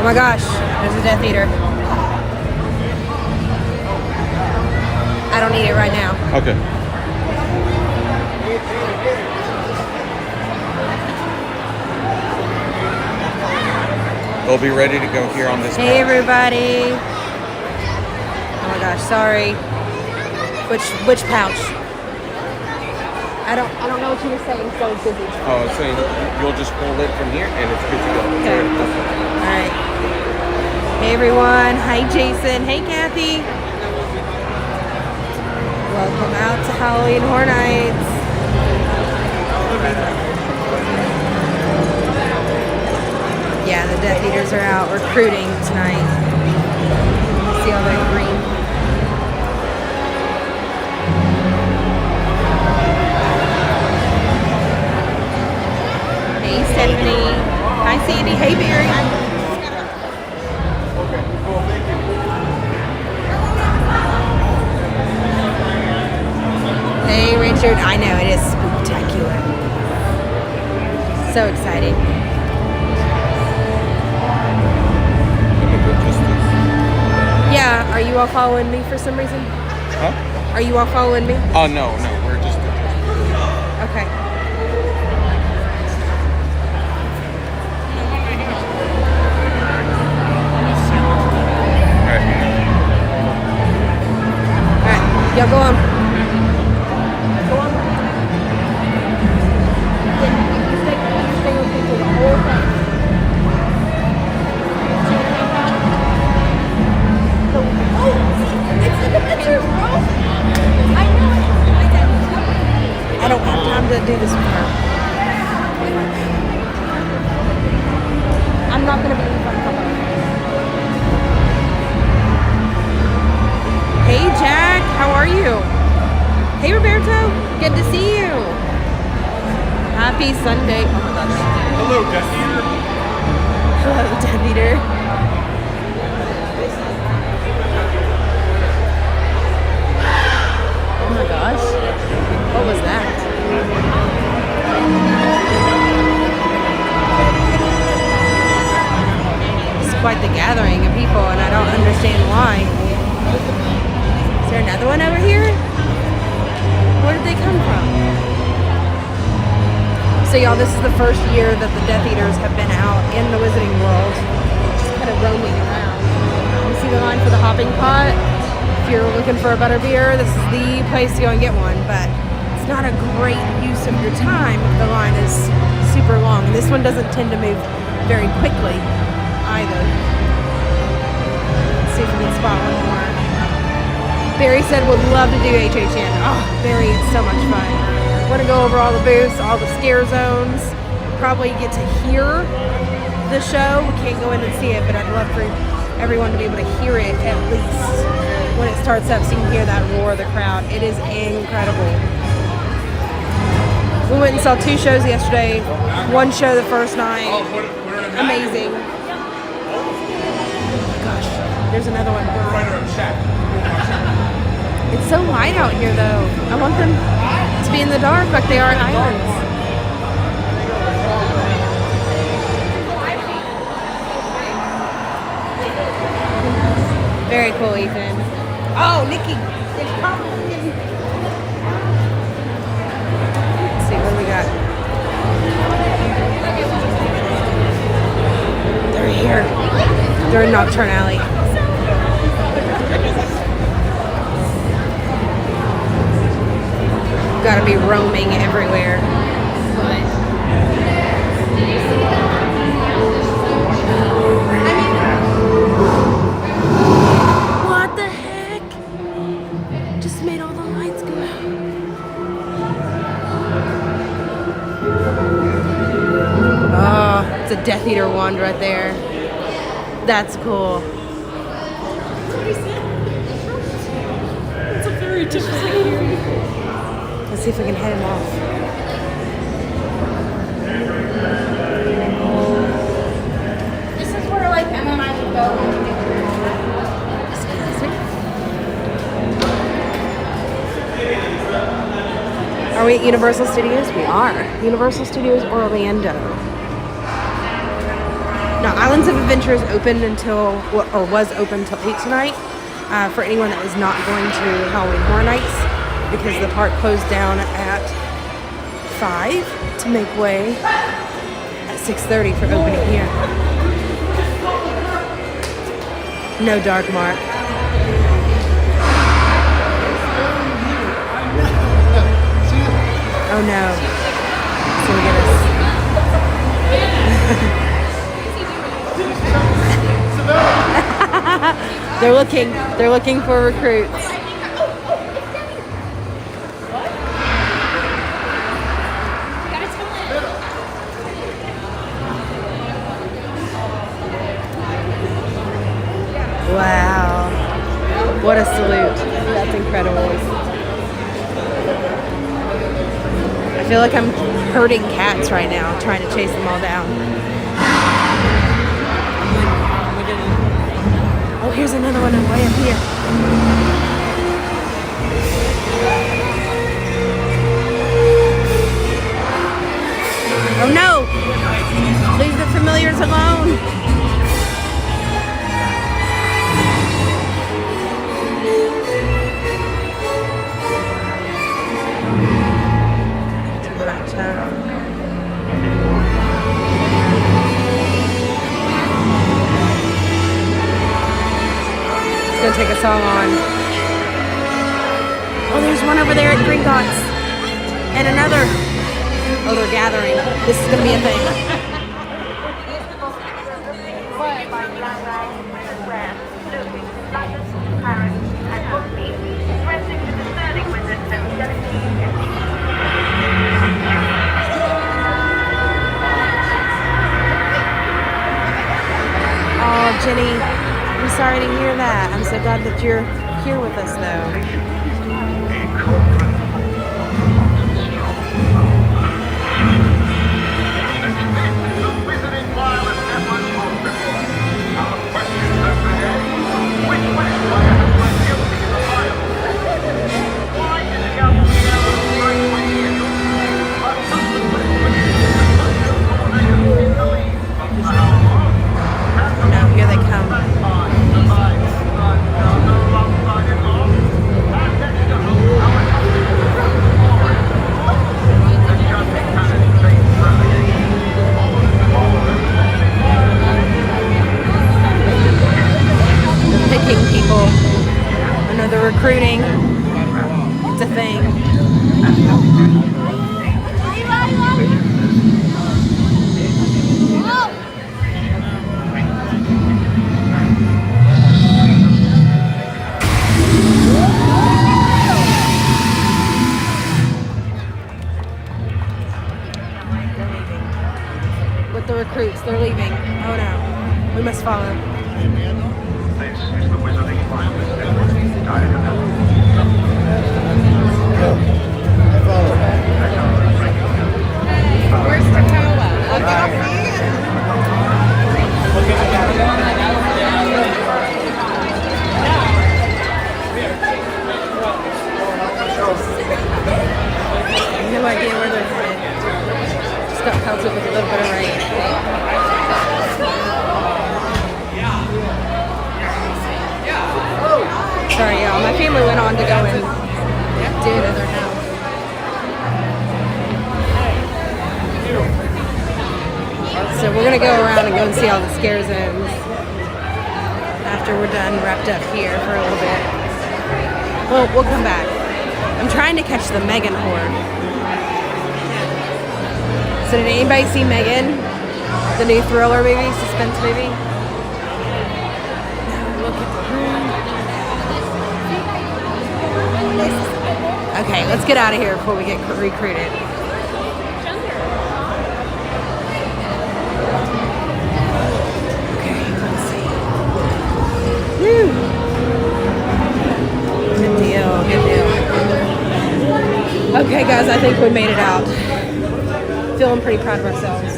my gosh, there's a Death Eater. I don't need it right now. Okay. We'll be ready to go here on this. Hey everybody. Oh my gosh, sorry. Which pouch? I don't know what you were saying, so it's busy. Oh, I was saying you'll just pull it from here and it's good to go. Okay. Alright. Hey everyone. Hi Jason. Hey Cathy. Welcome out to Halloween Horror Nights. Yeah, the Death Eaters are out recruiting tonight. See all that green. Hey Stefanie. Hi Sandy. Hey Barry. Hey Richard. I know, it is spectacular. So exciting. Yeah, are you all following me for some reason? Huh? Are you all following me? Oh, no, we're just... Okay. Alright, y'all go on. Go on. Stay with me through the whole thing. It's in the picture, bro. I know. I don't have time to do this with her. I'm not gonna be in front of her. Hey Jack, how are you? Hey Roberto, good to see you. Happy Sunday. Oh my gosh. Hello, Death Eater. Hello, Death Eater. Oh my gosh. What was that? It's quite the gathering of people, and I don't understand why. Is there another one over here? Where did they come from? So y'all, this is the first year that the Death Eaters have been out in the Wizarding World, just kind of roaming around. You see the line for the hopping pot? If you're looking for a butterbeer, this is the place to go and get one, but it's not a great use of your time if the line is super long. And this one doesn't tend to move very quickly either. Let's see if we can spot one more. Barry said would love to do HHN. Oh, Barry, it's so much fun. Want to go over all the booths, all the scare zones, probably get to hear the show. We can't go in and see it, but I'd love for everyone to be able to hear it at least when it starts up, so you can hear that roar of the crowd. It is incredible. We went and saw 2 shows yesterday. One show the first night. Amazing. Oh my gosh, there's another one. It's so light out here though. I want them to be in the dark like they are at Islands. Very cool, Ethan. Oh, Nikki. Let's see, what do we got? They're here. They're in Nocturne Alley. Gotta be roaming everywhere. What the heck? Just made all the lights go out. Oh, it's a Death Eater wand right there. That's cool. It's a very different. Let's see if we can head him off. This is where like Emma and I would go. Are we at Universal Studios? We are. Universal Studios Orlando. Now, Islands of Adventure is open until, or was open until 8 tonight, for anyone that is not going to Halloween Horror Nights, because the park closed down at 5 to make way at 6:30 for opening here. No dark mark. Oh no. It's gonna get us. They're looking for recruits. Wow. What a salute. That's incredible. I feel like I'm herding cats right now, trying to chase them all down. Oh, here's another one way up here. Oh no! Leave the familiars alone. It's gonna take us all on. Oh, there's one over there at Gringotts. And another. Oh, they're gathering. This is gonna be a thing. Oh, Jenny, I'm sorry to hear that. I'm so glad that you're here with us, though. Now here they come. They're picking people. Another recruiting. It's a thing. With the recruits, they're leaving. Oh no, we must follow. Where's Takawa? I'll get off me. No idea where they're headed. Just got pelted with a little bit of rain. Sorry, y'all. My family went on to go and do it at their house. So we're gonna go around and go and see all the scare zones after we're done wrapped up here for a little bit. Well, we'll come back. I'm trying to catch the Meghan horde. So did anybody see Meghan? The new thriller movie, suspense movie? Look at the room. Okay, let's get out of here before we get recruited. Okay, let's see. Woo! Good deal, good deal. Okay, guys, I think we made it out. Feeling pretty proud of ourselves.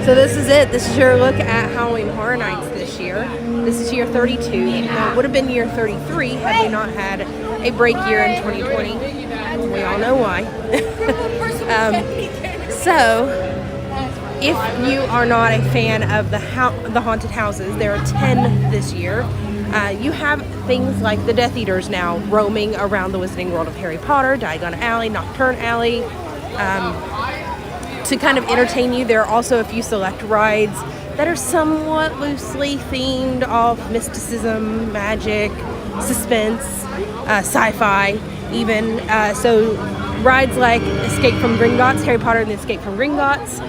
So this is it. This is your look at Halloween Horror Nights this year. This is year 32. Now, it would have been year 33 had we not had a break year in 2020. We all know why. So if you are not a fan of the haunted houses, there are 10 this year. You have things like the Death Eaters now roaming around the Wizarding World of Harry Potter, Diagon Alley, Nocturne Alley, to kind of entertain you. There are also a few select rides that are somewhat loosely themed off mysticism, magic, suspense, sci-fi even. So rides like Escape from Gringotts, Harry Potter and the Escape from Gringotts,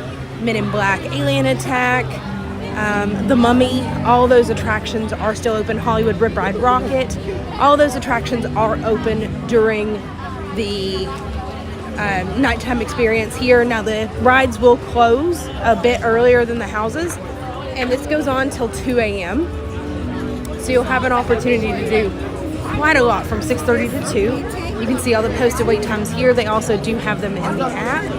Men in Black, Alien Attack, The Mummy, all those attractions are still open. Hollywood Rip Ride Rocket, all those attractions are open during the nighttime experience here. Now the rides will close a bit earlier than the houses, and this goes on till 2 a.m. So you'll have an opportunity to do quite a lot from 6:30 to 2. You can see all the posted wait times here. They also do have them in the app.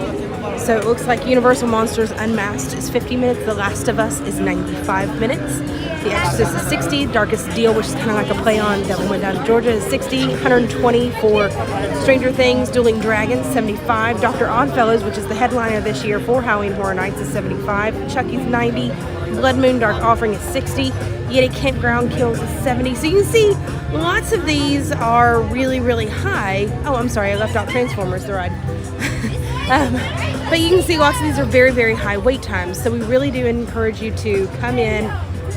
So it looks like Universal Monsters Unmasked is 50 minutes. The Last of Us is 95 minutes. The Exorcist is 60. Darkest Deal, which is kind of like a play on Devil Went Down to Georgia, is 60. 120 for Stranger Things. Dueling Dragons, 75. Dr. Oddfellows, which is the headliner this year for Halloween Horror Nights, is 75. Chucky's 90. Blood Moon Dark Offering is 60. Yeti Campground Kills is 70. So you can see lots of these are really, really high. Oh, I'm sorry, I left out Transformers, the ride. But you can see lots of these are very, very high wait times. So we really do encourage you to come in,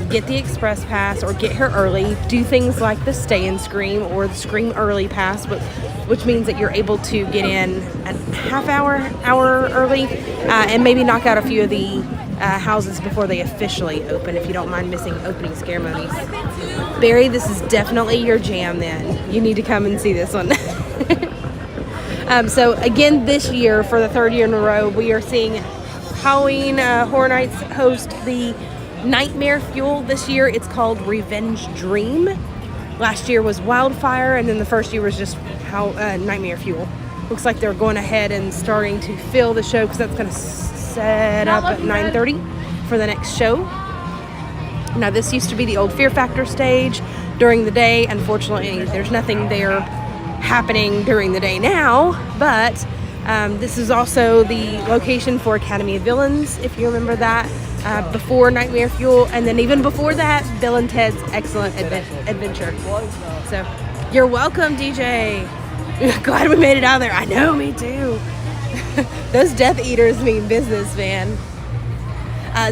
get the express pass or get here early. Do things like the Stay and Scream or the Scream Early Pass, which means that you're able to get in a half hour early and maybe knock out a few of the houses before they officially open, if you don't mind missing opening ceremonies. Barry, this is definitely your jam then. You need to come and see this one. So again, this year, for the third year in a row, we are seeing Halloween Horror Nights host the Nightmare Fuel. This year it's called Revenge Dream. Last year was Wildfire, and then the first year was just Nightmare Fuel. Looks like they're going ahead and starting to fill the show because that's going to set up at 9:30 for the next show. Now this used to be the old Fear Factor stage during the day. Unfortunately, there's nothing there happening during the day now, but this is also the location for Academy of Villains, if you remember that, before Nightmare Fuel, and then even before that, Bill and Ted's Excellent Adventure. So you're welcome, DJ. Glad we made it out of there. I know, me too. Those Death Eaters mean business, man.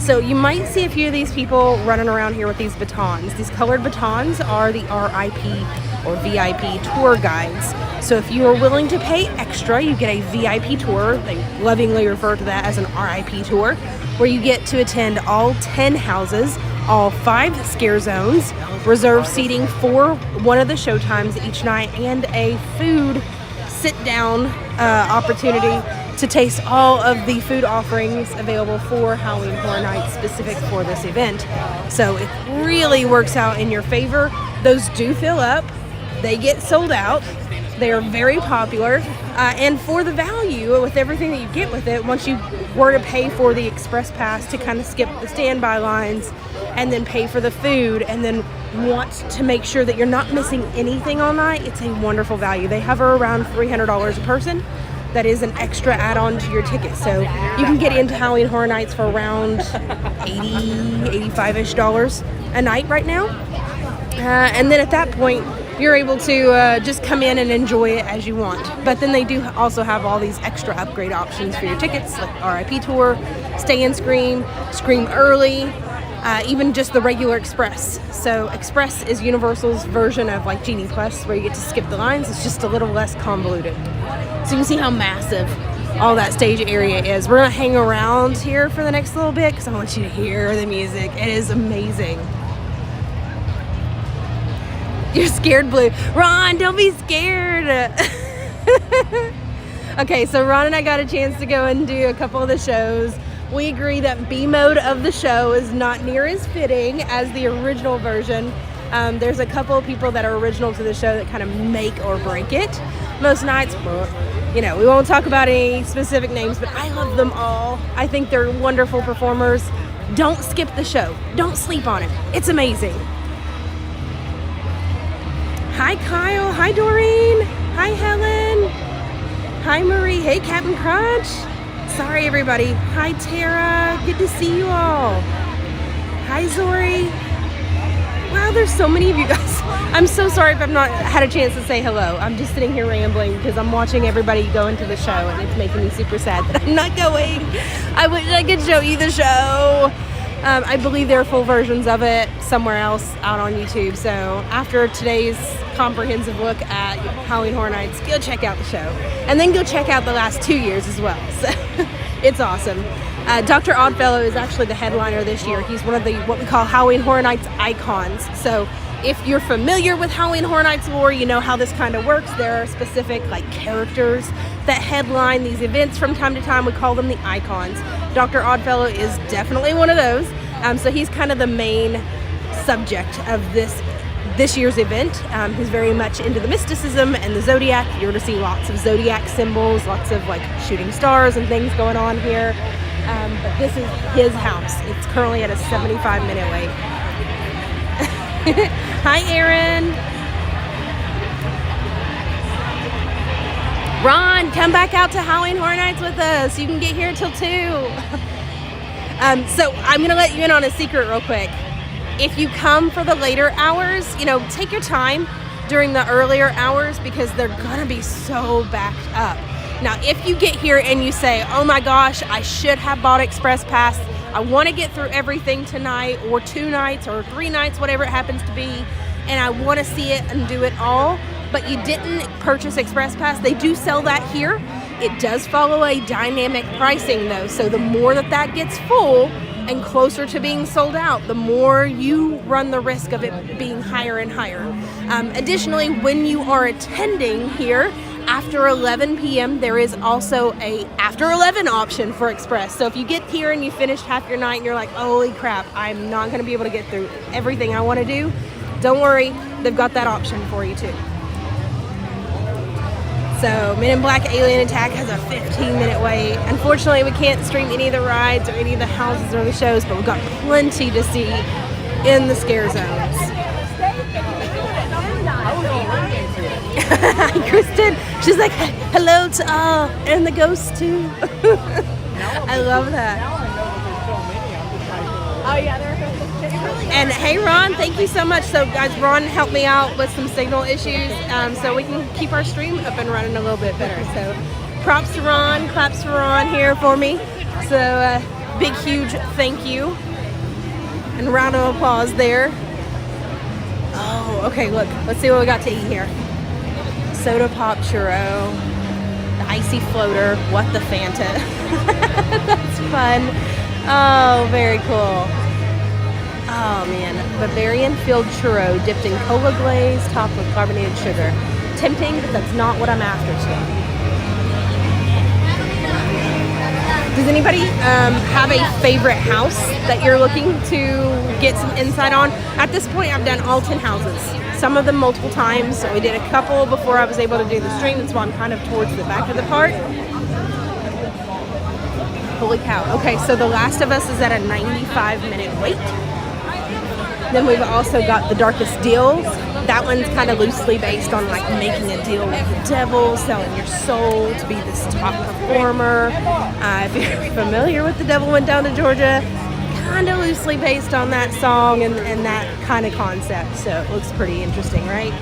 So you might see a few of these people running around here with these batons. These colored batons are the RIP or VIP tour guides. So if you are willing to pay extra, you get a VIP tour. They lovingly refer to that as an RIP tour, where you get to attend all 10 houses, all 5 scare zones, reserve seating for one of the show times each night, and a food sit-down opportunity to taste all of the food offerings available for Halloween Horror Nights specific for this event. So it really works out in your favor. Those do fill up. They get sold out. They are very popular. And for the value, with everything that you get with it, once you were to pay for the express pass to kind of skip the standby lines and then pay for the food and then want to make sure that you're not missing anything all night, it's a wonderful value. They hover around $300 a person. That is an extra add-on to your ticket. So you can get into Halloween Horror Nights for around $85-ish a night right now. And then at that point, you're able to just come in and enjoy it as you want. But then they do also have all these extra upgrade options for your tickets, like RIP Tour, Stay and Scream, Scream Early, even just the regular Express. So Express is Universal's version of like Genie Plus, where you get to skip the lines. It's just a little less convoluted. So you can see how massive all that stage area is. We're gonna hang around here for the next little bit because I want you to hear the music. It is amazing. You're scared, Blue. Ron, don't be scared. Okay, so Ron and I got a chance to go and do a couple of the shows. We agree that B mode of the show is not near as fitting as the original version. There's a couple of people that are original to the show that kind of make or break it. Most nights, you know, we won't talk about any specific names, but I love them all. I think they're wonderful performers. Don't skip the show. Don't sleep on it. It's amazing. Hi, Kyle. Hi, Doreen. Hi, Helen. Hi, Marie. Hey, Captain Crunch. Sorry, everybody. Hi, Tara. Good to see you all. Hi, Zori. Wow, there's so many of you guys. I'm so sorry if I've not had a chance to say hello. I'm just sitting here rambling because I'm watching everybody go into the show, and it's making me super sad that I'm not going. I wish I could show you the show. I believe there are full versions of it somewhere else out on YouTube. So after today's comprehensive look at Halloween Horror Nights, go check out the show. And then go check out the last 2 years as well. So it's awesome. Dr. Oddfellow is actually the headliner this year. He's one of the what we call Halloween Horror Nights icons. So if you're familiar with Halloween Horror Nights lore, you know how this kind of works. There are specific like characters that headline these events from time to time. We call them the icons. Dr. Oddfellow is definitely one of those. So he's kind of the main subject of this year's event. He's very much into the mysticism and the Zodiac. You're going to see lots of Zodiac symbols, lots of like shooting stars and things going on here. But this is his house. It's currently at a 75-minute wait. Hi, Aaron. Ron, come back out to Halloween Horror Nights with us. You can get here till 2. So I'm going to let you in on a secret real quick. If you come for the later hours, take your time during the earlier hours because they're going to be so backed up. Now, if you get here and you say, oh my gosh, I should have bought Express Pass. I want to get through everything tonight or 2 nights or 3 nights, whatever it happens to be, and I want to see it and do it all, but you didn't purchase Express Pass. They do sell that here. It does follow a dynamic pricing though, so the more that gets full and closer to being sold out, the more you run the risk of it being higher and higher. Additionally, when you are attending here, after 11 p.m., there is also a after 11 option for Express. So if you get here and you finished half your night and you're like, holy crap, I'm not going to be able to get through everything I want to do, don't worry, they've got that option for you too. So Men in Black Alien Attack has a 15-minute wait. Unfortunately, we can't stream any of the rides or any of the houses or the shows, but we've got plenty to see in the scare zones. Hi, Kristen. She's like, hello to all, and the ghosts too. I love that. Oh yeah, there are. And hey, Ron, thank you so much. So guys, Ron helped me out with some signal issues, so we can keep our stream up and running a little bit better. So props to Ron, claps for Ron here for me. So big, huge thank you. And round of applause there. Oh, okay, look, let's see what we got to eat here. Soda pop churro, the icy floater, what the Fanta. That's fun. Oh, very cool. Oh man, Bavarian filled churro dipped in cola glaze, topped with carbonated sugar. Tempting, but that's not what I'm after today. Does anybody have a favorite house that you're looking to get some insight on? At this point, I've done all 10 houses. Some of them multiple times. We did a couple before I was able to do the stream, and so I'm kind of towards the back of the part. Holy cow. Okay, so The Last of Us is at a 95-minute wait. Then we've also got The Darkest Deals. That one's kind of loosely based on like making a deal with the devil, selling your soul to be this top performer. If you're familiar with The Devil Went Down to Georgia, kind of loosely based on that song and that kind of concept. So it looks pretty interesting, right?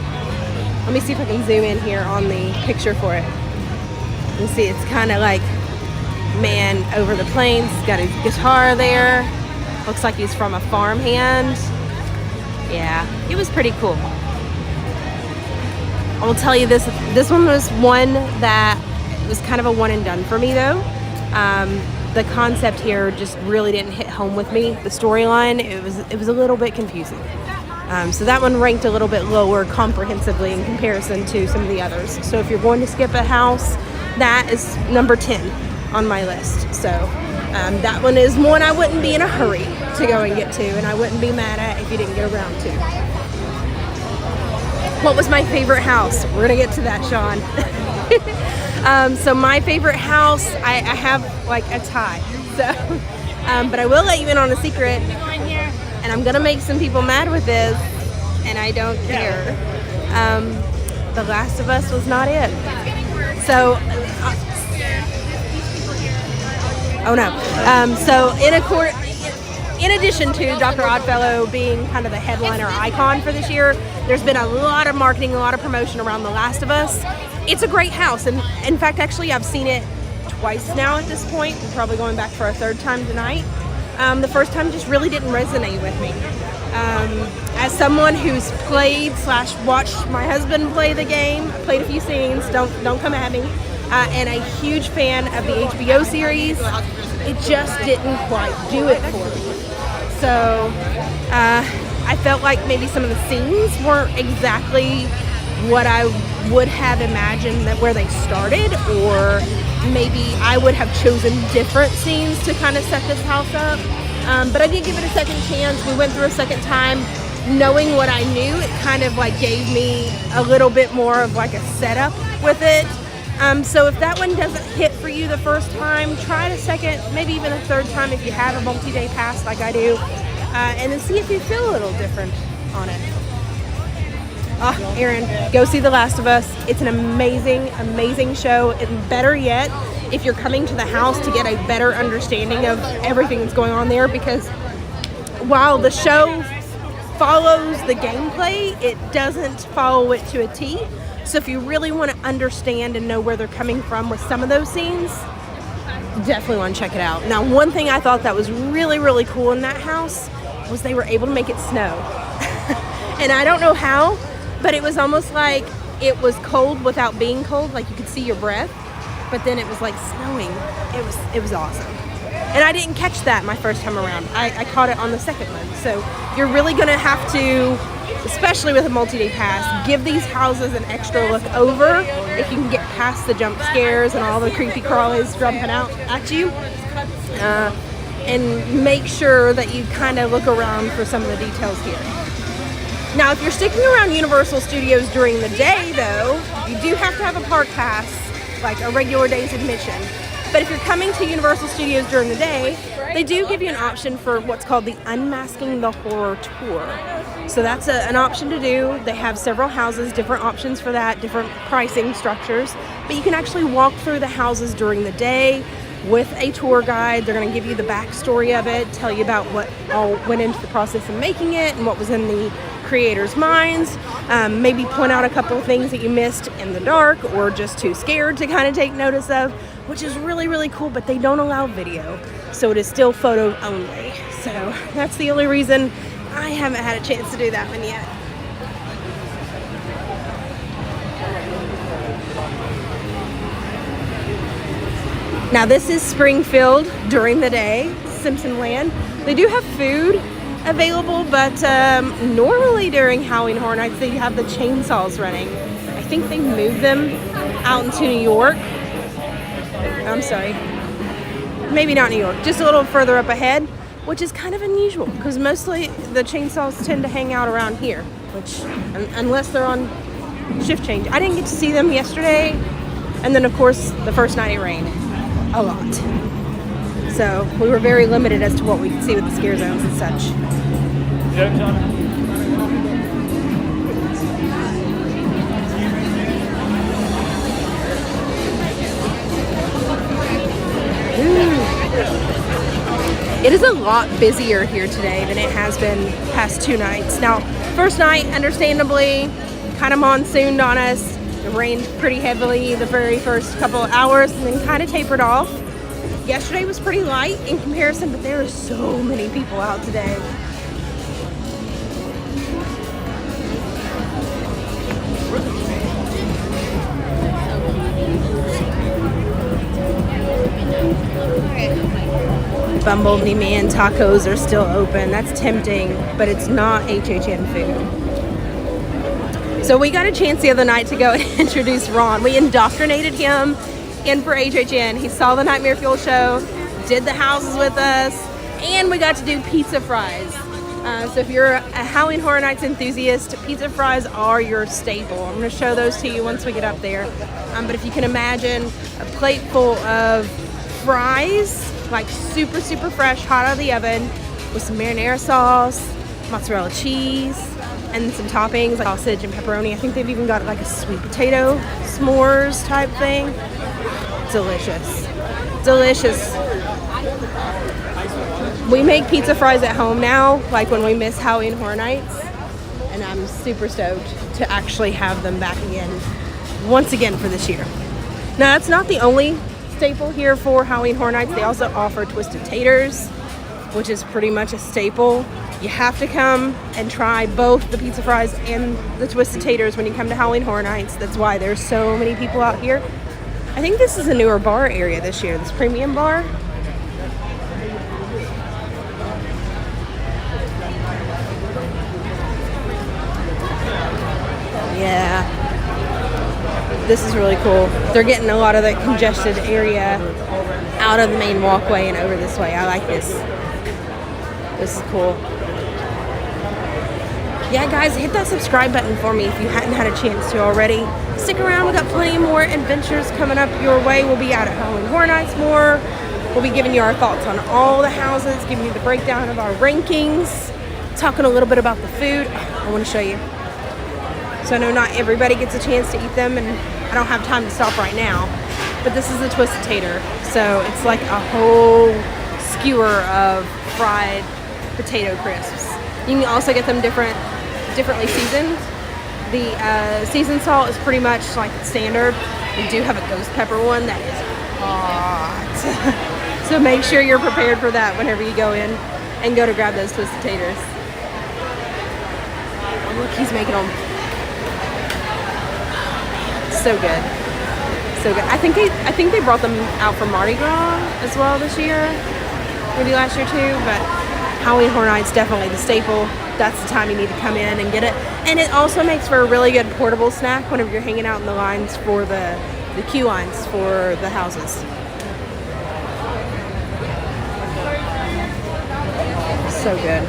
Let me see if I can zoom in here on the picture for it. You see it's kind of like man over the plains. He's got his guitar there. Looks like he's from a farmhand. Yeah, it was pretty cool. I will tell you this one was one that was kind of a one and done for me though. The concept here just really didn't hit home with me. The storyline, it was a little bit confusing. So that one ranked a little bit lower comprehensively in comparison to some of the others. So if you're going to skip a house, that is number 10 on my list. So that one is one I wouldn't be in a hurry to go and get to, and I wouldn't be mad at if you didn't get around to. What was my favorite house? We're gonna get to that, Sean. So my favorite house, I have like a tie. So, but I will let you in on a secret, and I'm gonna make some people mad with this, and I don't care. The Last of Us was not it. So Oh no. So in addition to Dr. Oddfellow being kind of the headliner icon for this year, there's been a lot of marketing, a lot of promotion around The Last of Us. It's a great house, and in fact, actually, I've seen it twice now at this point. We're probably going back for a third time tonight. The first time just really didn't resonate with me. As someone who's played/watched my husband play the game, played a few scenes, don't come at me, and a huge fan of the HBO series, it just didn't quite do it for me. So I felt like maybe some of the scenes weren't exactly what I would have imagined that where they started, or maybe I would have chosen different scenes to kind of set this house up. But I did give it a second chance. We went through a second time. Knowing what I knew, it kind of like gave me a little bit more of like a setup with it. So if that one doesn't hit for you the first time, try it a second, maybe even a third time if you have a multi-day pass like I do, and then see if you feel a little different on it. Oh, Aaron, go see The Last of Us. It's an amazing, amazing show. And better yet, if you're coming to the house to get a better understanding of everything that's going on there, because while the show follows the gameplay, it doesn't follow it to a T. So if you really want to understand and know where they're coming from with some of those scenes, definitely want to check it out. Now, one thing I thought that was really, really cool in that house was they were able to make it snow. And I don't know how, but it was almost like it was cold without being cold, like you could see your breath, but then it was like snowing. It was awesome. And I didn't catch that my first time around. I caught it on the second one. So you're really gonna have to, especially with a multi-day pass, give these houses an extra look over if you can get past the jump scares and all the creepy crawlies jumping out at you. And make sure that you kind of look around for some of the details here. Now, if you're sticking around Universal Studios during the day, though, you do have to have a park pass, like a regular day's admission. But if you're coming to Universal Studios during the day, they do give you an option for what's called the Unmasking the Horror Tour. So that's an option to do. They have several houses, different options for that, different pricing structures. But you can actually walk through the houses during the day with a tour guide. They're going to give you the backstory of it, tell you about what all went into the process of making it and what was in the creators' minds, maybe point out a couple of things that you missed in the dark or just too scared to kind of take notice of, which is really, really cool, but they don't allow video, so it is still photo only. So that's the only reason I haven't had a chance to do that one yet. Now this is Springfield during the day, Simpson Land. They do have food available, but normally during Halloween Horror Nights they have the chainsaws running. I think they moved them out into New York. I'm sorry, maybe not New York, just a little further up ahead, which is kind of unusual because mostly the chainsaws tend to hang out around here, which unless they're on shift change. I didn't get to see them yesterday, and then of course the first night it rained a lot. So we were very limited as to what we could see with the scare zones and such. It is a lot busier here today than it has been past two nights. Now, first night, understandably, kind of monsooned on us. It rained pretty heavily the very first couple of hours and then kind of tapered off. Yesterday was pretty light in comparison, but there are so many people out today. Bumblebee Man tacos are still open. That's tempting, but it's not HHN food. So we got a chance the other night to go and introduce Ron. We indoctrinated him in for HHN. He saw the Nightmare Fuel show, did the houses with us, and we got to do pizza fries. So if you're a Halloween Horror Nights enthusiast, pizza fries are your staple. I'm going to show those to you once we get up there. But if you can imagine a plate full of fries, like super, super fresh, hot out of the oven, with some marinara sauce, mozzarella cheese, and some toppings like sausage and pepperoni. I think they've even got like a sweet potato s'mores type thing. Delicious. Delicious. We make pizza fries at home now, like when we miss Halloween Horror Nights. And I'm super stoked to actually have them back again, once again for this year. Now, that's not the only staple here for Halloween Horror Nights. They also offer twisted taters, which is pretty much a staple. You have to come and try both the pizza fries and the twisted taters when you come to Halloween Horror Nights. That's why there's so many people out here. I think this is a newer bar area this year, this premium bar. Yeah. This is really cool. They're getting a lot of that congested area out of the main walkway and over this way. I like this. This is cool. Yeah, guys, hit that subscribe button for me if you hadn't had a chance to already. Stick around. We've got plenty more adventures coming up your way. We'll be out at Halloween Horror Nights more. We'll be giving you our thoughts on all the houses, giving you the breakdown of our rankings, talking a little bit about the food. I want to show you. So I know not everybody gets a chance to eat them, and I don't have time to stop right now. But this is the twisted tater. So it's like a whole skewer of fried potato crisps. You can also get them differently seasoned. The seasoned salt is pretty much like standard. We do have a ghost pepper one that is hot. So make sure you're prepared for that whenever you go in and go to grab those twisted taters. Oh, look, he's making them. So good. So good. I think they brought them out for Mardi Gras as well this year. Maybe last year too, but Halloween Horror Nights definitely the staple. That's the time you need to come in and get it. And it also makes for a really good portable snack whenever you're hanging out in the lines for the queue lines for the houses. So good.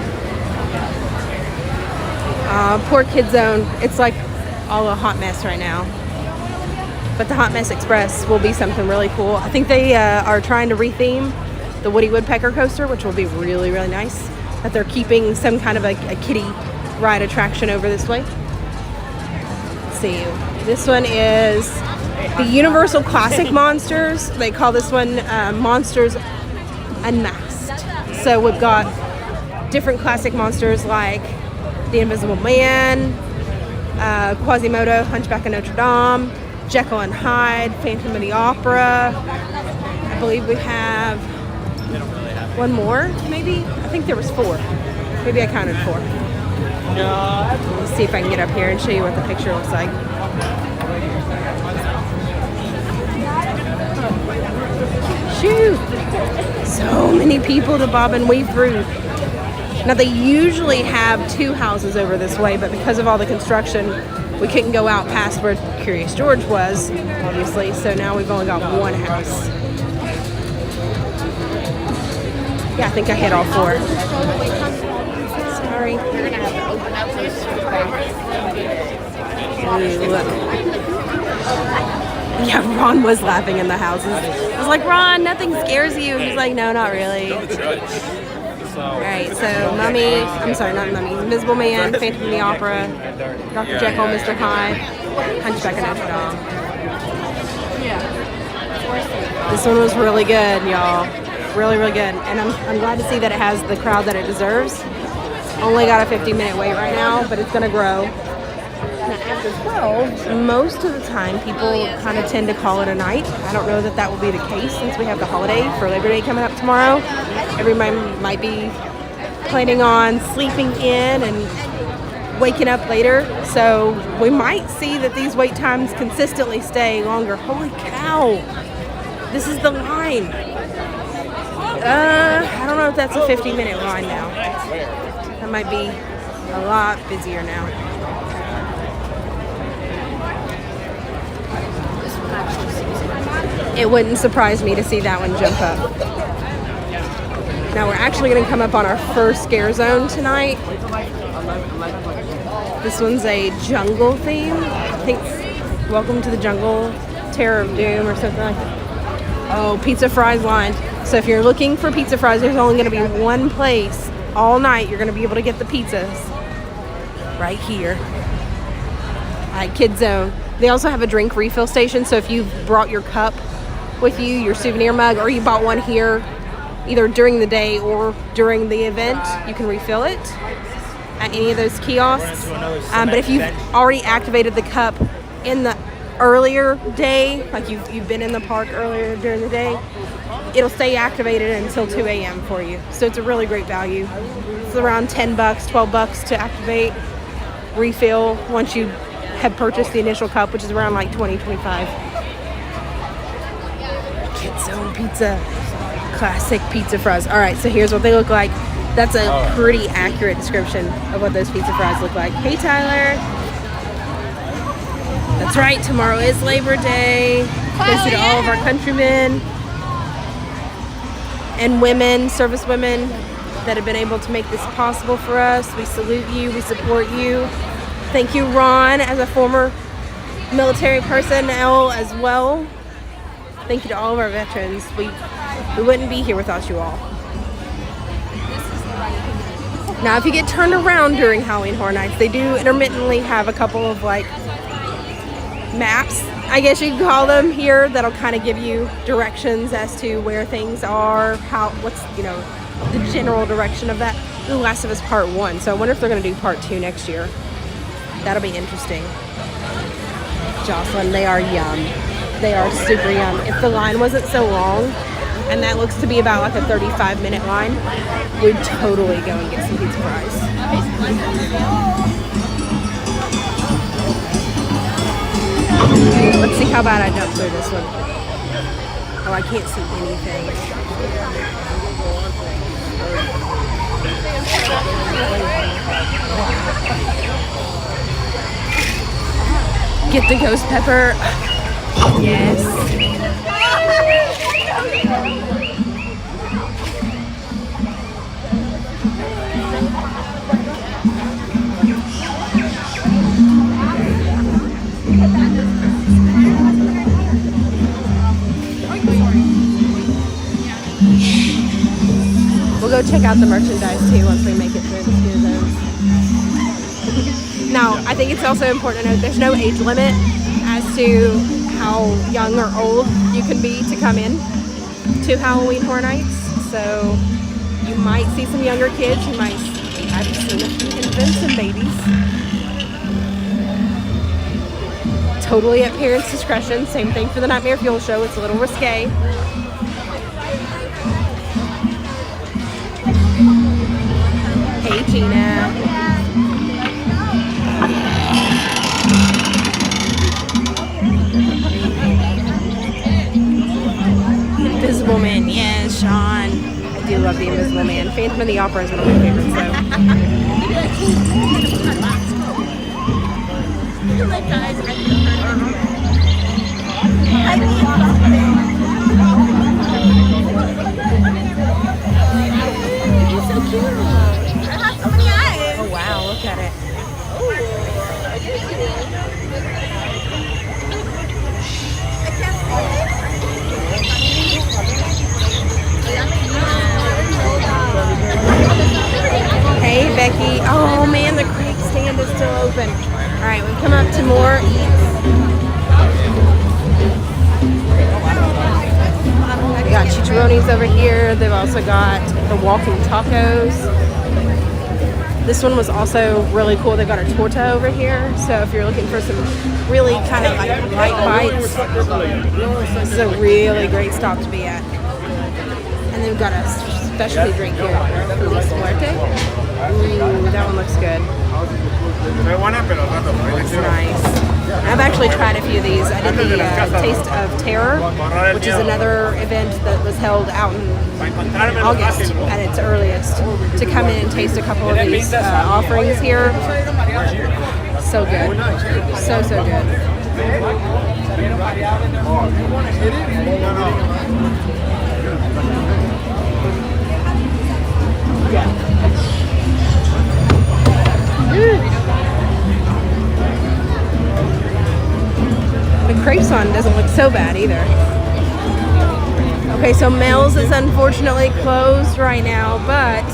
Poor Kid Zone. It's like all a hot mess right now. But the Hot Mess Express will be something really cool. I think they are trying to retheme the Woody Woodpecker coaster, which will be really, really nice. That they're keeping some kind of a kiddie ride attraction over this way. Let's see. This one is the Universal Classic Monsters. They call this one Monsters Unmasked. So we've got different classic monsters like the Invisible Man, Quasimodo, Hunchback of Notre Dame, Jekyll and Hyde, Phantom of the Opera. I believe we have one more, maybe? I think there was 4. Maybe I counted 4. Let's see if I can get up here and show you what the picture looks like. Shoot! So many people to bob and weave through. Now they usually have 2 houses over this way, but because of all the construction, we couldn't go out past where Curious George was, obviously, so now we've only got 1 house. Yeah, I think I hit all 4. Sorry. Ooh, look. Yeah, Ron was laughing in the houses. I was like, Ron, nothing scares you. He's like, no, not really. Alright, so Invisible Man, Phantom of the Opera, Dr. Jekyll, Mr. Hyde, Hunchback of Notre Dame. This one was really good, y'all. Really, really good. And I'm glad to see that it has the crowd that it deserves. Only got a 50-minute wait right now, but it's going to grow. Now, after 12, most of the time, people kind of tend to call it a night. I don't know that will be the case since we have the holiday for Labor Day coming up tomorrow. Everybody might be planning on sleeping in and waking up later. So we might see that these wait times consistently stay longer. Holy cow. This is the line. I don't know if that's a 50-minute line now. That might be a lot busier now. It wouldn't surprise me to see that one jump up. Now we're actually going to come up on our first scare zone tonight. This one's a jungle theme. I think it's Welcome to the Jungle, Terror of Doom or something like that. Oh, pizza fries line. So if you're looking for pizza fries, there's only going to be one place all night you're going to be able to get the pizzas. Right here. At Kid Zone. They also have a drink refill station, so if you've brought your cup with you, your souvenir mug, or you bought one here either during the day or during the event. You can refill it at any of those kiosks. But if you've already activated the cup in the earlier day, like you've been in the park earlier during the day, it'll stay activated until 2 a.m. for you. So it's a really great value. It's around $10, $12 to activate, refill once you have purchased the initial cup, which is around like $20, $25. Kids Zone Pizza, classic pizza fries. All right, so here's what they look like. That's a pretty accurate description of what those pizza fries look like. Hey, Tyler. That's right, tomorrow is Labor Day. Thanks to all of our countrymen and women, service women that have been able to make this possible for us. We salute you, we support you. Thank you, Ron, as a former military personnel as well. Thank you to all of our veterans. We wouldn't be here without you all. Now, if you get turned around during Halloween Horror Nights, they do intermittently have a couple of like maps, I guess you could call them, here that'll kind of give you directions as to where things are, what's the general direction of that. The Last of Us Part 1. So I wonder if they're going to do Part 2 next year. That'll be interesting. Jocelyn, they are yum. They are super yum. If the line wasn't so long, and that looks to be about like a 35-minute line, we'd totally go and get some pizza fries. Let's see how bad I jump through this one. Oh, I can't see anything. Get the ghost pepper. Yes. We'll go check out the merchandise too once we make it through the few zones. Now, I think it's also important to note there's no age limit as to how young or old you can be to come in to Halloween Horror Nights. So you might see some younger kids. I've seen a few infants and babies. Totally at parents' discretion. Same thing for the Nightmare Fuel Show. It's a little risque. Hey, Gina. Invisible Man, yes, Sean. I do love the Invisible Man. Phantom of the Opera is one of my favorites, though. He's so cute. I have so many eyes. Oh wow, look at it. Hey Becky. Oh man, the crepe stand is still open. Alright, we've come up to more eats. We got chicharrones over here. They've also got the walking tacos. This one was also really cool. They've got a torta over here. So if you're looking for some really kind of like light bites, this is a really great stop to be at. And they've got a specialty drink here. Feliz Muerte. Ooh, that one looks good. Looks nice. I've actually tried a few of these. I did the Taste of Terror, which is another event that was held out in August at its earliest, to come in and taste a couple of these offerings here. So good. So good. The croissant doesn't look so bad either. Okay, so Mel's is unfortunately closed right now, but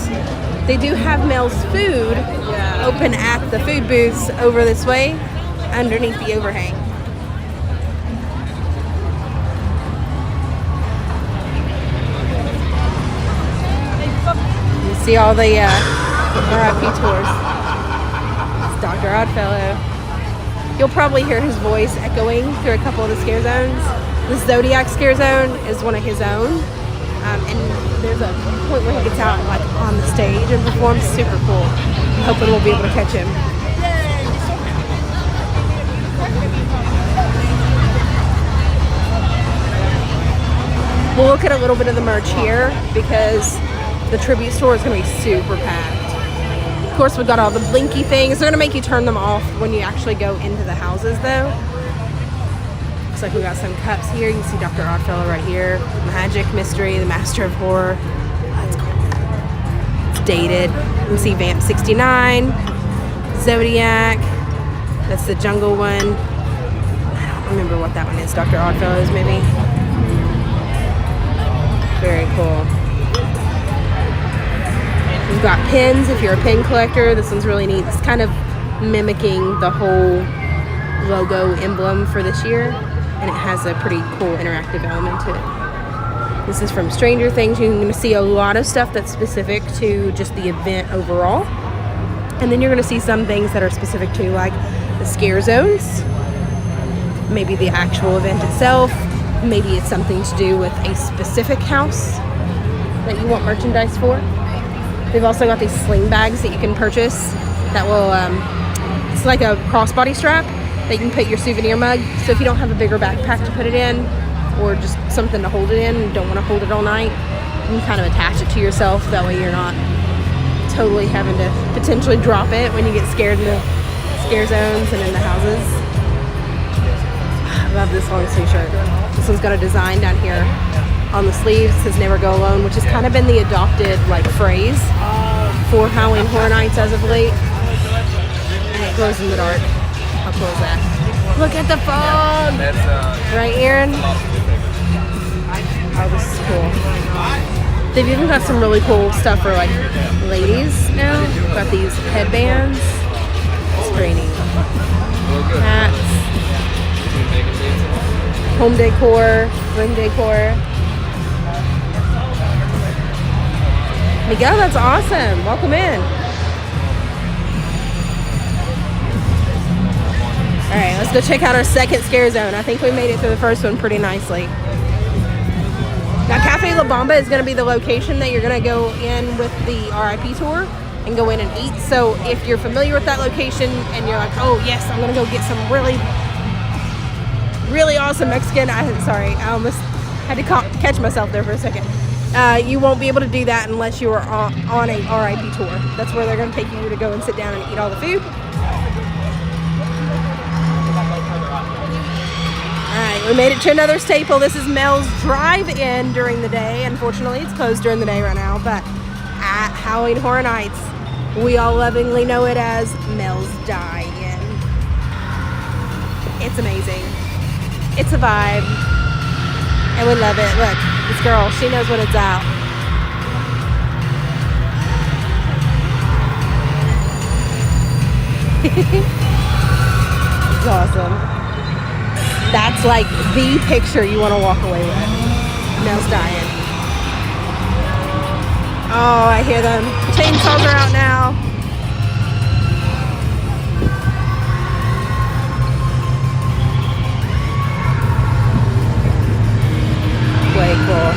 they do have Mel's food open at the food booths over this way, underneath the overhang. See all the RIP tours. It's Dr. Oddfellow. You'll probably hear his voice echoing through a couple of the scare zones. The Zodiac scare zone is one of his own. And there's a point where he gets out like on the stage and performs. Super cool. I'm hoping we'll be able to catch him. We'll look at a little bit of the merch here because the tribute store is going to be super packed. Of course, we've got all the blinky things. They're going to make you turn them off when you actually go into the houses, though. Looks like we got some cups here. You can see Dr. Oddfellow right here. Magic, Mystery, the Master of Horror. That's cool. It's dated. You can see Vamp 69, Zodiac. That's the jungle one. I don't remember what that one is. Dr. Oddfellow's maybe. Very cool. We've got pins if you're a pin collector. This one's really neat. It's kind of mimicking the whole logo emblem for this year. And it has a pretty cool interactive element to it. This is from Stranger Things. You're going to see a lot of stuff that's specific to just the event overall. And then you're going to see some things that are specific to like the scare zones. Maybe the actual event itself. Maybe it's something to do with a specific house that you want merchandise for. They've also got these sling bags that you can purchase that will, it's like a crossbody strap that you can put your souvenir mug. So if you don't have a bigger backpack to put it in or just something to hold it in and don't want to hold it all night, you can kind of attach it to yourself. That way you're not totally having to potentially drop it when you get scared in the scare zones and in the houses. I love this long sleeve shirt. This one's got a design down here on the sleeves. It says "Never Go Alone," which has kind of been the adopted like phrase for Halloween Horror Nights as of late. And it glows in the dark. How cool is that? Look at the phone! Right, Aaron? Oh, this is cool. They've even got some really cool stuff for like ladies now. Got these headbands. It's pretty neat. Hats. Home decor, room decor. Miguel, that's awesome. Welcome in. All right, let's go check out our second scare zone. I think we made it through the first one pretty nicely. Now, Cafe La Bamba is going to be the location that you're going to go in with the RIP tour and go in and eat. So if you're familiar with that location and you're like, oh yes, I'm going to go get some really awesome Mexican. I almost had to catch myself there for a second. You won't be able to do that unless you are on a RIP tour. That's where they're going to take you to go and sit down and eat all the food. Alright, we made it to another staple. This is Mel's Drive-In during the day. Unfortunately, it's closed during the day right now, but at Halloween Horror Nights, we all lovingly know it as Mel's Die-In. It's amazing. It's a vibe, and we love it. Look, this girl, she knows what it's out. It's awesome. That's like the picture you want to walk away with. Mel's Die-In. Oh, I hear them. Chainsaws are out now. Way cool.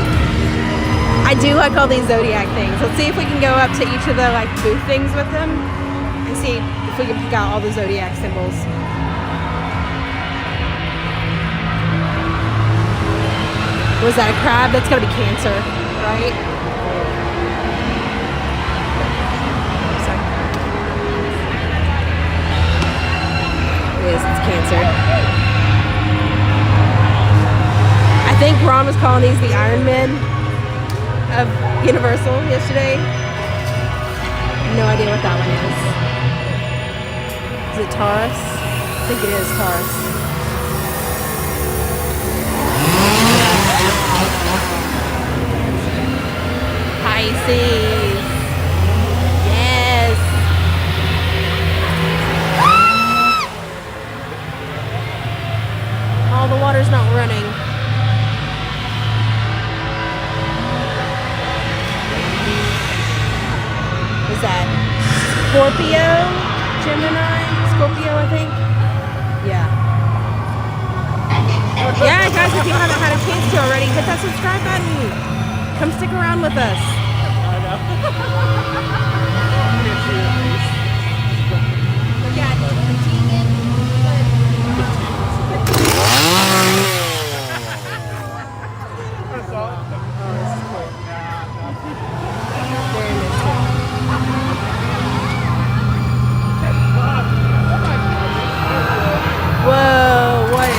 I do like all these Zodiac things. Let's see if we can go up to each of the like booth things with them and see if we can pick out all the Zodiac symbols. Was that a crab? That's gotta be Cancer, right? Sorry. It is, it's Cancer. I think Ron was calling these the Iron Men of Universal yesterday. No idea what that one is. Is it Taurus? I think it is Taurus. Pisces. Yes. All the water's not running. set. Scorpio, Gemini, Scorpio, I think. Yeah. Yeah, guys, if you haven't had a chance to already, hit that subscribe button. Come stick around with us. Whoa, what is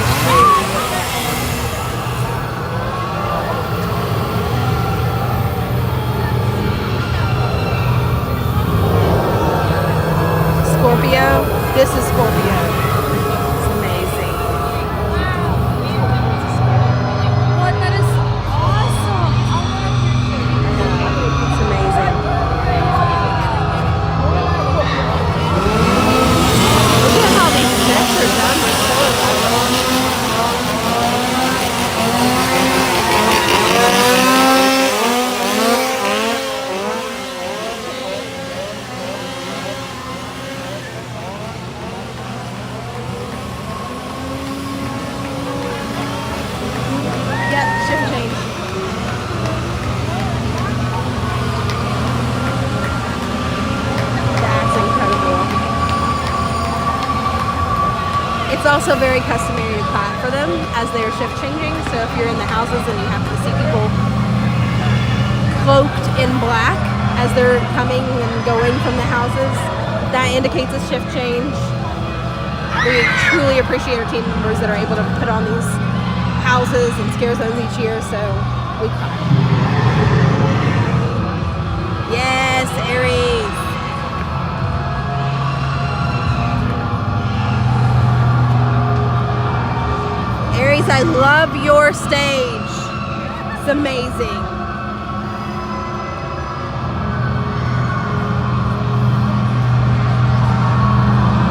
Scorpio? This is Scorpio. It's amazing. What? That is awesome. It's amazing. Look at how these sets are done with Yep, shift change. That's incredible. It's also very customary to clap for them as they're shift changing. So if you're in the houses and you happen to see people cloaked in black as they're coming and going from the houses, that indicates a shift change. We truly appreciate our team members that are able to put on these houses and scare zones each year, so we clap. Yes, Aries. Aries, I love your stage. It's amazing.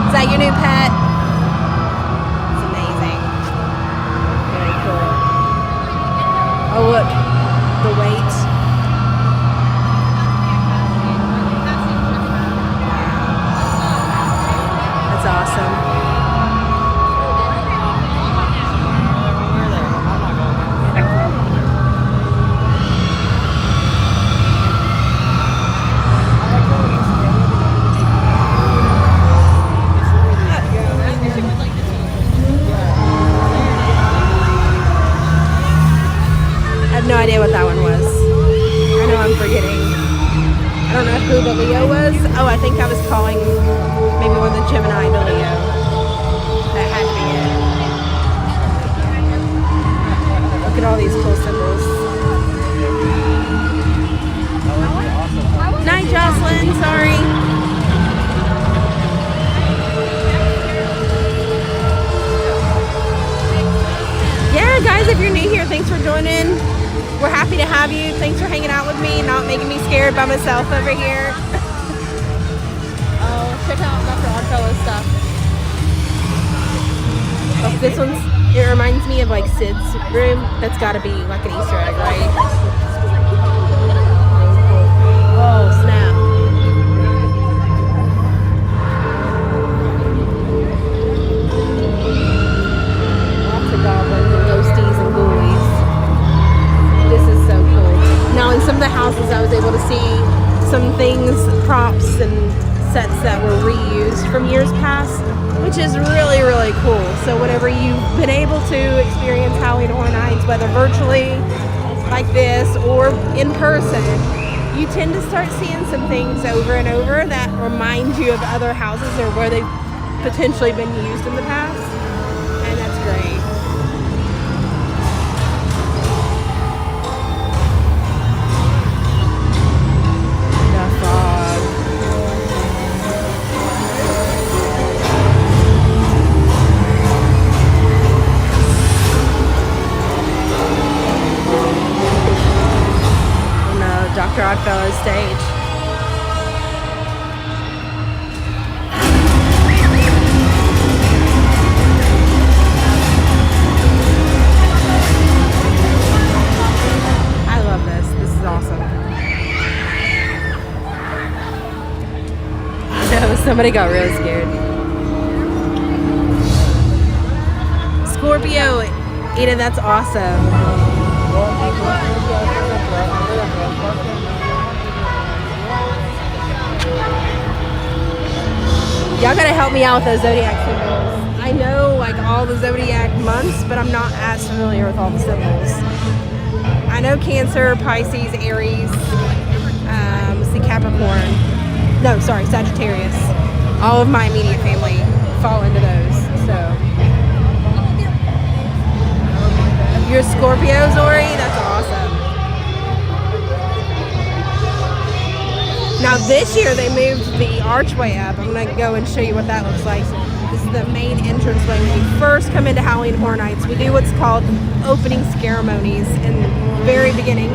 Is that your new pet? It's amazing. Very cool. Oh, look. The weight. That's awesome. I have no idea what that one was. I know I'm forgetting. I don't know who the Leo was. Oh, I think I was calling maybe one of the Gemini the Leo. That had to be it. Look at all these cool symbols. Night, Jocelyn. Sorry. Yeah, guys, if you're new here, thanks for joining. We're happy to have you. Thanks for hanging out with me, not making me scared by myself over here. Oh, check out Dr. Oddfellow's stuff. Oh, this one's, it reminds me of like Sid's room. That's got to be like an Easter egg, right? Oh, snap. Lots of goblins and ghosties and ghoulies. This is so cool. Now in some of the houses I was able to see some things, props and sets that were reused from years past, which is really, really cool. So whenever you've been able to experience Halloween Horror Nights, whether virtually like this or in person, you tend to start seeing some things over and over that remind you of other houses or where they've potentially been used in the past. And that's great. The fog. Oh no, Dr. Oddfellow's stage. Somebody got really scared. Scorpio, Ada, that's awesome. Y'all gotta help me out with those Zodiac symbols. I know like all the Zodiac months, but I'm not as familiar with all the symbols. I know Cancer, Pisces, Aries, let's see, Capricorn. No, sorry, Sagittarius. All of my immediate family fall into those, so. You're a Scorpio, Zori? That's awesome. Now this year they moved the archway up. I'm gonna go and show you what that looks like. This is the main entranceway. When you first come into Halloween Horror Nights, we do what's called opening ceremonies in the very beginning,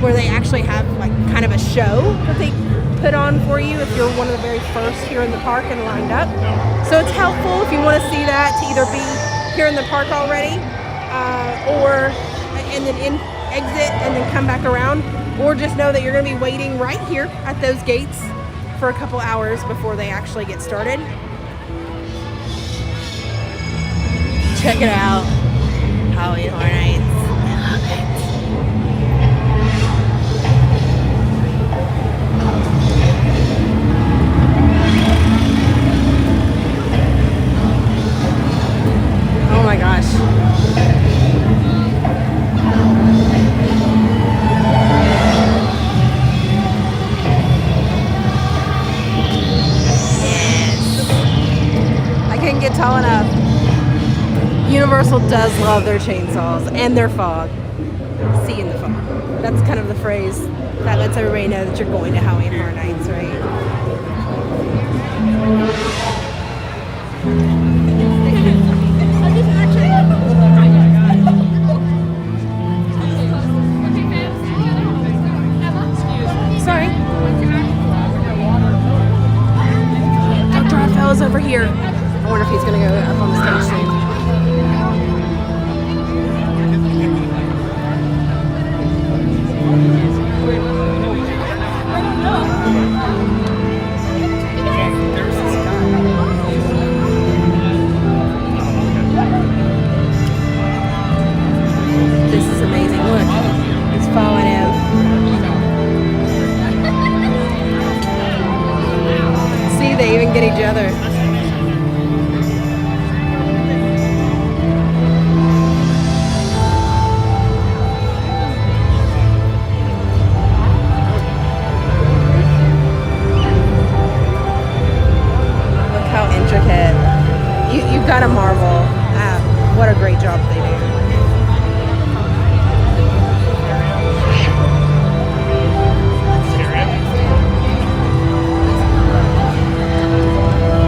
where they actually have like kind of a show that they put on for you if you're one of the very first here in the park and lined up. So it's helpful if you want to see that, to either be here in the park already, or and then exit and then come back around, or just know that you're going to be waiting right here at those gates for a couple hours before they actually get started. Check it out. Halloween Horror Nights. I love it. Oh my gosh. Couldn't get tall enough. Universal does love their chainsaws and their fog. See in the fog. That's kind of the phrase that lets everybody know that you're going to Halloween Horror Nights, right? Sorry. Dr. Raphael's over here. I wonder if he's going to go up on the stage soon. This is amazing. Look, it's following him. See, they even get each other. You've got to marvel at what a great job they do.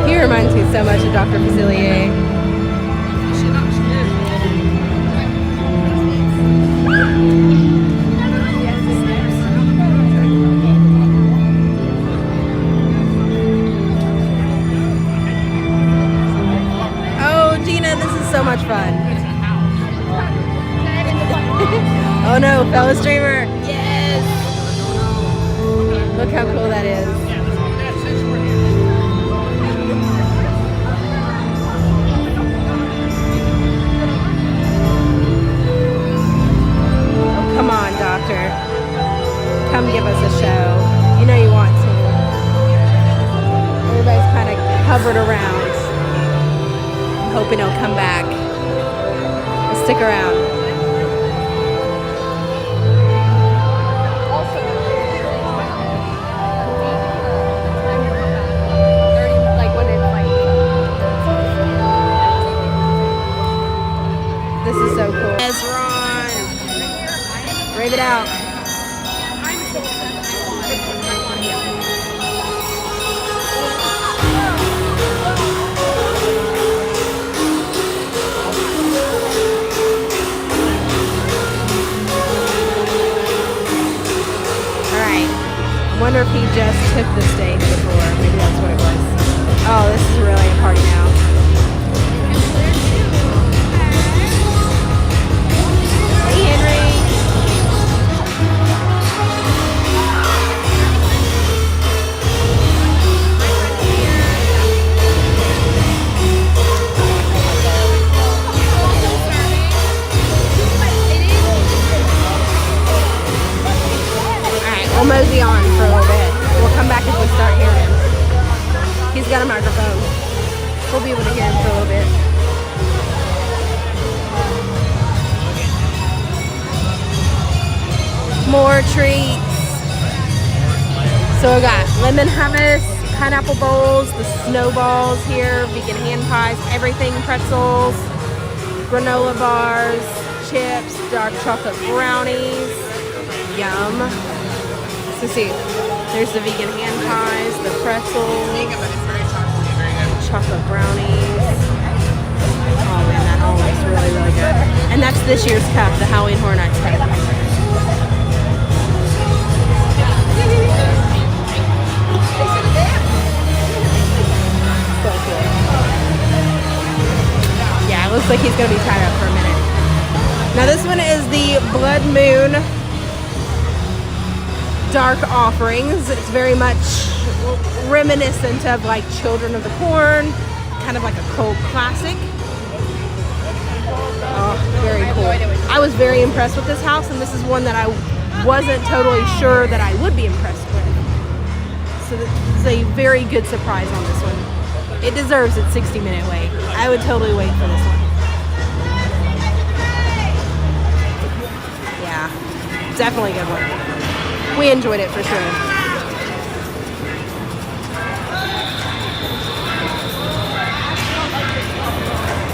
He reminds me so much of Dr. Facilier. So much fun. Oh no, fellow streamer. Yes. Look how cool that is. Oh, come on, doctor. Come give us a show. You know you want to. Everybody's kind of hovered around, hoping he'll come back. Stick around. This is so cool. Yes, Ron. Rave it out. I wonder if he just took the stage before. Maybe that's what it was. Oh, this is really a party now. Hey, Henry. be on for a little bit. We'll come back if we start hearing him. He's got a microphone. We'll be able to hear him for a little bit. More treats. So we got lemon hummus, pineapple bowls, the snowballs here, vegan hand pies, everything pretzels, granola bars, chips, dark chocolate brownies. Yum. So see, there's the vegan hand pies, the pretzels, chocolate brownies. Oh man, that all looks really, really good. And that's this year's cup, the Halloween Horror Nights cup. So cool. Yeah, it looks like he's gonna be tied up for a minute. Now this one is the Blood Moon Dark Offerings. It's very much reminiscent of like Children of the Corn, kind of like a cult classic. Oh, very cool. I was very impressed with this house, and this is one that I wasn't totally sure that I would be impressed with. So it's a very good surprise on this one. It deserves its 60-minute wait. I would totally wait for this one. Yeah, definitely a good one. We enjoyed it for sure.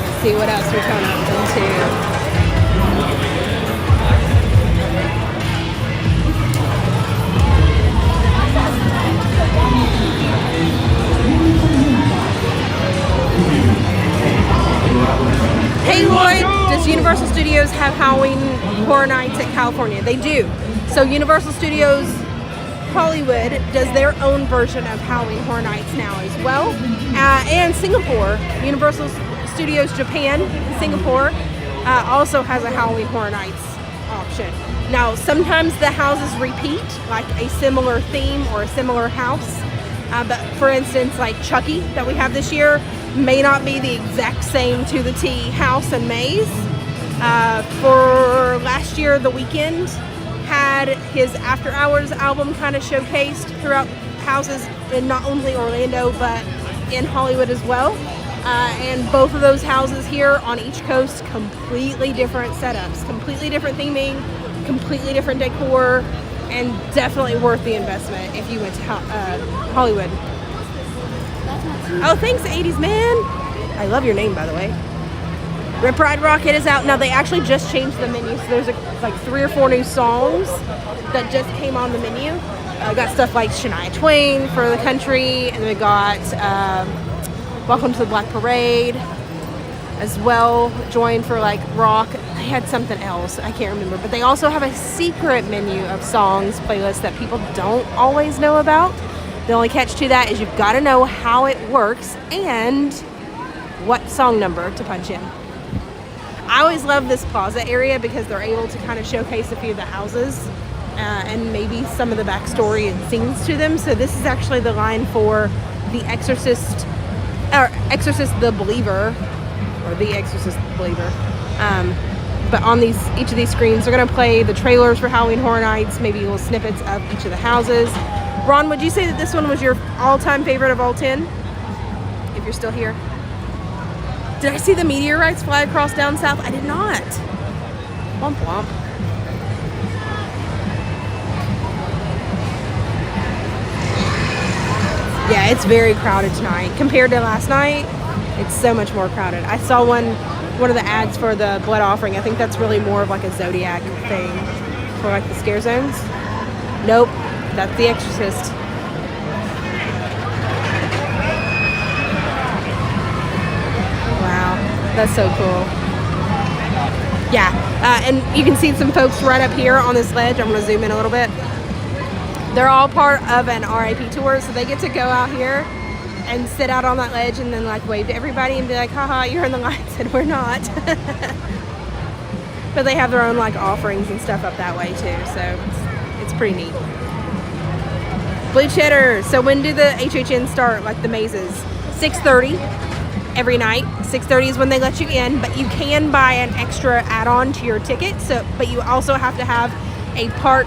Let's see what else we're coming up into. Hey Lloyd, does Universal Studios have Halloween Horror Nights at California? They do. So Universal Studios Hollywood does their own version of Halloween Horror Nights now as well. And Singapore, Universal Studios Japan, Singapore, also has a Halloween Horror Nights option. Now, sometimes the houses repeat, like a similar theme or a similar house. But for instance, like Chucky that we have this year may not be the exact same to the T house and maze. For last year, The Weeknd had his After Hours album kind of showcased throughout houses in not only Orlando but in Hollywood as well. And both of those houses here on each coast, completely different setups, completely different theming, completely different decor, and definitely worth the investment if you went to Hollywood. Oh, thanks, 80s man. I love your name, by the way. Rip Ride Rocket is out. Now, they actually just changed the menu, so there's like 3 or 4 new songs that just came on the menu. Got stuff like Shania Twain for the country, and then we got Welcome to the Black Parade as well, joined for like rock. They had something else, I can't remember, but they also have a secret menu of songs playlist that people don't always know about. The only catch to that is you've got to know how it works and what song number to punch in. I always love this plaza area because they're able to kind of showcase a few of the houses and maybe some of the backstory and scenes to them. So this is actually the line for The Exorcist, or Exorcist the Believer, or The Exorcist Believer. But on each of these screens, they're going to play the trailers for Halloween Horror Nights, maybe little snippets of each of the houses. Ron, would you say that this one was your all-time favorite of all 10? If you're still here. Did I see the meteorites fly across down south? I did not. Womp womp. Yeah, it's very crowded tonight. Compared to last night, it's so much more crowded. I saw one of the ads for the blood offering. I think that's really more of like a Zodiac thing for like the scare zones. Nope, that's The Exorcist. Wow, that's so cool. Yeah, and you can see some folks right up here on this ledge. I'm gonna zoom in a little bit. They're all part of an RIP tour, so they get to go out here and sit out on that ledge and then like wave to everybody and be like, haha, you're in the lights, and we're not. But they have their own like offerings and stuff up that way too, so it's pretty neat. Blue Cheddar. So when do the HHN start, like the mazes? 6:30 every night. 6:30 is when they let you in, but you can buy an extra add-on to your ticket. So, but you also have to have a park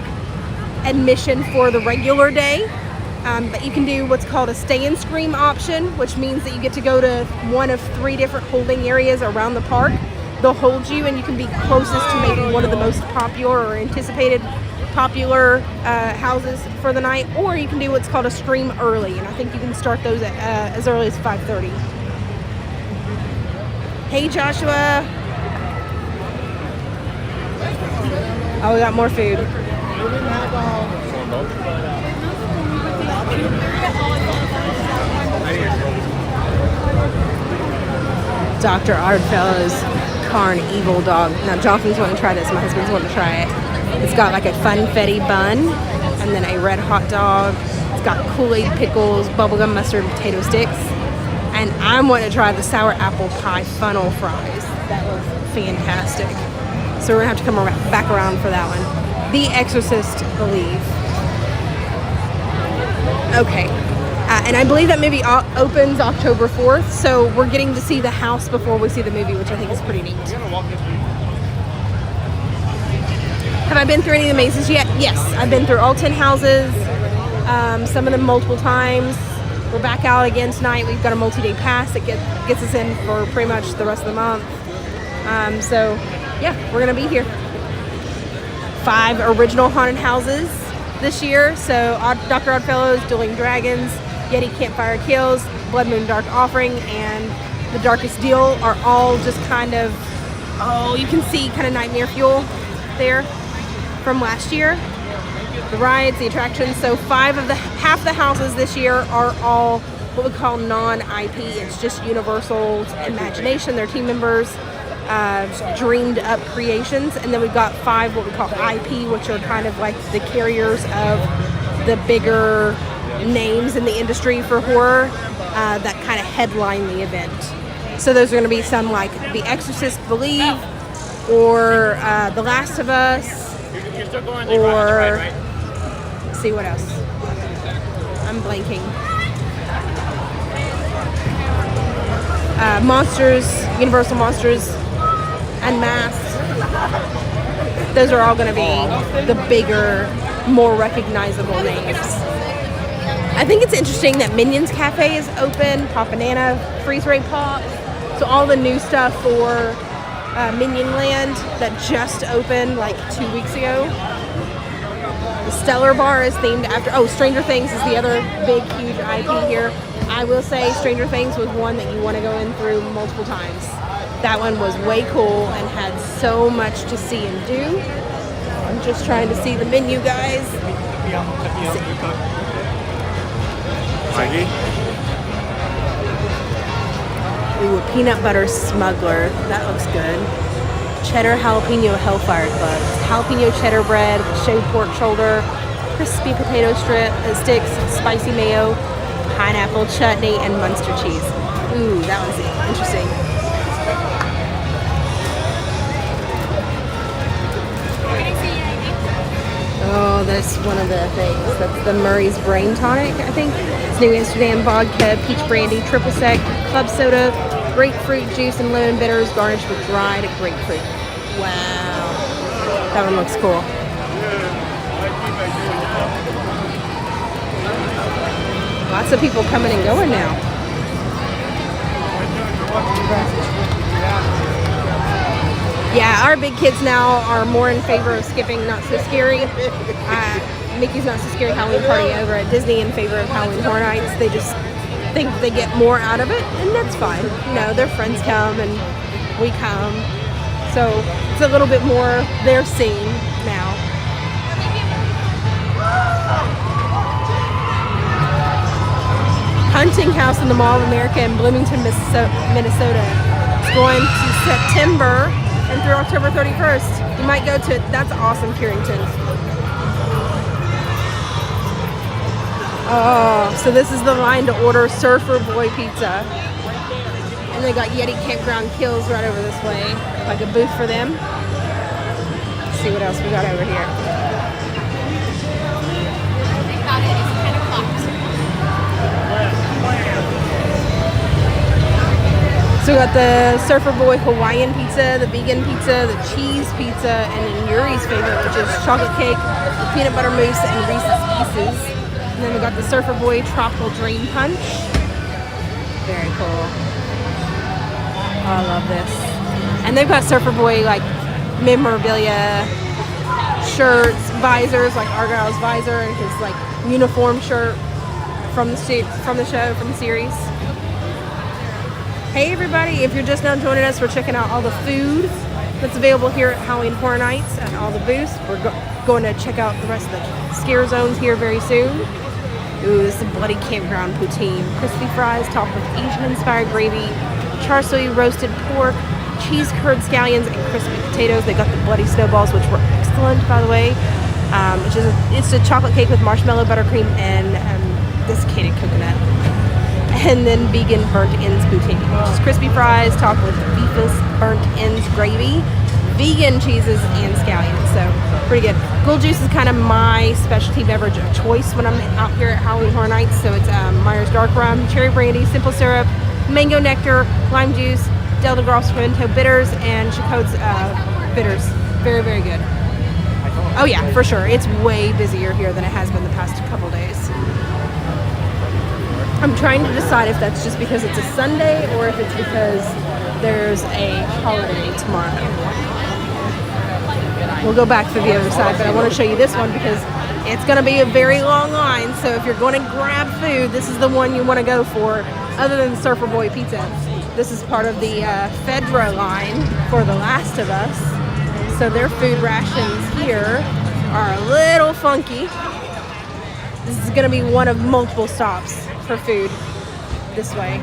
admission for the regular day. But you can do what's called a stay and scream option, which means that you get to go to one of 3 different holding areas around the park. They'll hold you and you can be closest to maybe one of the most popular or anticipated popular houses for the night, or you can do what's called a scream early, and I think you can start those at, as early as 5:30. Hey Joshua. Oh, we got more food. Dr. Ardfellow's Carnival dog. Now Jonathan's wanting to try this. My husband's wanting to try it. It's got like a funfetti bun and then a red hot dog. It's got Kool-Aid pickles, bubblegum mustard, and potato sticks. And I'm wanting to try the sour apple pie funnel fries. That was fantastic. So we're gonna have to come back around for that one. The Exorcist, believe. Okay. And I believe that movie opens October 4th, so we're getting to see the house before we see the movie, which I think is pretty neat. Have I been through any of the mazes yet? Yes, I've been through all 10 houses, some of them multiple times. We're back out again tonight. We've got a multi-day pass that gets us in for pretty much the rest of the month. So, yeah, we're going to be here. 5 original haunted houses this year. So, Dr. Oddfellows, Dueling Dragons, Yeti Campfire Kills, Blood Moon Dark Offering, and The Darkest Deal are all just kind of, you can see kind of nightmare fuel there from last year. The rides, the attractions. So half the houses this year are all what we call non-IP. It's just Universal's imagination, their team members, dreamed up creations. And then we've got 5 what we call IP, which are kind of like the carriers of the bigger names in the industry for horror that kind of headline the event. So those are going to be some like The Exorcist, Believe, or The Last of Us, or let's see what else. I'm blanking. Monsters, Universal Monsters, Unmasked. Those are all going to be the bigger, more recognizable names. I think it's interesting that Minions Cafe is open, Pop Banana, Freeze Ray Pop. So all the new stuff for Minion Land that just opened like 2 weeks ago. The Stellar Bar is themed after, Stranger Things is the other big, huge IP here. I will say Stranger Things was one that you want to go in through multiple times. That one was way cool and had so much to see and do. I'm just trying to see the menu, guys. Ooh, a peanut butter smuggler. That looks good. Cheddar jalapeno Hellfire Club. Jalapeno cheddar bread, shaved pork shoulder, crispy potato sticks, spicy mayo, pineapple chutney, and Munster cheese. Ooh, that one's interesting. Oh, that's one of the things. That's the Murray's Brain Tonic, I think. It's New Amsterdam vodka, peach brandy, triple sec, club soda, grapefruit juice, and lemon bitters garnished with dried grapefruit. Wow. That one looks cool. Lots of people coming and going now. Yeah, our big kids now are more in favor of skipping Not So Scary. Mickey's Not So Scary Halloween Party over at Disney in favor of Halloween Horror Nights. They just think they get more out of it, and that's fine. You know, their friends come and we come. So it's a little bit more their scene now. Hunting House in the Mall of America in Bloomington, Minnesota. It's going to September and through October 31st. You might go to, that's awesome, Carrington. Oh, so this is the line to order Surfer Boy Pizza. And they got Yeti Campground Kills right over this way. Like a booth for them. Let's see what else we got over here. So we got the Surfer Boy Hawaiian pizza, the vegan pizza, the cheese pizza, and then Yuri's favorite, which is chocolate cake, peanut butter mousse, and Reese's Pieces. And then we got the Surfer Boy Tropical Dream Punch. Very cool. Oh, I love this. And they've got Surfer Boy like memorabilia, shirts, visors, like Argyle's visor and his like uniform shirt from the show, from the series. Hey everybody, if you're just now joining us, we're checking out all the food that's available here at Halloween Horror Nights and all the booths. We're going to check out the rest of the scare zones here very soon. Ooh, this is a bloody campground poutine. Crispy fries topped with Asian-inspired gravy, char siu roasted pork, cheese curd scallions, and crispy potatoes. They got the bloody snowballs, which were excellent, by the way. It's a chocolate cake with marshmallow buttercream and desiccated coconut. And then vegan burnt ends poutine, which is crispy fries topped with beefless burnt ends gravy, vegan cheeses, and scallions. So pretty good. Gold juice is kind of my specialty beverage of choice when I'm out here at Halloween Horror Nights. So it's Myers dark rum, cherry brandy, simple syrup, mango nectar, lime juice, Del de Gros Pimento bitters, and Chacot's bitters. Very, very good. Oh yeah, for sure. It's way busier here than it has been the past couple days. I'm trying to decide if that's just because it's a Sunday or if it's because there's a holiday tomorrow. We'll go back to the other side, but I want to show you this one because it's going to be a very long line. So if you're going to grab food, this is the one you want to go for, other than Surfer Boy Pizza. This is part of the Fedra line for The Last of Us. So their food rations here are a little funky. This is going to be one of multiple stops for food this way.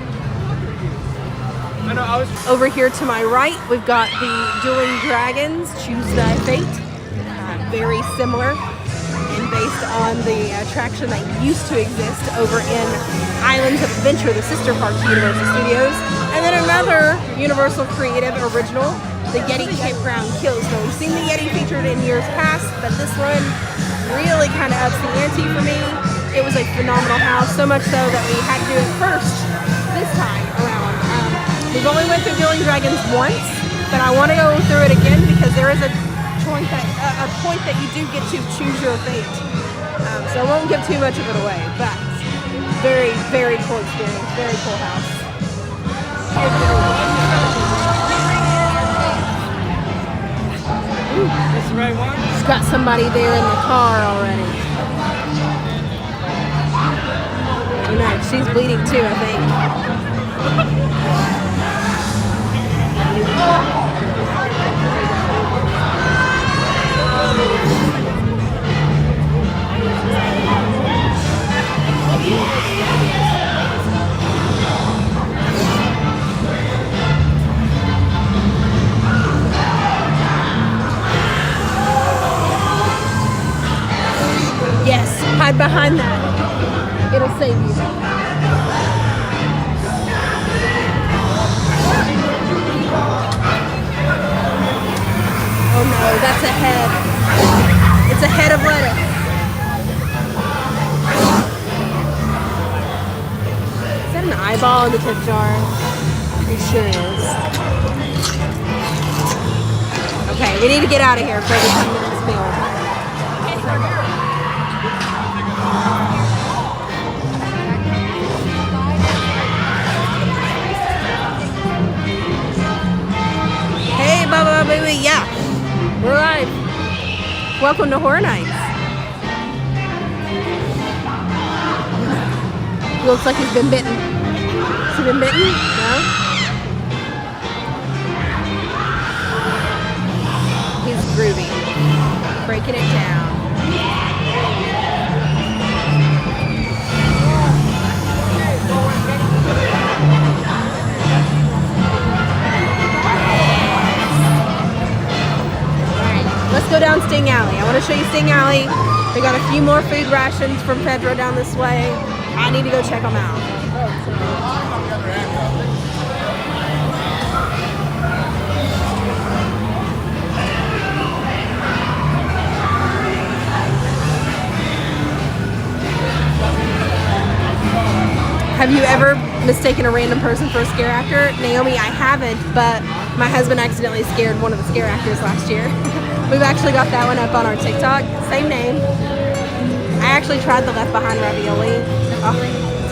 Over here to my right, we've got the Dueling Dragons Choose Thy Fate. Very similar and based on the attraction that used to exist over in Islands of Adventure, the sister park to Universal Studios. And then another Universal Creative original, the Yeti Campground Kills. Now we've seen the Yeti featured in years past, but this one really kind of ups the ante for me. It was a phenomenal house, so much so that we had to do it first this time around. We've only went through Dueling Dragons once, but I want to go through it again because there is a point that you do get to choose your fate. So I won't give too much of it away, but very, very cool experience, very cool house. Ooh, that's the right one. She's got somebody there in the car already. Oh no, she's bleeding too, I think. Yes, hide behind that. It'll save you. Oh no, that's a head. It's a head of lettuce. Is that an eyeball in the tip jar? It sure is. Okay, we need to get out of here for the 10 minutes meal. Hey, Baba Baby, yeah, we're live. Welcome to Horror Nights. He looks like he's been bitten. Has he been bitten? No? He's groovy. Breaking it down. Let's go down Sting Alley. I want to show you Sting Alley. They got a few more food rations from Pedro down this way. I need to go check them out. Have you ever mistaken a random person for a scare actor? Naomi, I haven't, but my husband accidentally scared one of the scare actors last year. We've actually got that one up on our TikTok. Same name. I actually tried the Left Behind ravioli. Oh,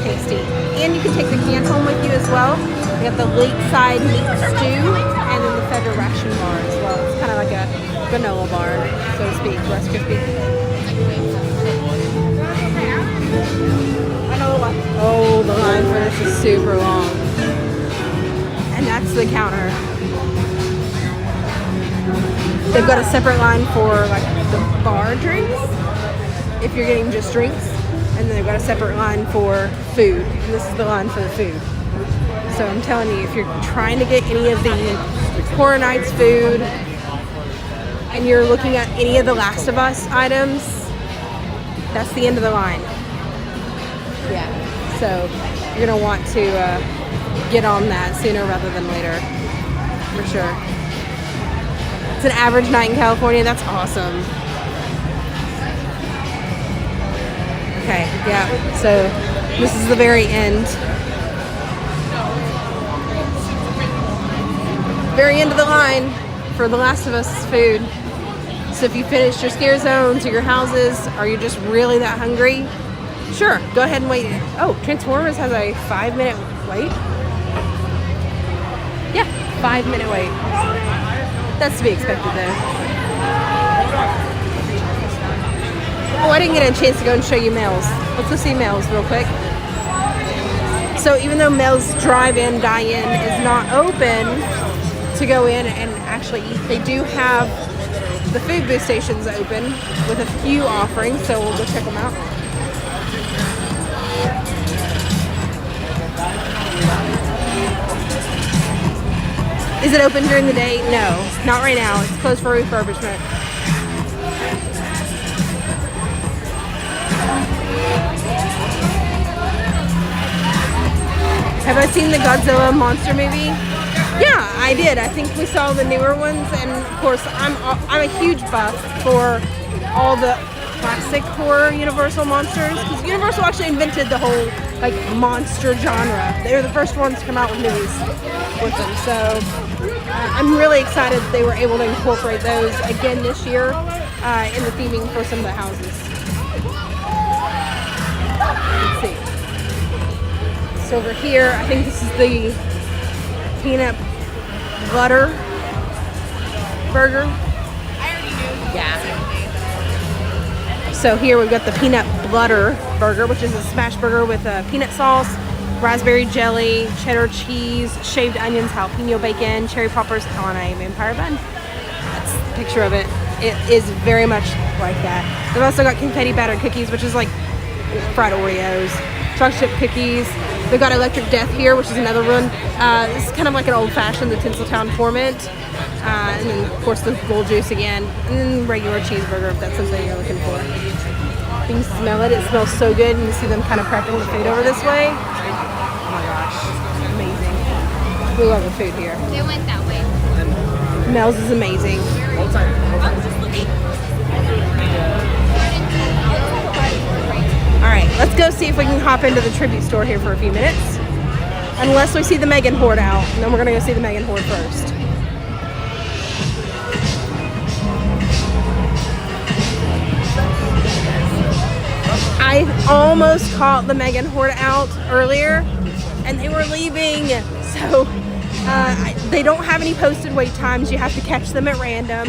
tasty. And you can take the can home with you as well. We got the Lakeside meat stew and then the Federal ration bar as well. It's kind of like a granola bar, so to speak, Rice Krispies. Oh, the line for this is super long. And that's the counter. They've got a separate line for like the bar drinks, if you're getting just drinks. And then they've got a separate line for food. And this is the line for the food. So I'm telling you, if you're trying to get any of the Horror Nights food, and you're looking at any of the Last of Us items, that's the end of the line. Yeah, so you're gonna want to get on that sooner rather than later, for sure. It's an average night in California. That's awesome. Okay, yeah. So this is the very end. Very end of the line for the Last of Us food. So if you finished your scare zones or your houses, or you're just really that hungry, sure, go ahead and wait. Oh, Transformers has a 5-minute wait. Yeah, 5-minute wait. That's to be expected though. Oh, I didn't get a chance to go and show you Mel's. Let's go see Mel's real quick. So even though Mel's Drive-In, Die-In is not open to go in and actually eat, they do have the food booth stations open with a few offerings, so we'll go check them out. Is it open during the day? No, not right now. It's closed for refurbishment. Have I seen the Godzilla monster movie? Yeah, I did. I think we saw the newer ones, and of course, I'm a huge buff for all the classic horror Universal monsters, because Universal actually invented the whole like monster genre. They were the first ones to come out with movies with them. So I'm really excited that they were able to incorporate those again this year in the theming for some of the houses. Let's see. So over here, I think this is the peanut butter burger. I already knew. Yeah. So here we've got the peanut butter burger, which is a smash burger with peanut sauce, raspberry jelly, cheddar cheese, shaved onions, jalapeno bacon, cherry poppers on a vampire bun. That's a picture of it. It is very much like that. They've also got confetti battered cookies, which is like fried Oreos, chocolate chip cookies. They've got Electric Death here, which is another one. This is kind of like an old-fashioned, the Tinseltown Torment. And then, of course, the gold juice again. And then regular cheeseburger, if that's something you're looking for. You can smell it. It smells so good. And you see them kind of prepping the food over this way. Oh my gosh. Amazing. We love the food here. They went that way. Mel's is amazing. Alright, let's go see if we can hop into the tribute store here for a few minutes. Unless we see the Meghan Horde out. And then we're going to go see the Meghan Horde first. I almost caught the Meghan Horde out earlier, and they were leaving. So they don't have any posted wait times. You have to catch them at random.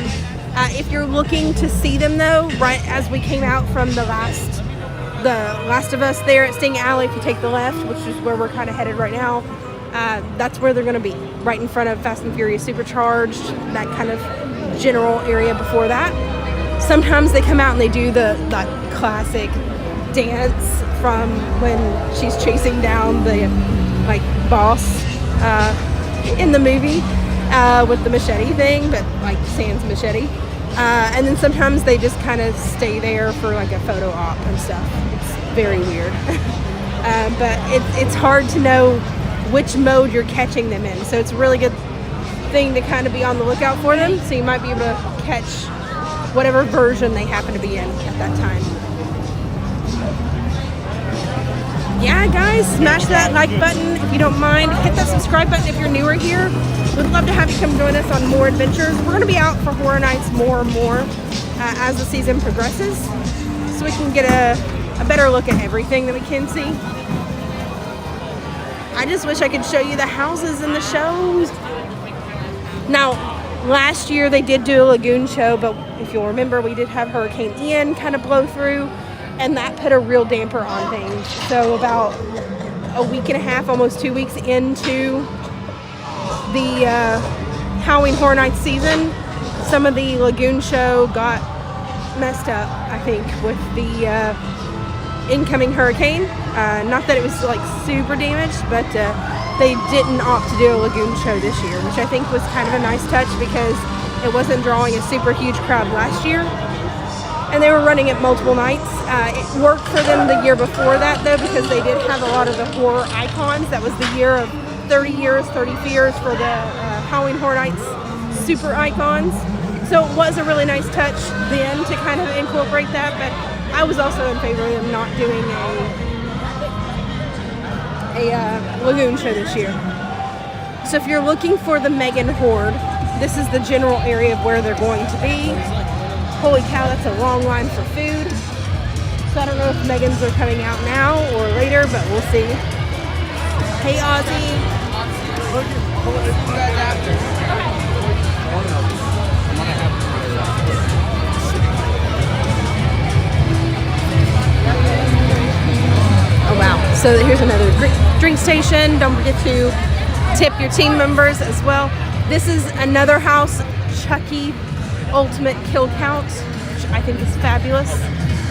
If you're looking to see them though, right as we came out from the Last of Us there at Sting Alley, if you take the left, which is where we're kind of headed right now, that's where they're going to be, right in front of Fast and Furious Supercharged, that kind of general area before that. Sometimes they come out and they do the classic dance from when she's chasing down the like boss in the movie with the machete thing, but like sans machete. And then sometimes they just kind of stay there for like a photo op and stuff. It's very weird. But it's hard to know which mode you're catching them in. So it's a really good thing to kind of be on the lookout for them. So you might be able to catch whatever version they happen to be in at that time. yeah, guys, smash that like button if you don't mind. Hit that subscribe button if you're newer here. We'd love to have you come join us on more adventures. We're going to be out for Horror Nights more and more as the season progresses, so we can get a better look at everything that we can see. I just wish I could show you the houses and the shows. Now, last year they did do a lagoon show, but if you'll remember, we did have Hurricane Ian kind of blow through, and that put a real damper on things. So about a week and a half, almost 2 weeks into the Halloween Horror Nights season, some of the lagoon show got messed up, I think, with the incoming hurricane. Not that it was like super damaged, but they didn't opt to do a lagoon show this year, which I think was kind of a nice touch because it wasn't drawing a super huge crowd last year. And they were running it multiple nights. It worked for them the year before that, though, because they did have a lot of the horror icons. That was the year of 30 years, 30 fears for the Halloween Horror Nights super icons. So it was a really nice touch then to kind of incorporate that, but I was also in favor of them not doing a lagoon show this year. So if you're looking for the Meghan Horde, this is the general area of where they're going to be. Holy cow, that's a long line for food. So I don't know if Meghan's are coming out now or later, but we'll see. Hey, Ozzy. Oh wow, so here's another drink station. Don't forget to tip your team members as well. This is another house, Chucky Ultimate Kill Count, which I think is fabulous.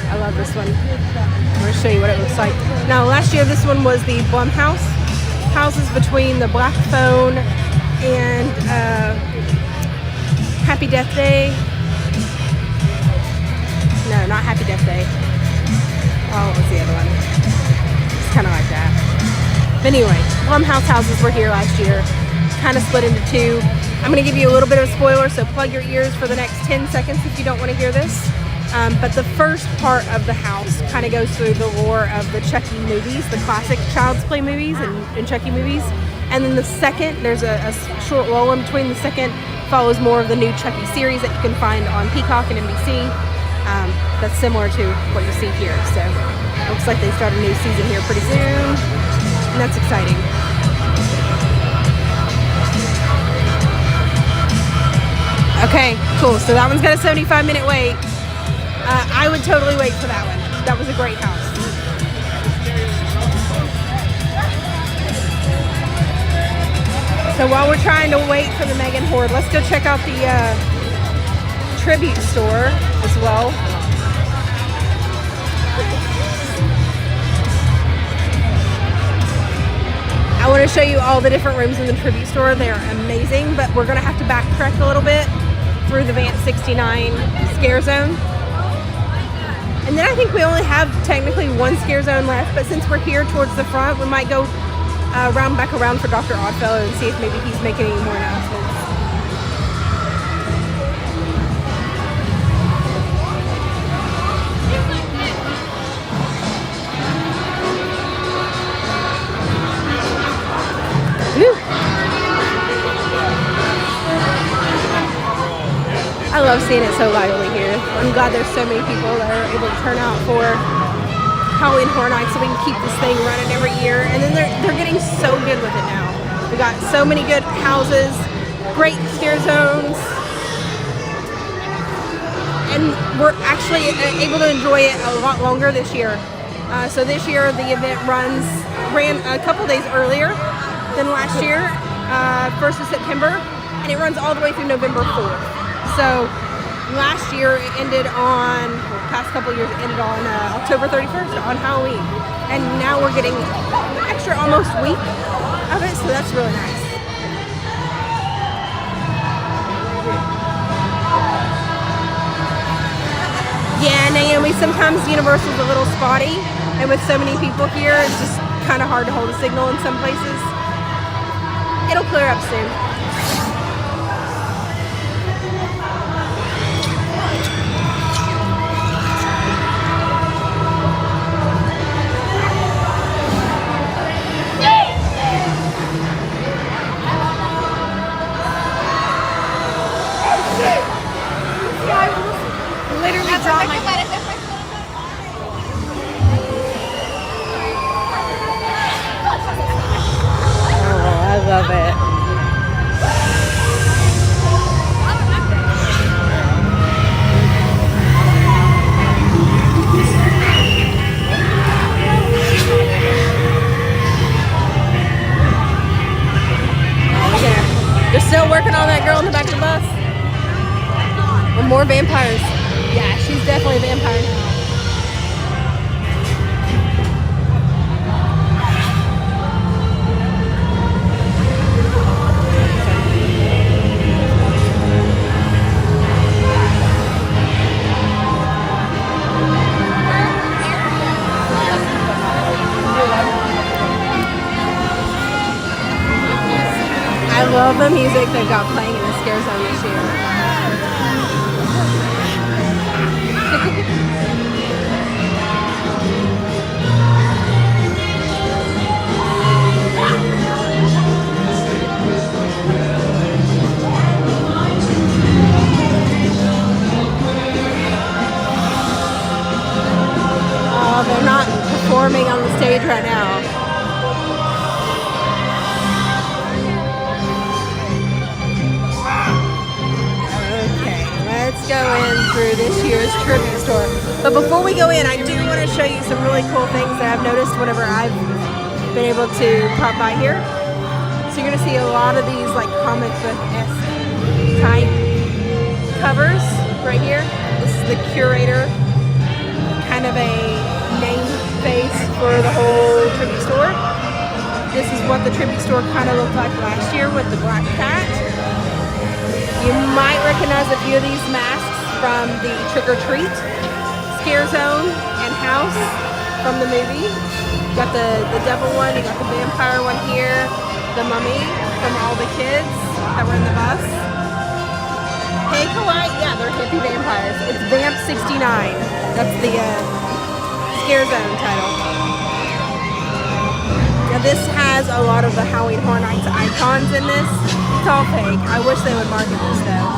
I love this one. I'm going to show you what it looks like. Now, last year this one was the Blumhouse. Houses between the Black Phone and Happy Death Day. No, not Happy Death Day. Oh, what was the other one? It's kind of like that. But anyway, Blumhouse houses were here last year. Kind of split into two. I'm going to give you a little bit of a spoiler, so plug your ears for the next 10 seconds if you don't want to hear this. But the first part of the house kind of goes through the lore of the Chucky movies, the classic Child's Play movies and Chucky movies. And then the second, there's a short lull in between. The second follows more of the new Chucky series that you can find on Peacock and NBC. That's similar to what you see here. So looks like they start a new season here pretty soon, and that's exciting. Okay, cool. So that one's got a 75-minute wait. I would totally wait for that one. That was a great house. So while we're trying to wait for the Meghan Horde, let's go check out the tribute store as well. I want to show you all the different rooms in the tribute store. They're amazing, but we're going to have to backtrack a little bit through the Vance 69 scare zone. And then I think we only have technically one scare zone left, but since we're here towards the front, we might go back around for Dr. Oddfellow and see if maybe he's making any more announcements. I love seeing it so lively here. I'm glad there's so many people that are able to turn out for Halloween Horror Nights so we can keep this thing running every year. And then they're getting so good with it now. We got so many good houses, great scare zones, and we're actually able to enjoy it a lot longer this year. So this year the event ran a couple days earlier than last year, 1st of September, and it runs all the way through November 4th. So last year it ended on, past couple years it ended on October 31st on Halloween. And now we're getting an extra almost week of it, so that's really nice. Yeah, Naomi, sometimes Universal's a little spotty, and with so many people here, it's just kind of hard to hold a signal in some places. It'll clear up soon. more vampires. Yeah, she's definitely a vampire now. I love the music they've got playing in the Scare Zone this year. Oh, they're not performing on the stage right now. Let's go in through this year's tribute store. But before we go in, I do want to show you some really cool things that I've noticed whenever I've been able to pop by here. So you're going to see a lot of these like comic book-esque type covers right here. This is the curator, kind of a name face for the whole tribute store. This is what the tribute store kind of looked like last year with the black cat. You might recognize a few of these masks from the Trick or Treat, Scare Zone, and House from the movie. You got the devil one, you got the vampire one here, the mummy from all the kids that were in the bus. Hey Kawaii, yeah, they're hippie vampires. It's Vamp 69. That's the Scare Zone title. Now this has a lot of the Halloween Horror Nights icons in this. It's all fake. I wish they would market this though.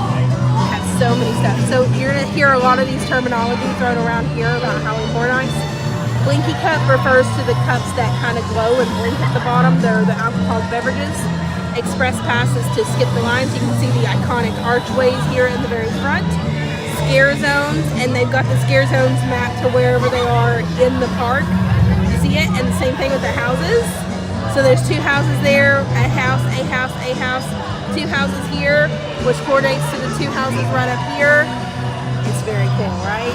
It has so many stuff. So you're going to hear a lot of these terminology thrown around here about Halloween Horror Nights. Blinky cup refers to the cups that kind of glow and blink at the bottom. They're the alcoholic beverages. Express passes to skip the lines. You can see the iconic archways here in the very front. Scare zones, and they've got the Scare zones mapped to wherever they are in the park. You see it? And the same thing with the houses. So there's two houses there, a house, a house, a house. Two houses here, which coordinates to the two houses right up here. It's very cool, right?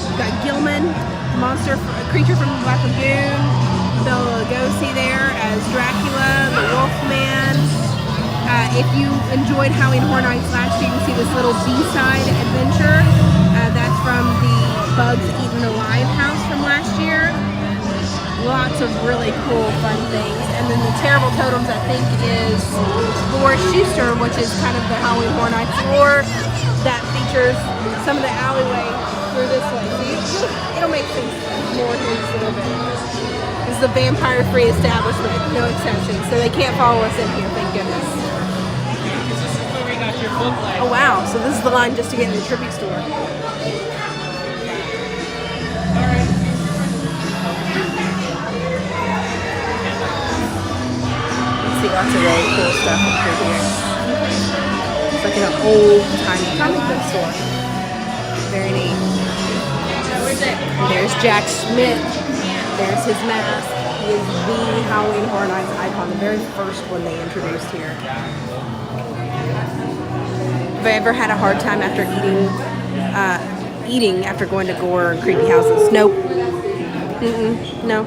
We've got Gilman, a creature from the Black Lagoon. Bela Lugosi there as Dracula, the Wolfman. If you enjoyed Halloween Horror Nights last year, you can see this little B-side adventure. That's from the Bugs Eaten Alive house from last year. Lots of really cool, fun things. And then the Terrible Totems, I think, is Boris Schuster, which is kind of the Halloween Horror Nights floor that features some of the alleyway through this way. So it'll make things more here just a little bit. This is the vampire-free establishment, no exceptions. So they can't follow us in here, thank goodness. Oh wow, so this is the line just to get in the tribute store. See lots of really cool stuff through here. It's like an old-timey comic book store. Very neat. There's Jack Schmidt. There's his mask. He is the Halloween Horror Nights icon, the very first one they introduced here. Have I ever had a hard time after eating after going to gore and creepy houses? Nope. No.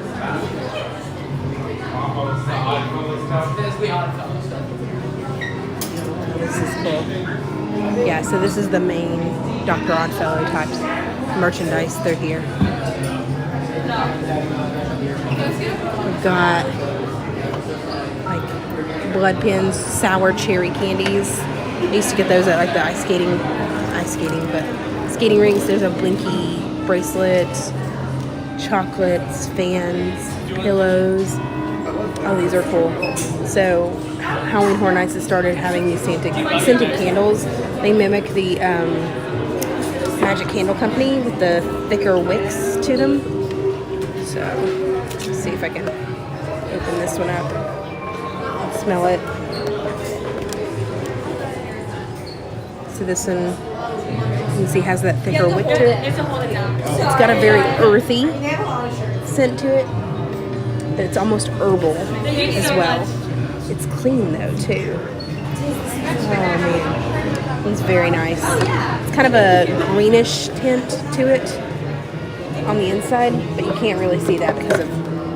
This is cool. Yeah, so this is the main Dr. Oddfellow type merchandise. They're here. We've got like blood pins, sour cherry candies. I used to get those at like the ice skating rings. There's a Blinky bracelet, chocolates, fans, pillows. Oh, these are cool. So Halloween Horror Nights has started having these scented candles. They mimic the Magic Candle Company with the thicker wicks to them. So let's see if I can open this one up. Smell it. So this one, you can see, has that thicker wick to it. It's got a very earthy scent to it, but it's almost herbal as well. It's clean though too. Oh man. He's very nice. It's kind of a greenish tint to it on the inside, but you can't really see that because of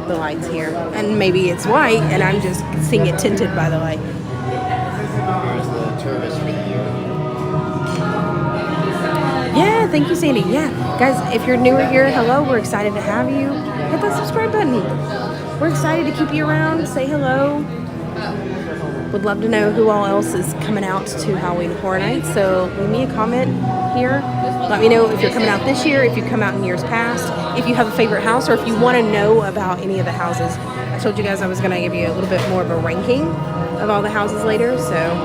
the lights here. And maybe it's white, and I'm just seeing it tinted by the light. Here's the tourist for you. Yeah, thank you, Sandy. Yeah, guys, if you're newer here, hello. We're excited to have you. Hit that subscribe button. We're excited to keep you around. Say hello. Would love to know who all else is coming out to Halloween Horror Nights. So leave me a comment here. Let me know if you're coming out this year, if you've come out in years past, if you have a favorite house, or if you want to know about any of the houses. I told you guys I was going to give you a little bit more of a ranking of all the houses later, so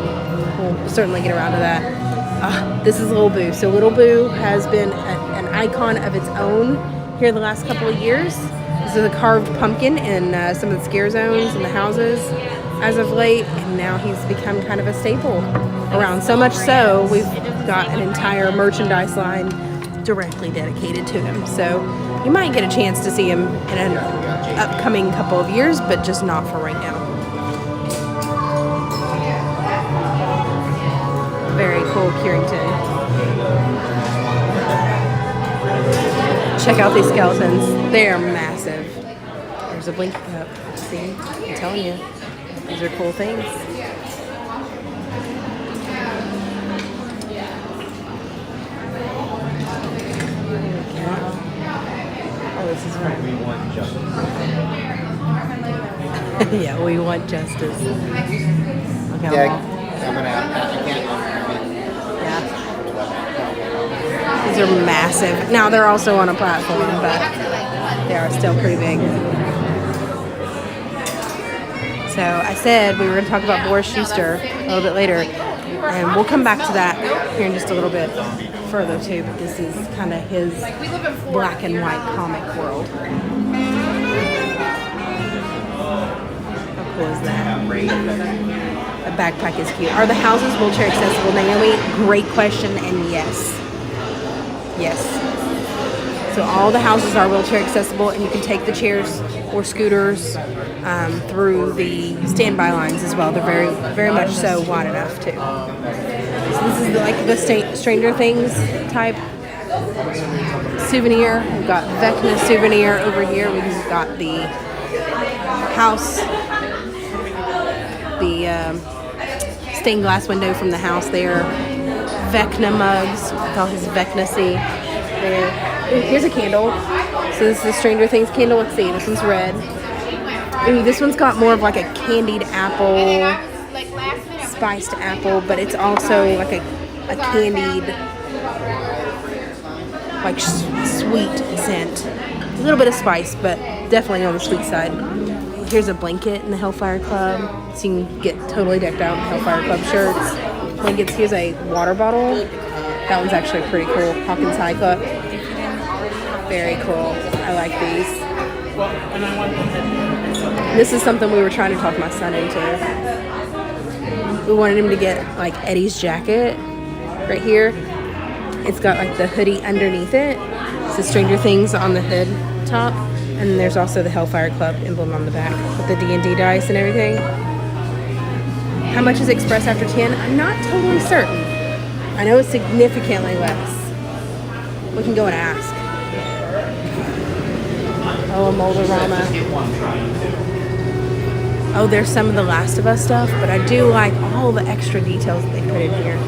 we'll certainly get around to that. This is Little Boo. So Little Boo has been an icon of its own here the last couple of years. This is a carved pumpkin in some of the scare zones and the houses as of late, and now he's become kind of a staple around. So much so, we've got an entire merchandise line directly dedicated to him. So you might get a chance to see him in an upcoming couple of years, but just not for right now. Very cool, Curington. Check out these skeletons. They are massive. There's a blinky cup. See? I'm telling you. These are cool things. Oh, this is right. We want justice. Yeah, we want justice. Okay, Yeah, coming out. I can't. Yeah. These are massive. Now they're also on a platform, but they are still pretty big. So I said we were going to talk about Boris Schuster a little bit later, and we'll come back to that here in just a little bit further too, but this is kind of his black and white comic world. How cool is that? A backpack is cute. Are the houses wheelchair accessible, Naomi? Great question, and yes. Yes. So all the houses are wheelchair accessible, and you can take the chairs or scooters through the standby lines as well. They're very, very much so wide enough too. So this is like the Stranger Things type souvenir. We've got Vecna souvenir over here. We've got the house, the stained glass window from the house there. Vecna mugs with all his Vecna-sy there. Ooh, here's a candle. So this is the Stranger Things candle. Let's see. This one's red. Ooh, this one's got more of like a candied apple, spiced apple, but it's also like a candied, like sweet scent. A little bit of spice, but definitely on the sweet side. Here's a blanket in the Hellfire Club, so you can get totally decked out in Hellfire Club shirts. Blankets. Here's a water bottle. That one's actually pretty cool. Hawkins High Cup. Very cool. I like these. This is something we were trying to talk my son into. We wanted him to get like Eddie's jacket right here. It's got like the hoodie underneath it. It says Stranger Things on the hood top. And then there's also the Hellfire Club emblem on the back with the D&D dice and everything. How much is Express after 10? I'm not totally certain. I know it's significantly less. We can go and ask. Oh, a Moldorama. Oh, there's some of the Last of Us stuff, but I do like all the extra details that they put in here.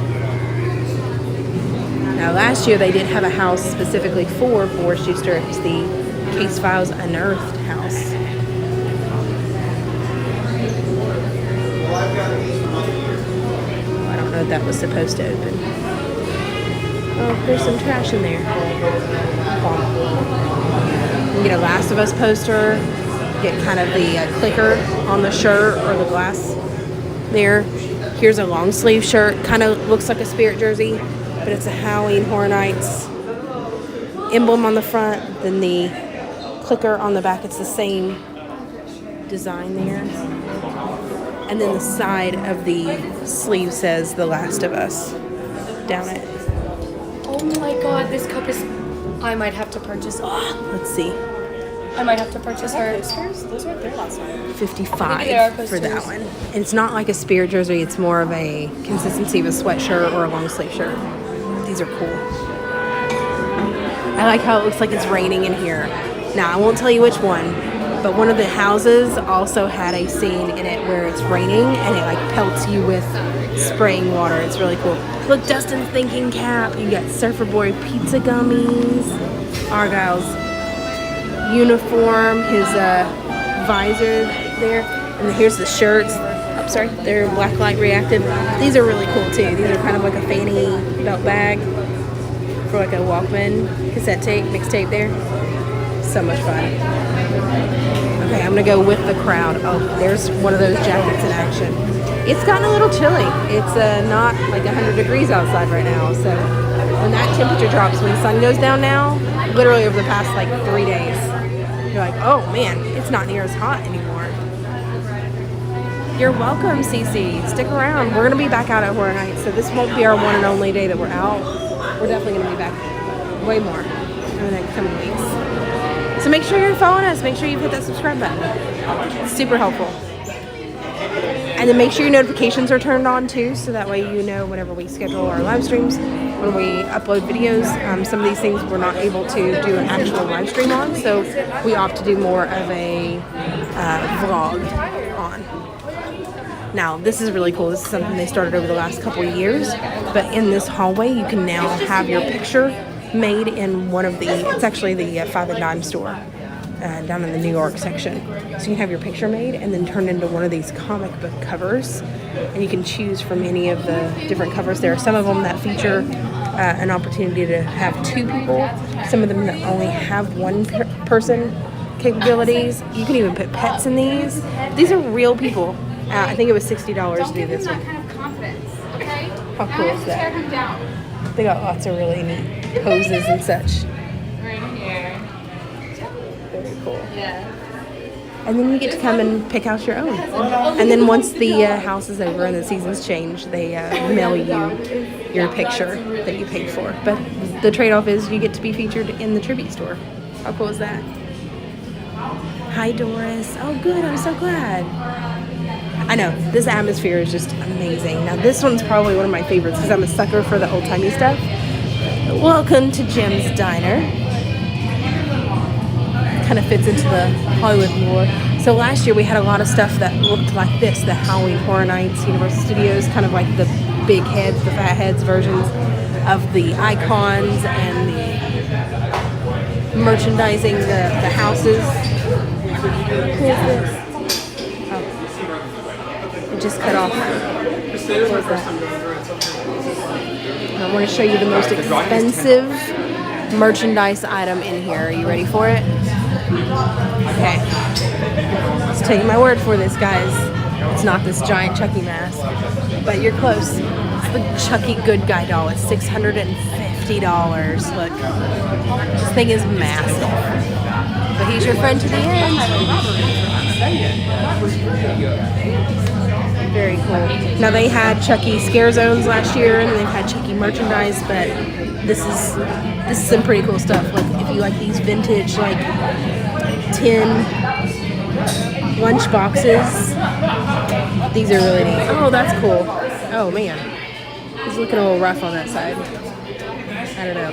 Now, last year they did have a house specifically for Boris Schuster. It was the Case Files Unearthed house. I don't know if that was supposed to open. Oh, there's some trash in there. You can get a Last of Us poster, get kind of the clicker on the shirt or the glass there. Here's a long sleeve shirt, kind of looks like a Spirit jersey, but it's a Halloween Horror Nights emblem on the front, then the clicker on the back. It's the same design there. And then the side of the sleeve says The Last of Us down it. Oh my god, this cup is... I might have to purchase. Let's see. I might have to purchase her posters. Those weren't there last time. 55 for that one. And it's not like a spirit jersey. It's more of a consistency of a sweatshirt or a long sleeve shirt. These are cool. I like how it looks like it's raining in here. Now, I won't tell you which one, but one of the houses also had a scene in it where it's raining and it like pelts you with spraying water. It's really cool. Look, Dustin's thinking cap. You got Surfer Boy pizza gummies, Argyle's uniform, his visor there, and here's the shirts. Oh, sorry, they're black light reactive. These are really cool too. These are kind of like a fanny belt bag for like a Walkman cassette tape, mixtape there. So much fun. Okay, I'm gonna go with the crowd. Oh, there's one of those jackets in action. It's gotten a little chilly. It's not like 100 degrees outside right now. So when that temperature drops, when the sun goes down now, literally over the past like 3 days, you're like, oh man, it's not near as hot anymore. You're welcome, Cece. Stick around. We're gonna be back out at Horror Nights, so this won't be our one and only day that we're out. We're definitely gonna be back way more in the next coming weeks. So make sure you're following us. Make sure you hit that subscribe button. It's super helpful. And then make sure your notifications are turned on too, so that way you know whenever we schedule our live streams, when we upload videos. Some of these things we're not able to do an actual live stream on, so we opt to do more of a vlog on. Now, this is really cool. This is something they started over the last couple of years, but in this hallway, you can now have your picture made in one of the, it's actually the Five and Dime store. Down in the New York section. So you can have your picture made and then turned into one of these comic book covers. And you can choose from any of the different covers. There are some of them that feature an opportunity to have 2 people. Some of them that only have one person capabilities. You can even put pets in these. These are real people. I think it was $60 to do this one. How cool is that? They got lots of really neat poses and such. Yeah. And then you get to come and pick out your own. And then once the house is over and the seasons change, they mail you your picture that you paid for. But the trade-off is you get to be featured in the tribute store. How cool is that? Hi, Doris. Oh, good. I'm so glad. I know. This atmosphere is just amazing. Now, this one's probably one of my favorites because I'm a sucker for the old-timey stuff. Welcome to Jim's Diner. Kind of fits into the Hollywood lore. So last year we had a lot of stuff that looked like this, the Halloween Horror Nights, Universal Studios, kind of like the big heads, the fat heads versions of the icons and the merchandising, the houses. Who is this? Oh, it just cut off. What was that? I want to show you the most expensive merchandise item in here. Are you ready for it? Okay. Let's take my word for this, guys. It's not this giant Chucky mask, but you're close. It's the Chucky Good Guy doll. It's $650. Look, this thing is massive. But he's your friend to the end. Very cool. Now they had Chucky scare zones last year, and they've had Chucky merchandise, but this is some pretty cool stuff. Like if you like these vintage like tin lunch boxes, these are really neat. Oh, that's cool. Oh man, he's looking a little rough on that side. I don't know.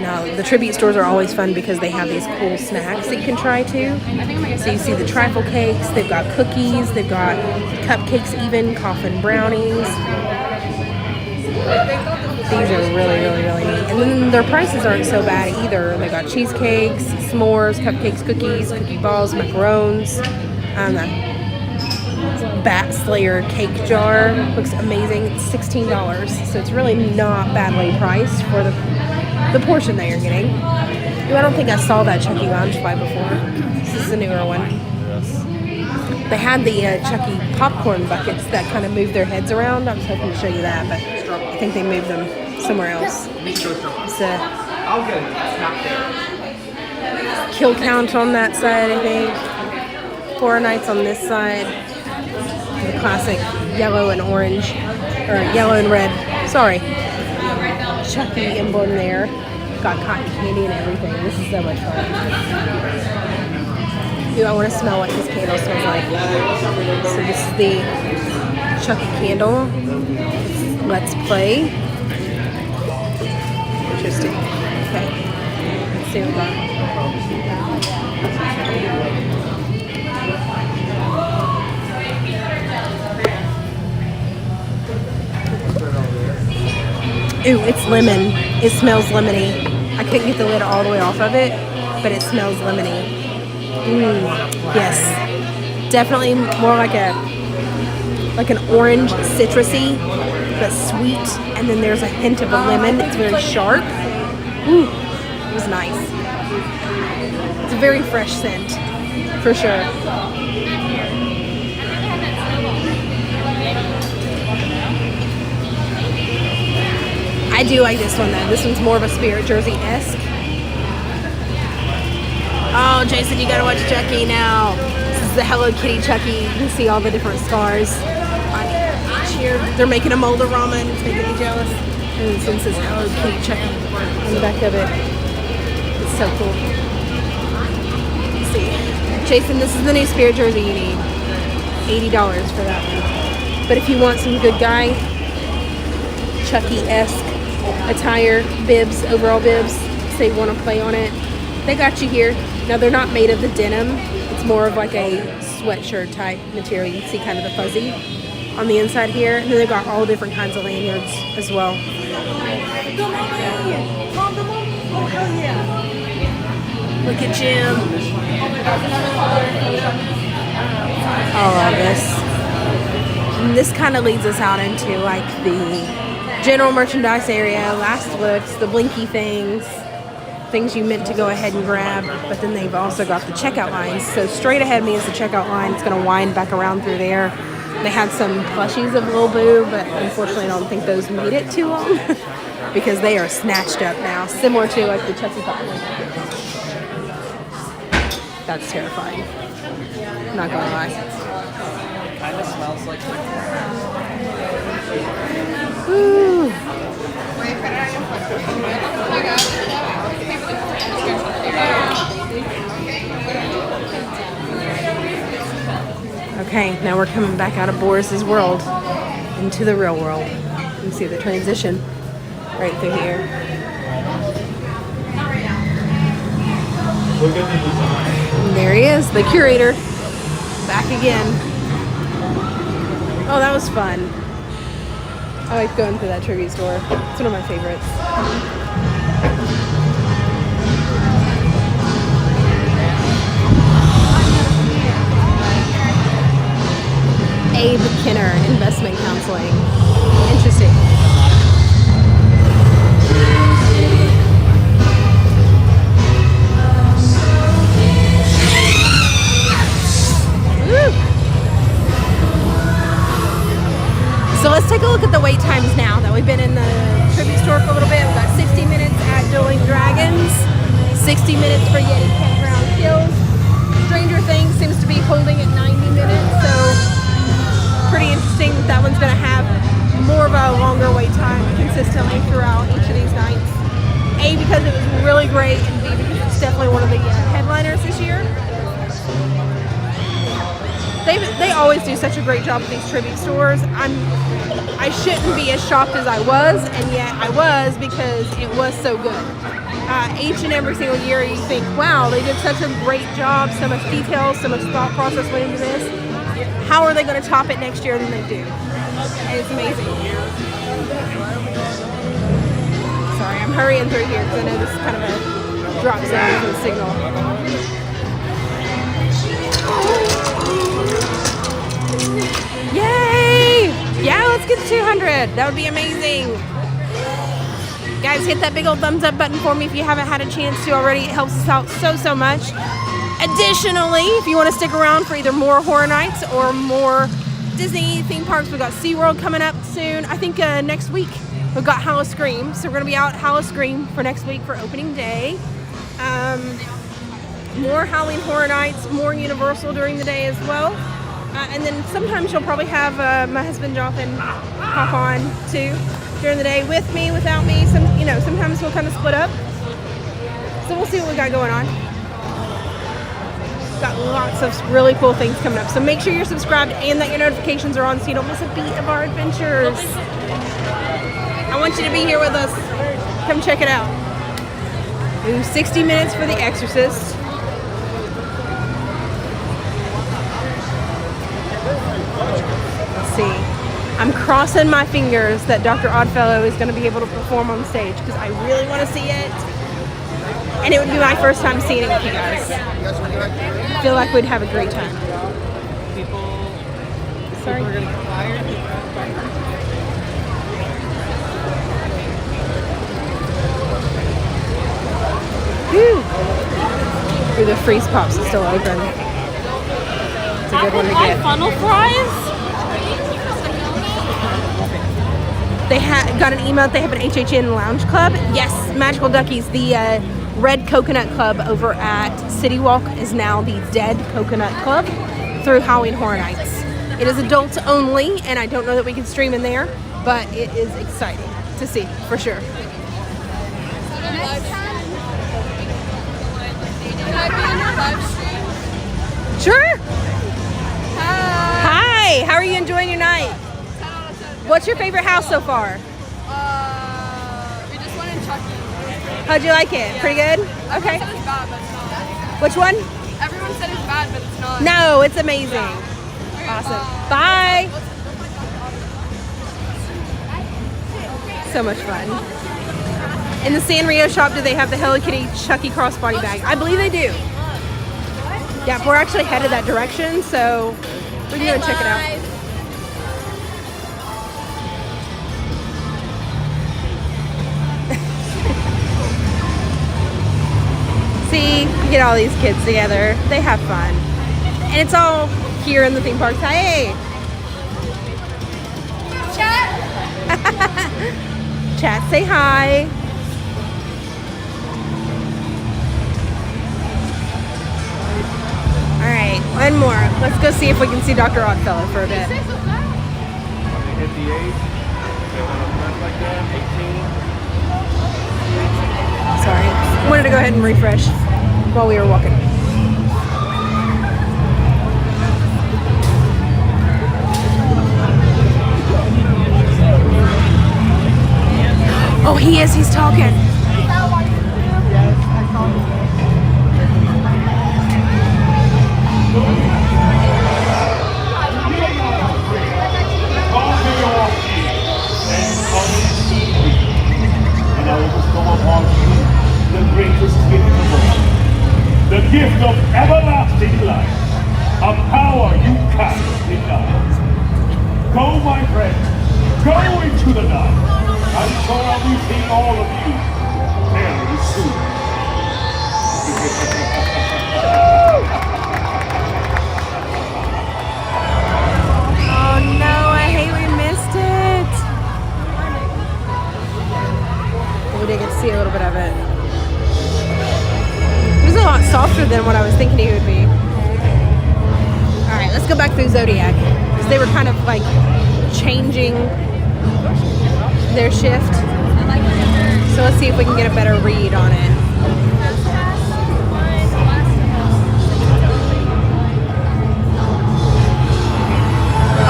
Now, the tribute stores are always fun because they have these cool snacks that you can try too. So you see the trifle cakes, they've got cookies, they've got cupcakes even, coffin brownies. These are really, really, really neat. And then their prices aren't so bad either. They got cheesecakes, s'mores, cupcakes, cookies, cookie balls, macarons. The Bat Slayer cake jar looks amazing. It's $16, so it's really not badly priced for the portion that you're getting. I don't think I saw that Chucky Loungefly before. This is a newer one. They had the Chucky popcorn buckets that kind of move their heads around. I was hoping to show you that, but I think they moved them somewhere else. It's a kill count on that side, I think. Horror Nights on this side. The classic yellow and orange, or yellow and red. Sorry. Chucky emblem there. got cotton candy and everything. This is so much fun. Ooh, I want to smell what this candle smells like. So this is the Chucky candle. Let's play. Interesting. Okay. Let's see what we got. Ooh, it's lemon. It smells lemony. I couldn't get the lid all the way off of it, but it smells lemony. Yes. Definitely more like an orange citrusy, but sweet. And then there's a hint of a lemon. It's very sharp. Ooh, it was nice. It's a very fresh scent, for sure. I do like this one though. This one's more of a Spirit Jersey-esque. Oh, Jason, you gotta watch Chucky now. This is the Hello Kitty Chucky. You can see all the different scars on each here. They're making a mold-a-rama and it's making me jealous. And this one says Hello Kitty Chucky on the back of it. It's so cool. Let's see. Jason, this is the new Spirit Jersey you need. $80 for that one. But if you want some good guy, Chucky-esque attire, bibs, overall bibs, say you want to play on it, they got you here. Now they're not made of the denim, it's more of like a sweatshirt type material. You can see kind of the fuzzy on the inside here, and then they've got all different kinds of lanyards as well. Look at Jim. I love this. And this kind of leads us out into like the general merchandise area, last looks, the blinky things you meant to go ahead and grab, but then they've also got the checkout lines. So straight ahead of me is the checkout line. It's going to wind back around through there. They had some plushies of Lil Boo, but unfortunately I don't think those made it too long because they are snatched up now, similar to like the Chucky Pop. That's terrifying. I'm not going to lie. Kind of smells like Ooh. Okay, now we're coming back out of Boris's world into the real world. You can see the transition right through here. And there he is, the curator, back again. Oh, that was fun. I like going through that tribute store. It's one of my favorites. Abe Kinner, investment counseling. Interesting. Woo. So let's take a look at the wait times now that we've been in the tribute store for a little bit. We've got 60 minutes at Dueling Dragons, 60 minutes for Yeti Campground Kills. Stranger Things seems to be holding at 90 minutes, so pretty interesting that one's going to have more of a longer wait time consistently throughout each of these nights. A, because it was really great, and B, because it's definitely one of the headliners this year. They always do such a great job with these tribute stores. I shouldn't be as shocked as I was, and yet I was because it was so good. Each and every single year you think, wow, they did such a great job, so much detail, so much thought process went into this. How are they going to top it next year than they do? And it's amazing. Sorry, I'm hurrying through here because I know this is kind of a drop zone for the signal. Yay! Yeah, let's get to 200. That would be amazing. Guys, hit that big old thumbs up button for me if you haven't had a chance to already. It helps us out so much. Additionally, if you want to stick around for either more Horror Nights or more Disney theme parks, we've got SeaWorld coming up soon. I think next week we've got Howl-O-Scream. So we're going to be out at Howl-O-Scream for next week for opening day. More Halloween Horror Nights, more Universal during the day as well. And then sometimes you'll probably have my husband Jonathan hop on too during the day with me, without me. Sometimes we'll kind of split up. So we'll see what we got going on. Got lots of really cool things coming up. So make sure you're subscribed and that your notifications are on so you don't miss a beat of our adventures. I want you to be here with us. Come check it out. Ooh, 60 minutes for The Exorcist. Let's see. I'm crossing my fingers that Dr. Oddfellow is going to be able to perform on stage because I really want to see it. And it would be my first time seeing it with you guys. I feel like we'd have a great time. Sorry. People are gonna get fired. Woo! Ooh, the freeze pops is still open. It's a good one to get. Funnel fries? They got an email that they have an HHN Lounge Club. Yes, Magical Duckies, the Red Coconut Club over at City Walk is now the Dead Coconut Club through Halloween Horror Nights. It is adults only, and I don't know that we can stream in there, but it is exciting to see, for sure. Can I be in your live stream? Sure! Hi! How are you enjoying your night? 10 out of 10. What's your favorite house so far? We just went in Chucky. How'd you like it? Pretty good? Okay. Everyone said it's bad, but it's not. Which one? Everyone said it's bad, but it's not. No, it's amazing. Awesome. Bye! So much fun. In the Sanrio shop, do they have the Hello Kitty Chucky crossbody bag? I believe they do. Yeah, we're actually headed that direction, so we can go check it out. See, you get all these kids together. They have fun. And it's all here in the theme parks. Hey! Chat! Chat, say hi. All right, one more. Let's go see if we can see Dr. Oddfellow for a bit. Hit the age, they want to press like that, 18. Sorry. Wanted to go ahead and refresh while we were walking. Oh, he is. He's talking. And I will bestow upon you the greatest gift of all, the gift of everlasting life, a power you can't deny. Go, my friend, go into the night. I'm sure I'll be seeing all of you very soon. Oh no, I hate we missed it. We did get to see a little bit of it. It was a lot softer than what I was thinking he would be. Alright, let's go back through Zodiac. Because they were kind of like changing their shift. So let's see if we can get a better read on it.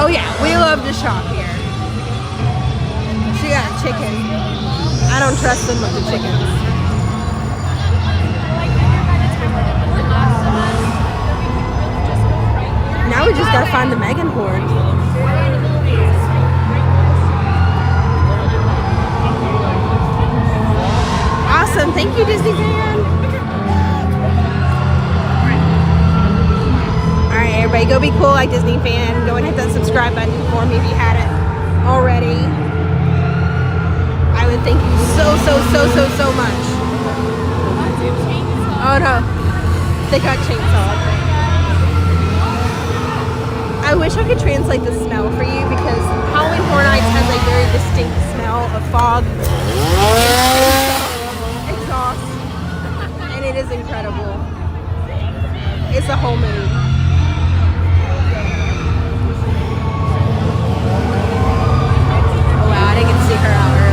Oh yeah, we love to shop here. She got a chicken. I don't trust them with the chickens. Now we just gotta find the Meghan horde. Awesome, thank you, Disney fan. Alright, everybody go be cool like Disney fan. Go and hit that subscribe button for me if you hadn't already. I would thank you so much. Oh no, they got chainsawed. I wish I could translate the smell for you because Halloween Horror Nights has a very distinct smell of fog, exhaust, and it is incredible. It's a whole mood. Oh wow, I didn't get to see her out earlier.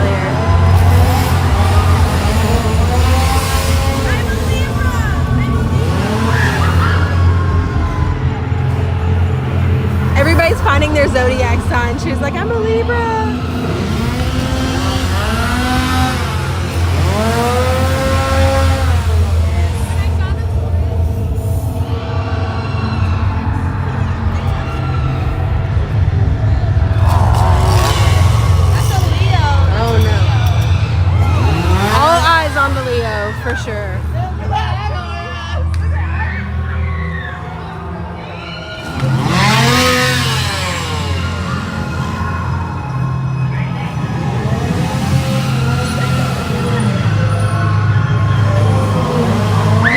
their Zodiac sign. She was like, I'm a Libra. That's a Leo. On the Leo for sure.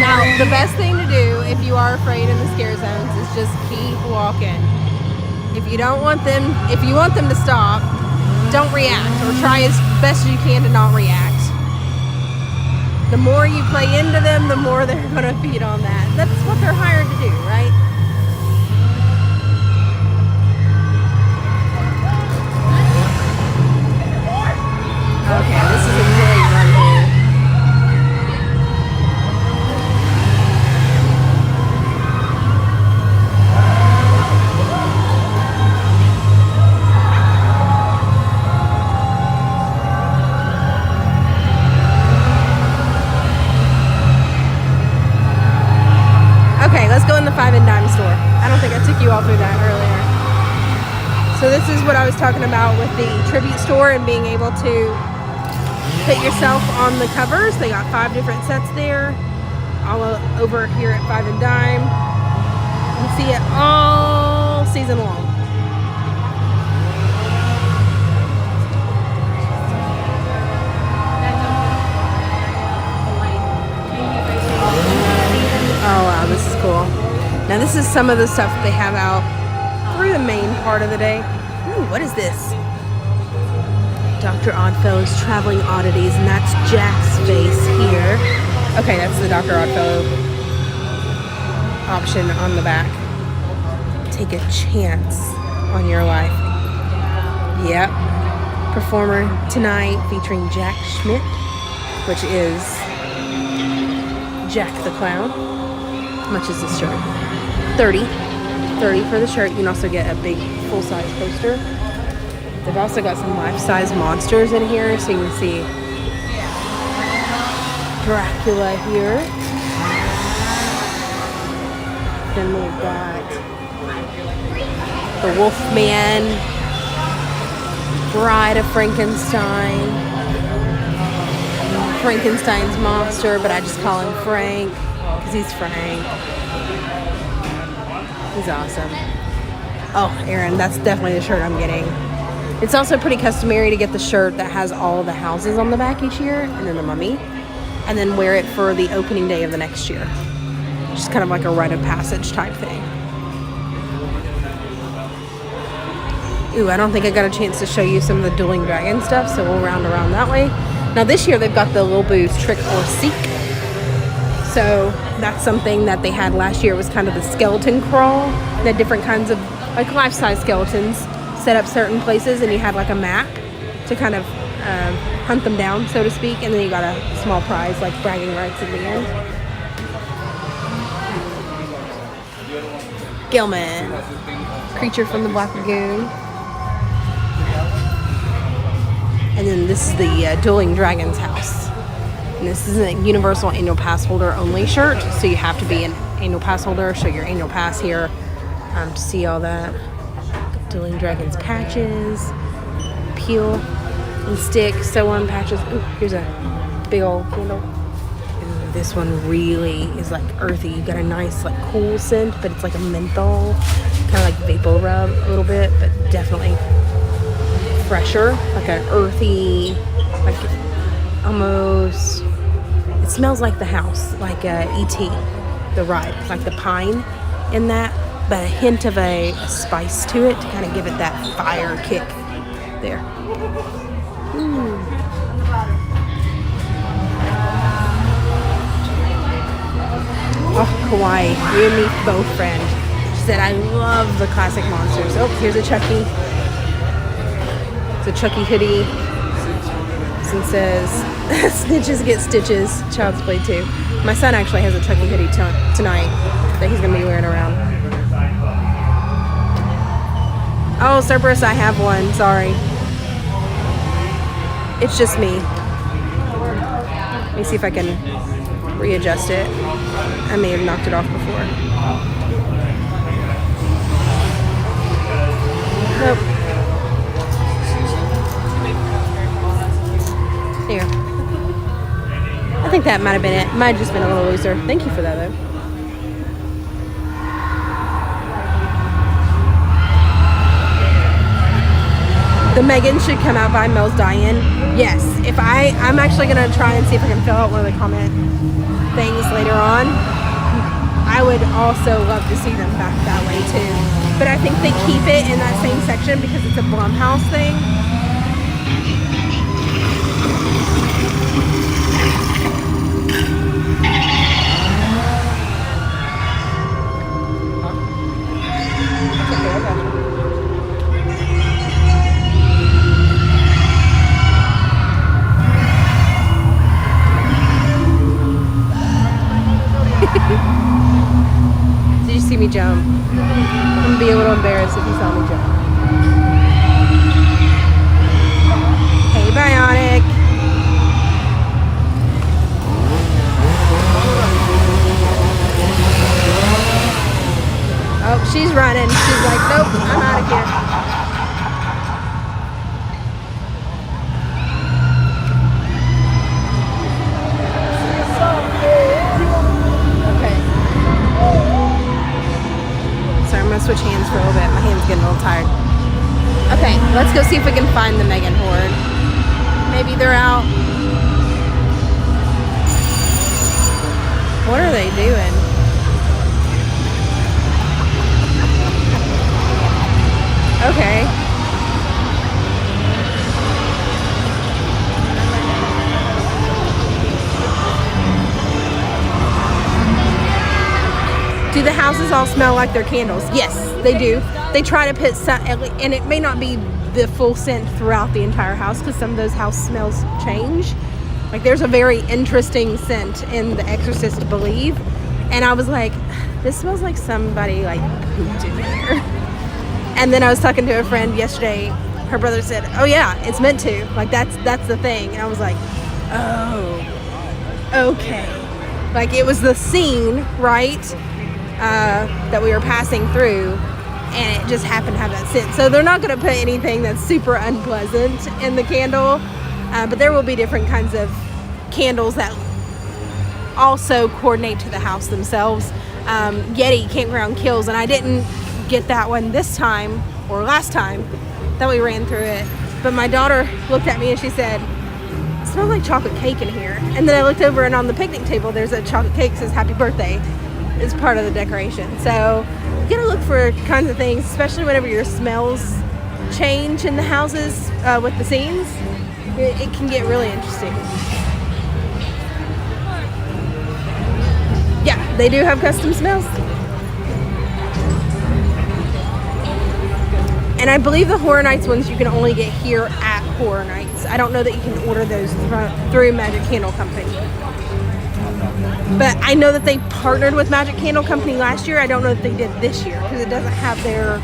Now, the best thing to do if you are afraid in the scare zones is just keep walking. If you don't want them, if you want them to stop, don't react, or try as best as you can to not react. The more you play into them, the more they're going to feed on that. That's what they're hired to do, right? Okay, this is a great run here. Okay, let's go in the 5 and Dime store. I don't think I took you all through that earlier. So this is what I was talking about with the tribute store and being able to put yourself on the covers. They got 5 different sets there, all over here at 5 and Dime. You can see it all season long. Oh wow, this is cool. Now this is some of the stuff they have out through the main part of the day. Ooh, what is this? Dr. Oddfellow's Traveling Oddities, and that's Jack's face here. Okay, that's the Dr. Oddfellow option on the back. Take a chance on your life. Yep. Performer tonight featuring Jack Schmidt, which is Jack the Clown. How much is this shirt? $30 for the shirt. You can also get a big full-size poster. They've also got some life-size monsters in here, so you can see Dracula here. Then we've got the Wolfman, Bride of Frankenstein, Frankenstein's monster, but I just call him Frank because he's Frank. He's awesome. Oh, Aaron, that's definitely the shirt I'm getting. It's also pretty customary to get the shirt that has all the houses on the back each year, and then the mummy, and then wear it for the opening day of the next year. Just kind of like a rite of passage type thing. Ooh, I don't think I got a chance to show you some of the Dueling Dragon stuff, so we'll round around that way. Now this year they've got the Lil Boo's Trick or Seek. So that's something that they had last year. It was kind of the skeleton crawl. They had different kinds of like life-size skeletons set up certain places, and you had like a map to kind of hunt them down, so to speak, and then you got a small prize like bragging rights at the end. Gilman, Creature from the Black Lagoon. And then this is the Dueling Dragons house. And this is a Universal Annual Pass holder only shirt, so you have to be an annual pass holder. Show your annual pass here to see all that. Dueling Dragons patches, peel and stick, sew on patches. Ooh, here's a big old candle. And this one really is like earthy. You got a nice like cool scent, but it's like a menthol, kind of like vapor rub a little bit, but definitely fresher, like an earthy, like almost, it smells like the house, like E.T., the ride, like the pine in that, but a hint of a spice to it to kind of give it that fire kick there. Ooh. Oh, Kauai, you and me both, friend. She said, I love the classic monsters. Oh, here's a Chucky. It's a Chucky hoodie. And says, snitches get stitches. Child's Play 2. My son actually has a Chucky hoodie tonight that he's going to be wearing around. Oh, Cerberus, I have one. Sorry. It's just me. Let me see if I can readjust it. I may have knocked it off before. Nope. Here. I think that might have been it. Might have just been a little looser. Thank you for that, though. The Meghan should come out by Mel's Diane. Yes. If I'm actually gonna try and see if I can fill out one of the comment things later on. I would also love to see them back that way too. But I think they keep it in that same section because it's a Blumhouse thing. Did you see me jump? I'm gonna be a little embarrassed if you saw me jump. Hey, Bionic. Oh, she's running. She's like, nope, I'm out of here. Switch hands for a little bit. My hand's getting a little tired. Okay, let's go see if we can find the Meghan horde. Maybe they're out. What are they doing? Okay. Do the houses all smell like their candles? Yes, they do. They try to put some, and it may not be the full scent throughout the entire house because some of those house smells change. Like there's a very interesting scent in The Exorcist, Believe, and I was like, this smells like somebody like pooped in here. And then I was talking to a friend yesterday. Her brother said, "Oh yeah, it's meant to. Like that's the thing." And I was like, "Oh, okay." Like it was the scene, right? That we were passing through, and it just happened to have that scent. So they're not going to put anything that's super unpleasant in the candle, but there will be different kinds of candles that also coordinate to the house themselves. Yeti Campground Kills, and I didn't get that one this time or last time that we ran through it, but my daughter looked at me and she said, "It smells like chocolate cake in here." And then I looked over, and on the picnic table there's a chocolate cake that says "Happy Birthday." It's part of the decoration. So you gotta look for kinds of things, especially whenever your smells change in the houses with the scenes. It can get really interesting. Yeah, they do have custom smells. And I believe the Horror Nights ones you can only get here at Horror Nights. I don't know that you can order those through Magic Candle Company. But I know that they partnered with Magic Candle Company last year. I don't know if they did this year because it doesn't have their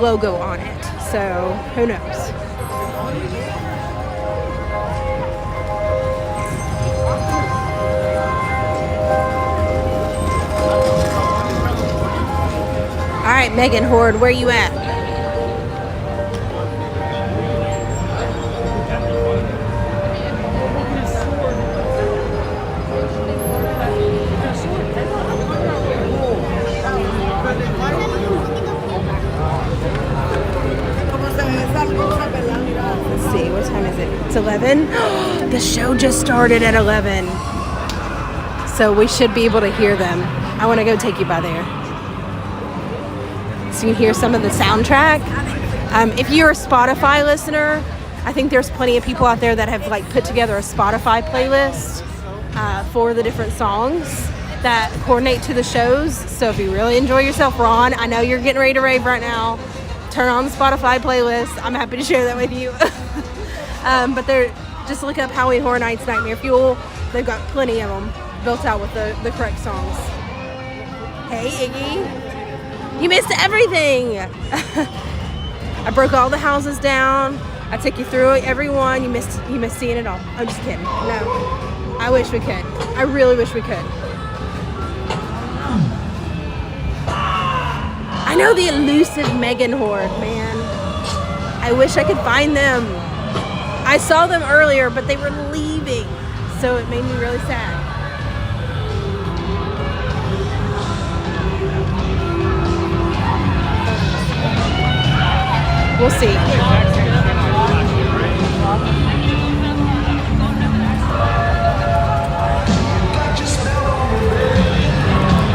logo on it. So who knows? All right, Meghan Horde, where you at? Let's see, what time is it? It's 11. The show just started at 11. So we should be able to hear them. I want to go take you by there. So you can hear some of the soundtrack. If you're a Spotify listener, I think there's plenty of people out there that have like put together a Spotify playlist for the different songs that coordinate to the shows. So if you really enjoy yourself, Ron, I know you're getting ready to rave right now. Turn on the Spotify playlist. I'm happy to share that with you. But they're just look up Halloween Horror Nights Nightmare Fuel. They've got plenty of them built out with the correct songs. Hey Iggy, you missed everything. I broke all the houses down. I took you through every one. You missed seeing it all. I'm just kidding. No, I wish we could. I really wish we could. I know the elusive Meghan horde, man. I wish I could find them. I saw them earlier, but they were leaving, so it made me really sad. We'll see.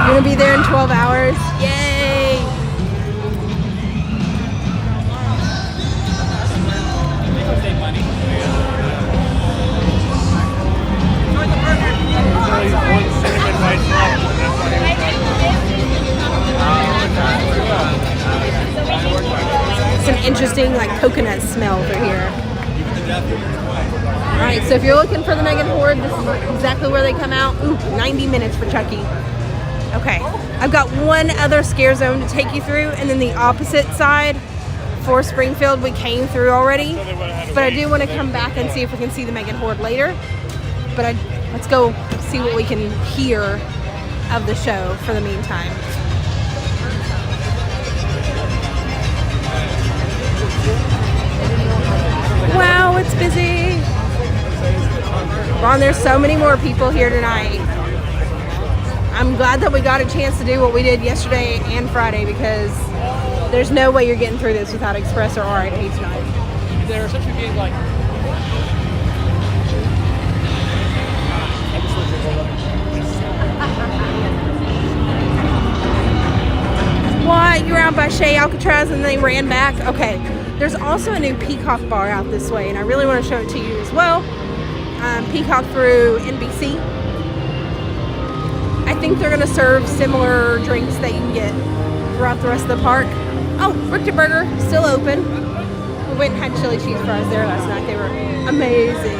You're gonna be there in 12 hours. Yay! Some interesting like coconut smell over here. Alright, so if you're looking for the Meghan horde, this is exactly where they come out. Ooh, 90 minutes for Chucky. Okay, I've got one other scare zone to take you through, and then the opposite side for Springfield we came through already. But I do want to come back and see if we can see the Meghan horde later. But let's go see what we can hear of the show for the meantime. Wow, it's busy. Ron, there's so many more people here tonight. I'm glad that we got a chance to do what we did yesterday and Friday, because there's no way you're getting through this without Express or RIP tonight. There are such a game like. What? You were out by Shea Alcatraz and they ran back? Okay. There's also a new Peacock bar out this way, and I really want to show it to you as well. Peacock through NBC. I think they're going to serve similar drinks that you can get throughout the rest of the park. Oh, Richter Burger, still open. We went and had chili cheese fries there last night. They were amazing.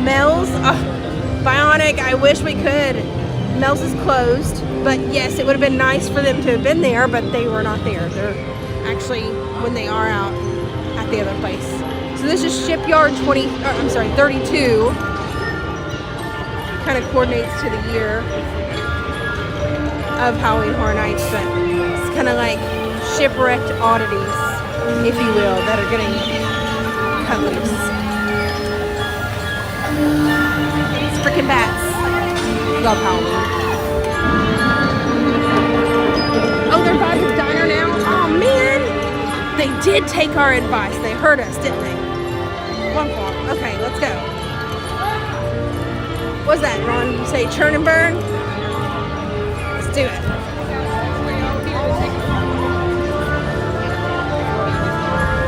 Mel's, oh, Bionic, I wish we could. Mel's is closed, but yes, it would have been nice for them to have been there, but they were not there. They're actually when they are out at the other place. So this is Shipyard 32. Kind of coordinates to the year of Halloween Horror Nights, but it's kind of like shipwrecked oddities, if you will, that are getting cut loose. It's freaking bats. Love Halloween. Oh, they're by the diner now? Oh, man. They did take our advice. They heard us, didn't they? One for. Okay, let's go. What's that, Ron? You say churn and burn? Let's do it.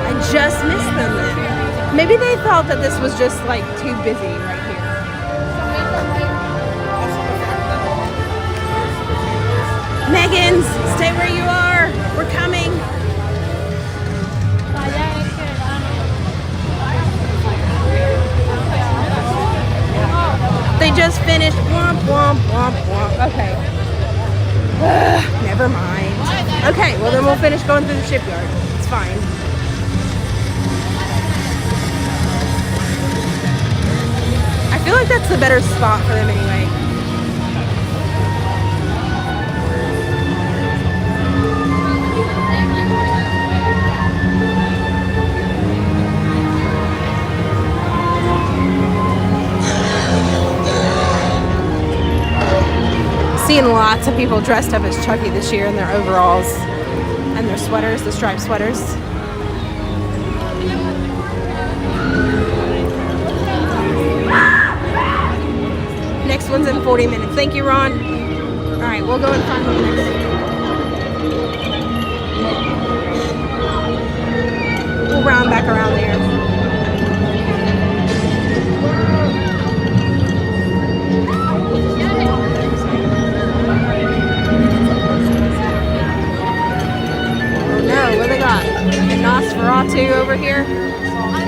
I just missed them then. Maybe they thought that this was just like too busy right here. Meggans, stay where you are. We're coming. They just finished. Womp, womp, womp, womp. Okay. Never mind. Okay, well then we'll finish going through the shipyard. It's fine. I feel like that's the better spot for them anyway. Seeing lots of people dressed up as Chucky this year in their overalls and their sweaters, the striped sweaters. Next one's in 40 minutes. Thank you, Ron. All right, we'll go and find them next. We'll round back around there. What they got? A Nosferatu over here.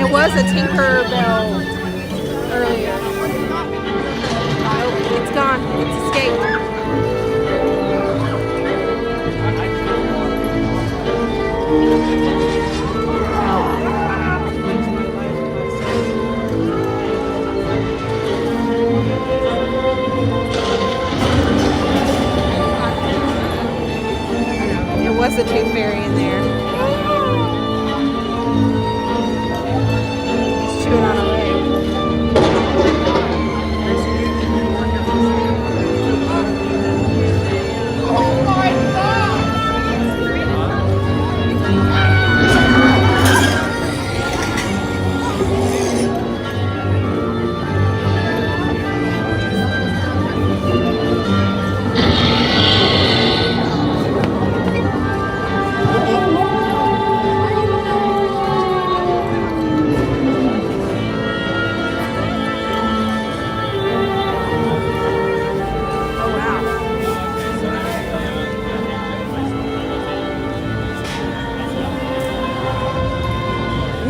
It was a Tinkerbell earlier. Nope, it's gone. It's escaped. There's the Tooth Fairy in there. He's chewing on a leg.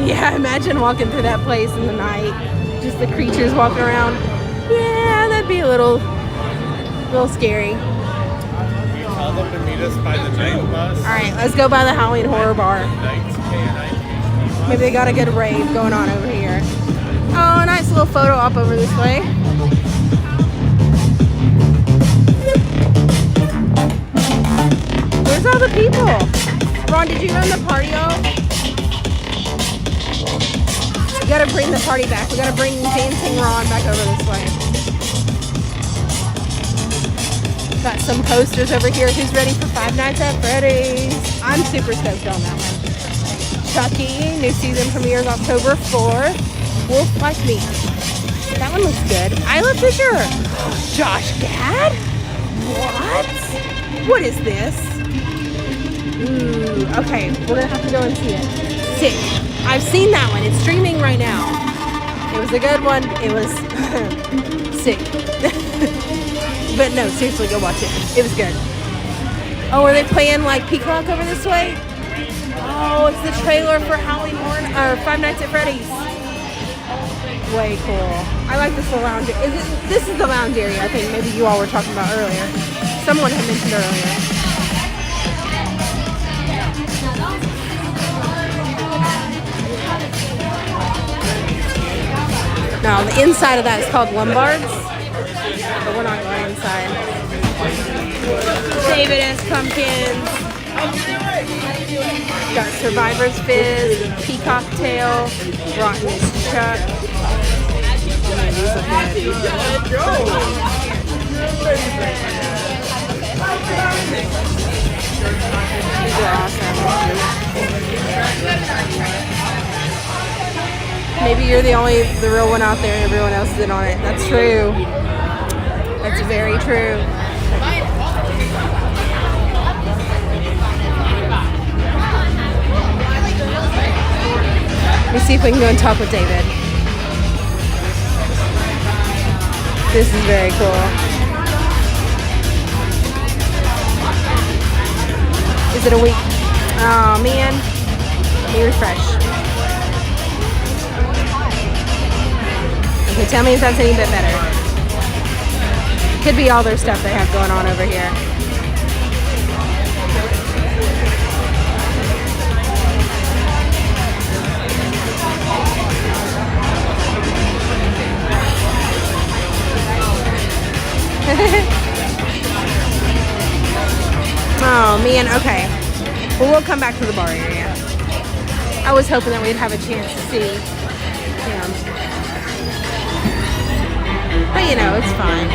Yeah, imagine walking through that place in the night. Just the creatures walking around. Yeah, that'd be a little scary. You tell them to meet us by the night bus. Alright, let's go by the Halloween Horror Bar. Maybe they got a good rave going on over here. Oh, a nice little photo op over this way. Where's all the people? Ron, did you run the party off? We gotta bring the party back. We gotta bring Dancing Ron back over this way. Got some posters over here. Who's ready for Five Nights at Freddy's? I'm super stoked on that one. Chucky, new season premieres October 4th. Wolf Like Me. That one looks good. Isla Fisher. Josh Gad? What? What is this? Ooh, okay. We're gonna have to go and see it. Sick. I've seen that one. It's streaming right now. It was a good one. It was sick. But no, seriously, go watch it. It was good. Oh, are they playing like Peacock over this way? Oh, it's the trailer for Halloween Horror or Five Nights at Freddy's. Way cool. I like this little lounge. This is the lounge area, I think maybe you all were talking about earlier. Someone had mentioned earlier. No, the inside of that is called Lombards, but we're not going inside. David S. Pumpkins. Got Survivor's Fizz, Peacock Tail, Rotten Chuck. These look good. These are awesome. Maybe you're the real one out there and everyone else is in on it. That's true. That's very true. Let me see if we can go and talk with David. This is very cool. Is it a week? Oh man. Let me refresh. Okay, tell me if that's any bit better. Could be all their stuff they have going on over here. Oh man, okay. Well, we'll come back to the bar area. I was hoping that we'd have a chance to see him. But you know, it's fine.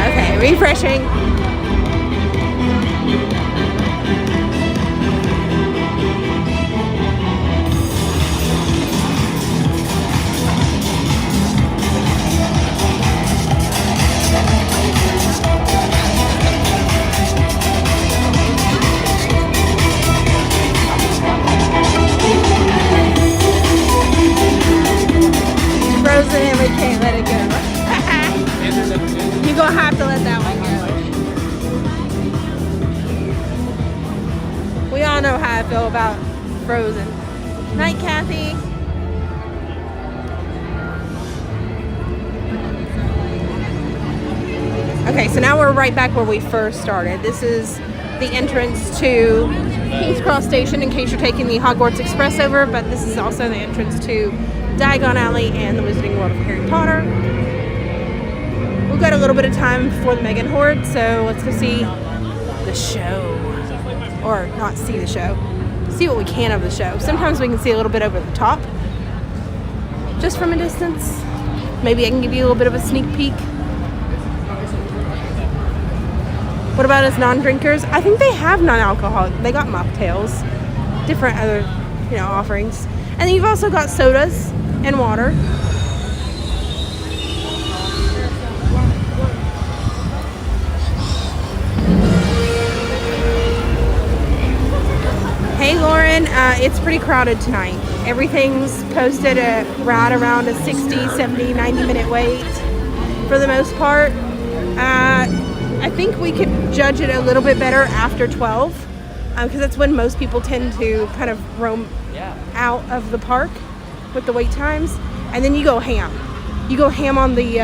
Okay, refreshing. Frozen and we can't let it go. You're gonna have to let that one go. We all know how I feel about Frozen. Night, Cathy. Okay, so now we're right back where we first started. This is the entrance to King's Cross Station in case you're taking the Hogwarts Express over, but this is also the entrance to Diagon Alley and the Wizarding World of Harry Potter. We've got a little bit of time before the Meghan Horde, so let's go see the show. Or not see the show. See what we can of the show. Sometimes we can see a little bit over the top, just from a distance. Maybe I can give you a little bit of a sneak peek. What about us non-drinkers? I think they have non-alcoholic. They got mocktails, different other, offerings. And then you've also got sodas and water. Hey Lauren, it's pretty crowded tonight. Everything's posted at right around a 60, 70, 90 minute wait for the most part. I think we could judge it a little bit better after 12 because that's when most people tend to kind of roam out of the park with the wait times. And then you go ham. You go ham on the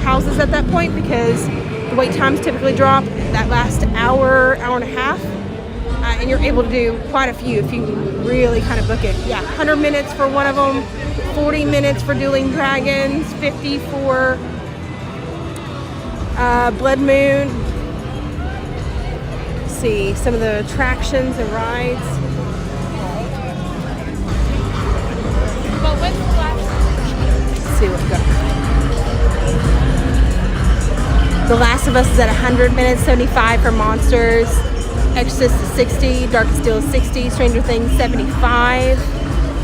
houses at that point because the wait times typically drop that last hour and a half. And you're able to do quite a few if you really kind of book it. Yeah, 100 minutes for one of them, 40 minutes for Dueling Dragons, 50 for Blood Moon. Let's see some of the attractions and rides. Let's see what we got. The Last of Us is at 100 minutes, 75 for Monsters. Exorcist is 60, Darkest Steel is 60, Stranger Things 75.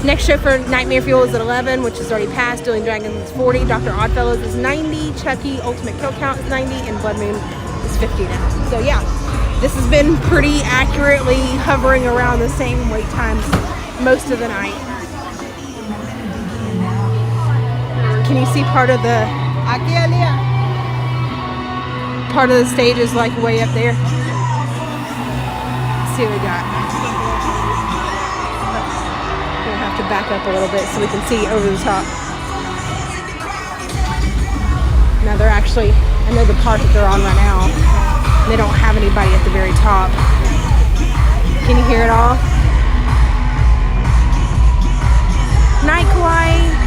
Next show for Nightmare Fuel is at 11, which is already passed. Dueling Dragons is 40, Dr. Oddfellows is 90, Chucky Ultimate Kill Count is 90, and Blood Moon is 50 now. So yeah, this has been pretty accurately hovering around the same wait times most of the night. Can you see part of the stage is like way up there? See what we got. We'll have to back up a little bit so we can see over the top. Now they're actually, I know the part that they're on right now, they don't have anybody at the very top. Can you hear it all? Night, Kauai.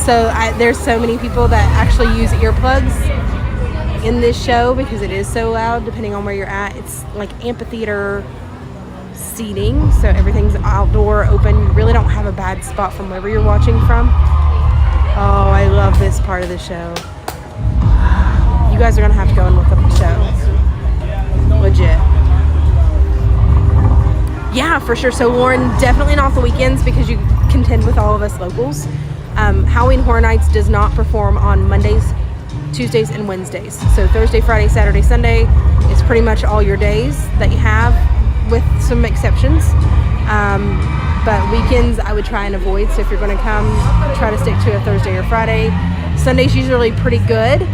So there's so many people that actually use earplugs in this show because it is so loud depending on where you're at. It's like amphitheater seating, so everything's outdoor, open. You really don't have a bad spot from wherever you're watching from. Oh, I love this part of the show. You guys are going to have to go and look up the show. Legit. Yeah, for sure. So Lauren, definitely not the weekends because you contend with all of us locals. Halloween Horror Nights does not perform on Mondays, Tuesdays, and Wednesdays. So Thursday, Friday, Saturday, Sunday is pretty much all your days that you have, with some exceptions. But weekends I would try and avoid. So if you're going to come, try to stick to a Thursday or Friday. Sunday's usually pretty good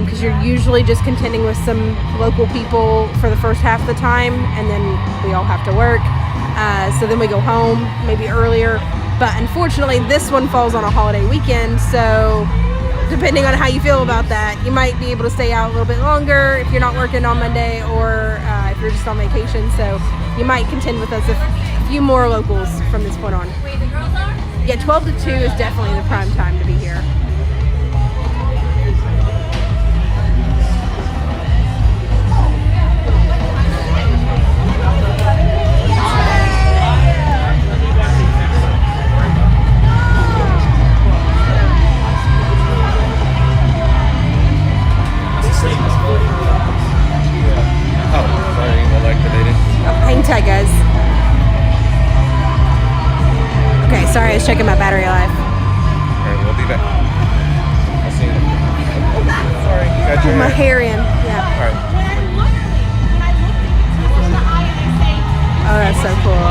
because you're usually just contending with some local people for the first half of the time, and then we all have to work. So then we go home maybe earlier. But unfortunately, this one falls on a holiday weekend, so depending on how you feel about that, you might be able to stay out a little bit longer if you're not working on Monday or if you're just on vacation. So you might contend with us a few more locals from this point on. Yeah, 12 to 2 is definitely the prime time to be here. Hang tight, guys. Okay, sorry, I was checking my battery life. Alright, we'll be back. I'll see you. Sorry, you got your my hair. hair in. Yeah. Alright. Oh, that's so cool.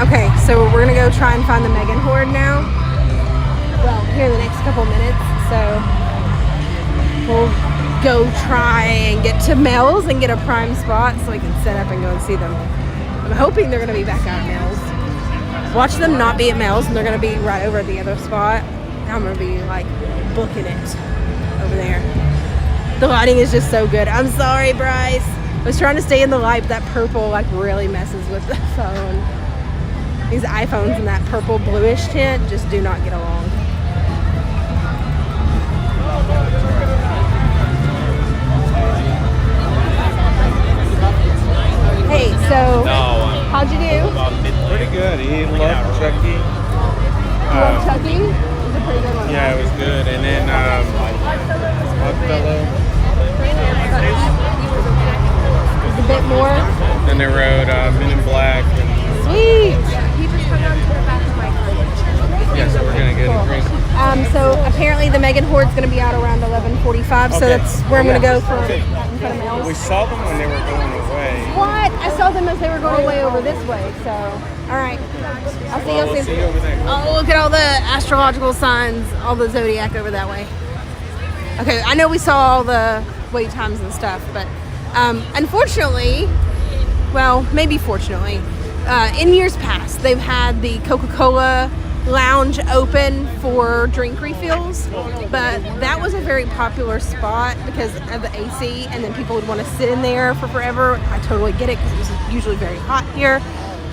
Okay, so we're gonna go try and find the Meghan Horde now. Well, here in the next couple minutes, so we'll go try and get to Mel's and get a prime spot so we can set up and go and see them. I'm hoping they're going to be back out at Mel's. Watch them not be at Mel's, and they're gonna be right over at the other spot. I'm gonna be like booking it over there. The lighting is just so good. I'm sorry, Bryce. I was trying to stay in the light, but that purple like really messes with the phone. These iPhones in that purple bluish tint just do not get along. Hey, so how'd you do? Pretty good. He loved Chucky. Love Chucky? It was a pretty good one. Yeah, it was good. And then Oddfellow. A bit more. Then they rode Men in Black. Sweet. Yeah, so we're gonna get a drink. So apparently the Meghan Hoard's gonna be out around 11:45. So that's where I'm gonna go for in front of Mel's. We saw them when they were going away. What? I saw them as they were going away over this way. So all right. I'll see you soon. See you over there. Oh, look at all the astrological signs, all the Zodiac over that way. Okay, I know we saw all the wait times and stuff, but unfortunately, well, maybe fortunately, in years past, they've had the Coca-Cola lounge open for drink refills, but that was a very popular spot because of the AC, and then people would want to sit in there for forever. I totally get it because it was usually very hot here,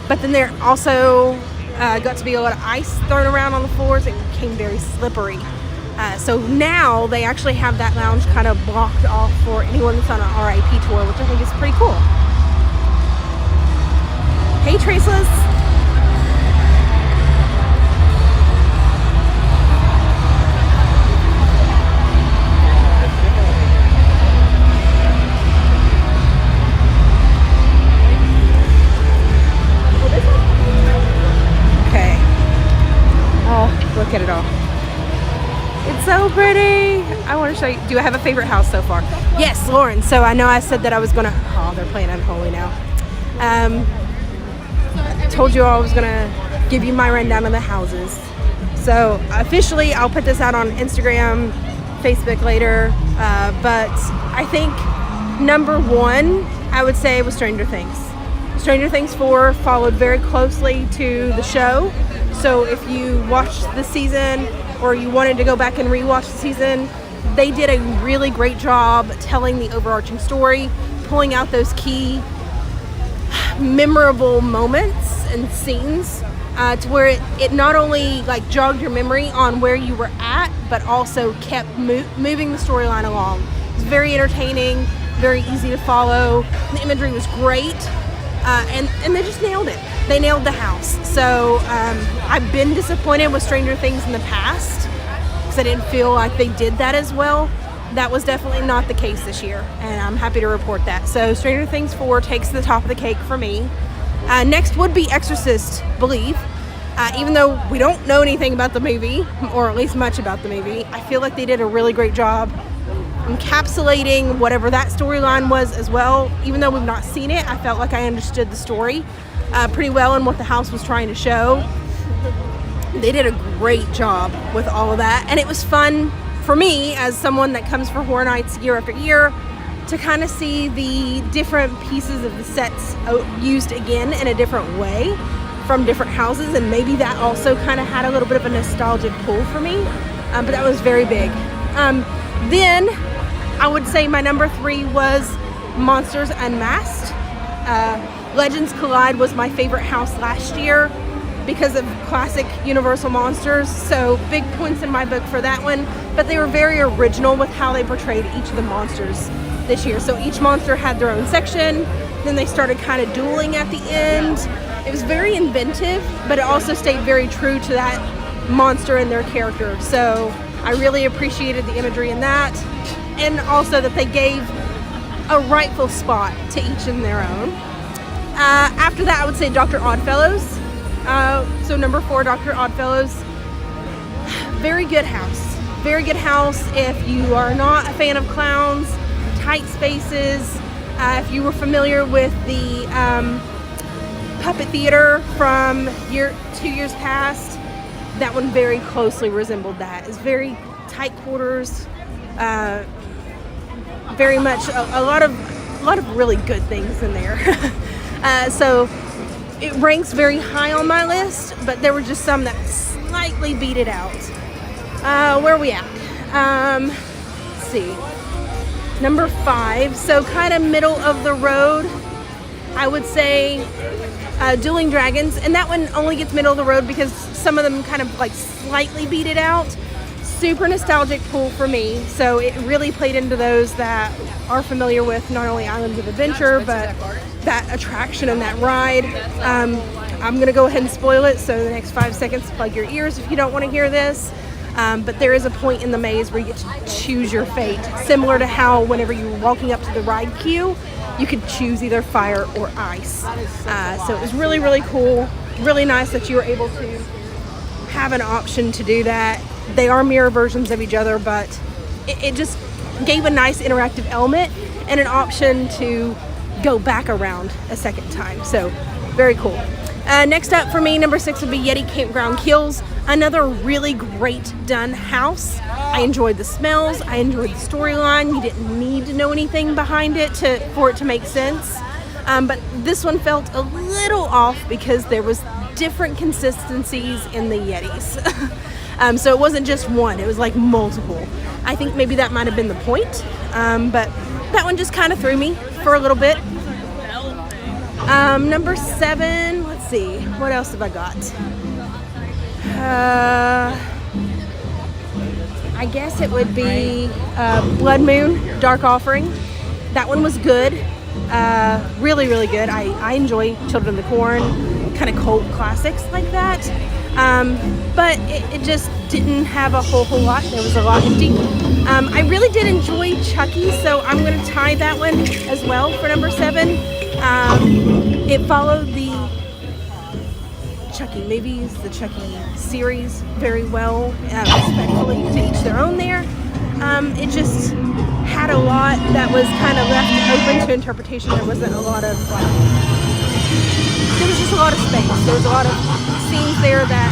but then there also got to be a lot of ice thrown around on the floors. It became very slippery. So now they actually have that lounge kind of blocked off for anyone that's on an RIP tour, which I think is pretty cool. Hey, Traceless. Okay. Oh, look at it all. It's so pretty. I want to show you. Do I have a favorite house so far? Yes, Lauren. So I know I said that I was gonna. Oh, they're playing Unholy now. I told you I was gonna give you my rundown of the houses. So officially, I'll put this out on Instagram, Facebook later. But I think number one, I would say, was Stranger Things. Stranger Things 4 followed very closely to the show. So if you watched the season, or you wanted to go back and rewatch the season, they did a really great job telling the overarching story, pulling out those key memorable moments and scenes to where it not only like jogged your memory on where you were at, but also kept moving the storyline along. It was very entertaining, very easy to follow. The imagery was great, and they just nailed it. They nailed the house. So I've been disappointed with Stranger Things in the past because I didn't feel like they did that as well. That was definitely not the case this year, and I'm happy to report that. So Stranger Things 4 takes the top of the cake for me. Next would be Exorcist, Believe. Even though we don't know anything about the movie, or at least much about the movie, I feel like they did a really great job encapsulating whatever that storyline was as well. Even though we've not seen it, I felt like I understood the story pretty well and what the house was trying to show. They did a great job with all of that, and it was fun for me as someone that comes for Horror Nights year after year to kind of see the different pieces of the sets used again in a different way from different houses, and maybe that also kind of had a little bit of a nostalgic pull for me, but that was very big. Then I would say my number 3 was Monsters Unmasked. Legends Collide was my favorite house last year because of classic Universal monsters, so big points in my book for that one, but they were very original with how they portrayed each of the monsters this year. So each monster had their own section, then they started kind of dueling at the end. It was very inventive, but it also stayed very true to that monster and their character. So I really appreciated the imagery in that, and also that they gave a rightful spot to each in their own. After that, I would say Dr. Oddfellows. So number 4, Dr. Oddfellows. Very good house. Very good house if you are not a fan of clowns, tight spaces. If you were familiar with the puppet theater from 2 years past, that one very closely resembled that. It's very tight quarters, very much a lot of really good things in there. So it ranks very high on my list, but there were just some that slightly beat it out. Where are we at? Let's see. Number 5, so kind of middle of the road, I would say Dueling Dragons, and that one only gets middle of the road because some of them kind of like slightly beat it out. Super nostalgic pool for me, so it really played into those that are familiar with not only Islands of Adventure, but that attraction and that ride. I'm gonna go ahead and spoil it, so the next 5 seconds, plug your ears if you don't want to hear this. But there is a point in the maze where you get to choose your fate, similar to how whenever you're walking up to the ride queue, you could choose either fire or ice. So it was really, really cool. Really nice that you were able to have an option to do that. They are mirror versions of each other, but it just gave a nice interactive element and an option to go back around a second time. So very cool. Next up for me, number 6 would be Yeti Campground Kills. Another really great done house. I enjoyed the smells. I enjoyed the storyline. You didn't need to know anything behind it for it to make sense. But this one felt a little off because there was different consistencies in the Yetis. So it wasn't just one, it was like multiple. I think maybe that might have been the point. But that one just kind of threw me for a little bit. Number 7, let's see, what else have I got? I guess it would be Blood Moon, Dark Offering. That one was good. Really, really good. I enjoy Children of the Corn, kind of cult classics like that. But it just didn't have a whole lot. There was a lot empty. I really did enjoy Chucky, so I'm going to tie that one as well for number 7. It followed the Chucky movies, the Chucky series very well, respectfully to each their own there. It just had a lot that was kind of left open to interpretation. There wasn't a lot of there was just a lot of space. There was a lot of scenes there that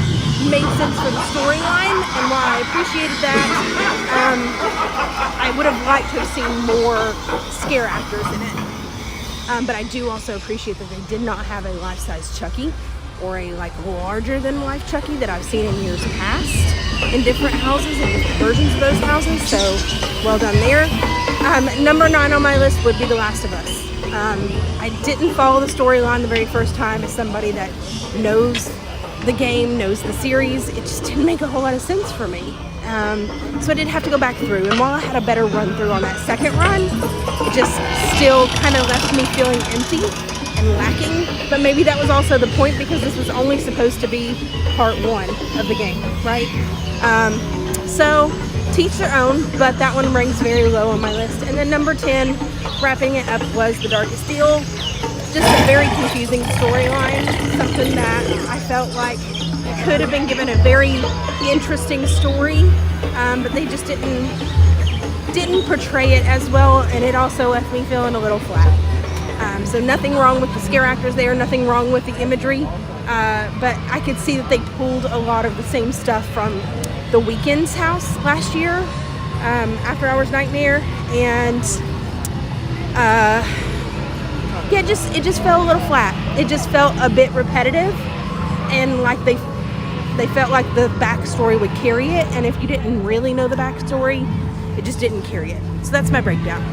made sense for the storyline, and while I appreciated that, I would have liked to have seen more scare actors in it. But I do also appreciate that they did not have a life-size Chucky or a larger than life Chucky that I've seen in years past in different houses and different versions of those houses. So well done there. Number 9 on my list would be The Last of Us. I didn't follow the storyline the very first time. As somebody that knows the game, knows the series, it just didn't make a whole lot of sense for me. So I did have to go back through, and while I had a better run through on that second run, it just still kind of left me feeling empty and lacking. But maybe that was also the point, because this was only supposed to be part 1 of the game, right? So to each their own, but that one ranks very low on my list. And then number 10, wrapping it up, was The Darkest Deal. Just a very confusing storyline, something that I felt like could have been given a very interesting story, but they just didn't portray it as well, and it also left me feeling a little flat. So nothing wrong with the scare actors there, nothing wrong with the imagery, but I could see that they pulled a lot of the same stuff from The Weeknd's house last year, After Hours Nightmare, and yeah, it just felt a little flat. It just felt a bit repetitive, and like they felt like the backstory would carry it, and if you didn't really know the backstory, it just didn't carry it. So that's my breakdown.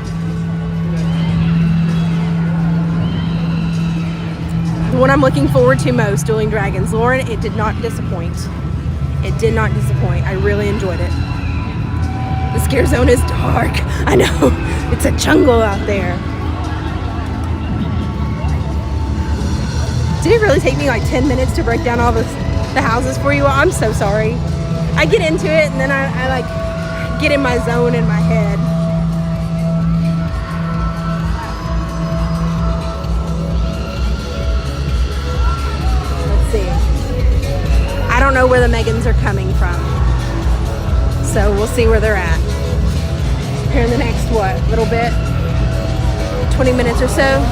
The one I'm looking forward to most, Dueling Dragons. Lauren, it did not disappoint. It did not disappoint. I really enjoyed it. The scare zone is dark. I know. It's a jungle out there. Did it really take me like 10 minutes to break down all the houses for you? I'm so sorry. I get into it and then I like get in my zone in my head. Let's see. I don't know where the Meghans are coming from, so we'll see where they're at here in the next little bit, 20 minutes or so.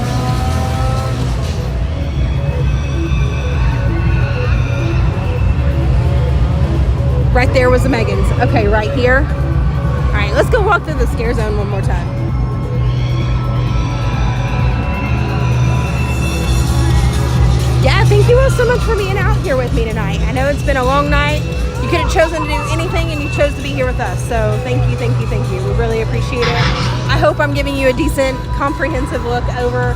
Right there was the Meghans. Okay, right here. All right, let's go walk through the scare zone one more time. yeah, thank you all so much for being out here with me tonight. I know it's been a long night. You could have chosen to do anything and you chose to be here with us. So thank you, thank you, thank you. We really appreciate it. I hope I'm giving you a decent, comprehensive look over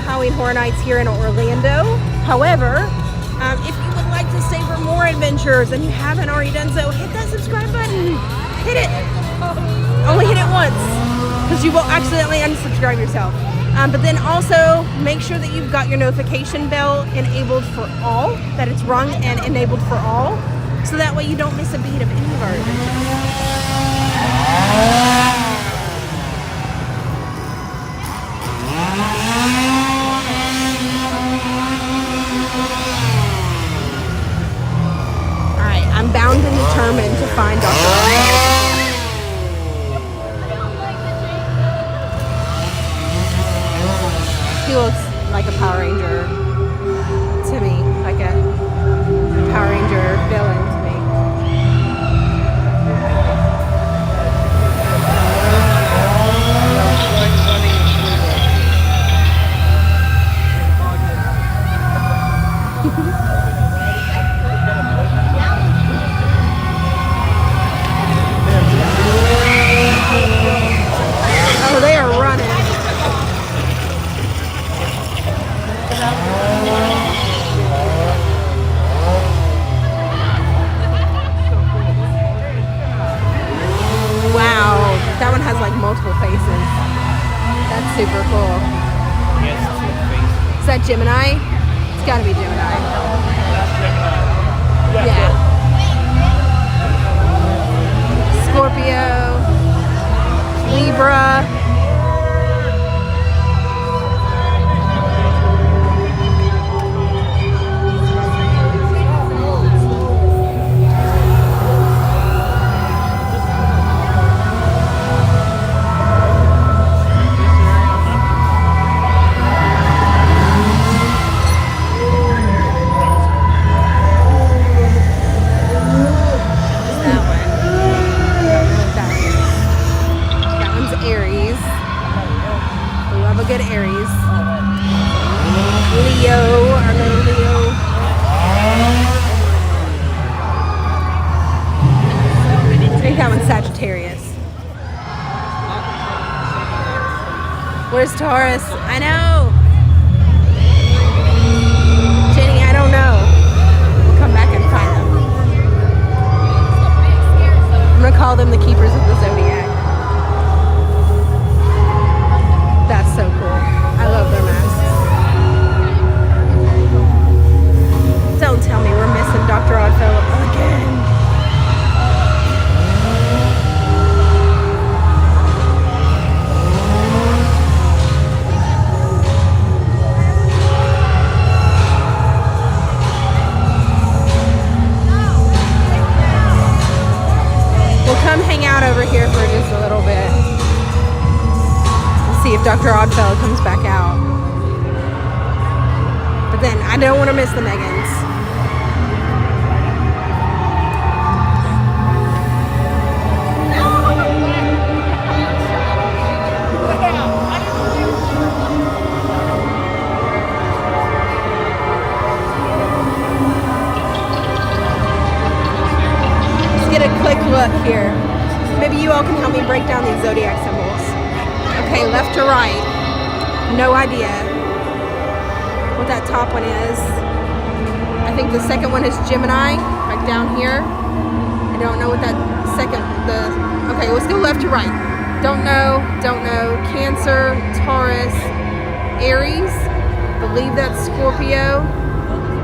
Halloween Horror Nights here in Orlando. However, if you would like to stay for more adventures and you haven't already done so, hit that subscribe button. Hit it. Only hit it once because you will accidentally unsubscribe yourself. But then also make sure that you've got your notification bell enabled for all, that it's rung and enabled for all, so that way you don't miss a beat of any of our adventures. Alright, I'm bound and determined to find Dr. He looks like a Power Ranger to me, like a Power Ranger villain to me. Oh, they are running. Wow, that one has like multiple faces. That's super cool. Yes, two faces. Is that Gemini? It's gotta be Gemini. That's Gemini. Yeah. Scorpio, Libra. Good Aries. Leo, our little Leo. I think that one's Sagittarius. Where's Taurus? I know. Jenny, I don't know. We'll come back and find them. I'm gonna call them the keepers of the Zodiac. That's so cool. I love their masks. Don't tell me we're missing Dr. Oddfellow again. We'll come hang out over here for just a little bit. See if Dr. Oddfellow comes back out. But then I don't want to miss the Meggans. Let's get a quick look here. Maybe you all can help me break down these zodiac symbols. Okay, left to right. No idea what that top one is. I think the second one is Gemini, like down here. I don't know what that second, okay, let's go left to right. Don't know. Cancer, Taurus, Aries. Believe that's Scorpio.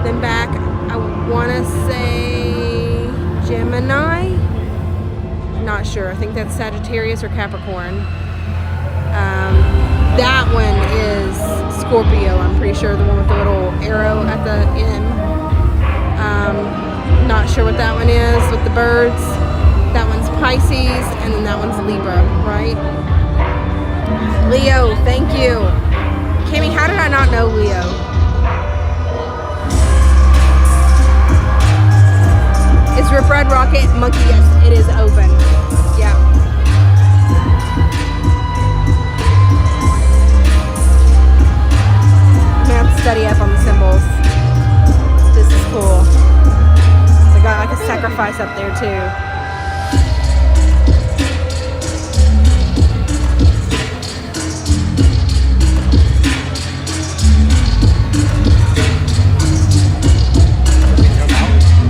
Then back, I want to say Gemini. Not sure. I think that's Sagittarius or Capricorn. That one is Scorpio, I'm pretty sure, the one with the little arrow at the end. Not sure what that one is with the birds. That one's Pisces, and then that one's Libra, right? Leo, thank you. Kimmy, how did I not know Leo? Is Rip Red Rocket Monkey? Yes, it is open. Yeah. I'm gonna have to study up on the symbols. sacrifice up there too.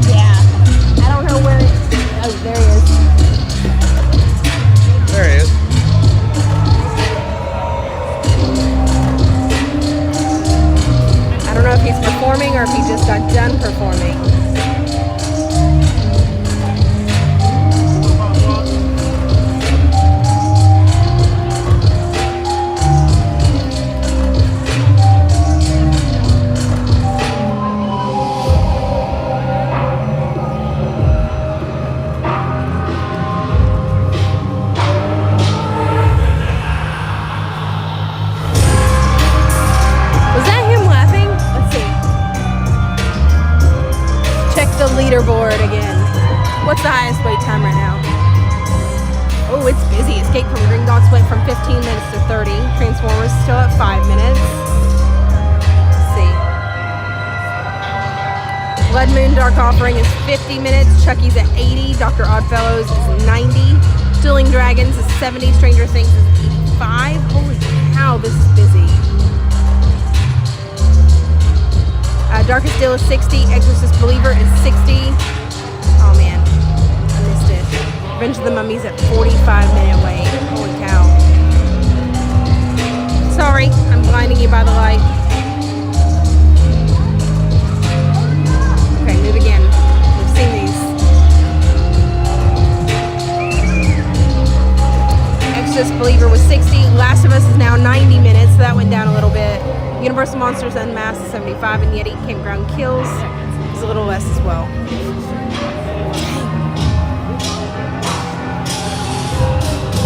Yeah. I don't know where oh, there he is. There he is. I don't know if he's performing or if he just got done performing. Leaderboard again. What's the highest wait time right now? Oh, it's busy. Escape from Gringotts went from 15 minutes to 30. Transformers still at 5 minutes. Let's see. Blood Moon Dark Offering is 50 minutes. Chucky's at 80. Dr. Oddfellows is 90. Dueling Dragons is 70. Stranger Things is 85. Holy cow, this is busy. Darkest Deal is 60. Exorcist Believer is 60. Oh man, I missed it. Revenge of the Mummies at 45-minute wait. Holy cow. Sorry, I'm blinding you by the light. Okay, move again. We've seen these. Exorcist Believer was 60. Last of Us is now 90 minutes, so that went down a little bit. Universal Monsters Unmasked is 75, and Yeti Campground Kills is a little less as well.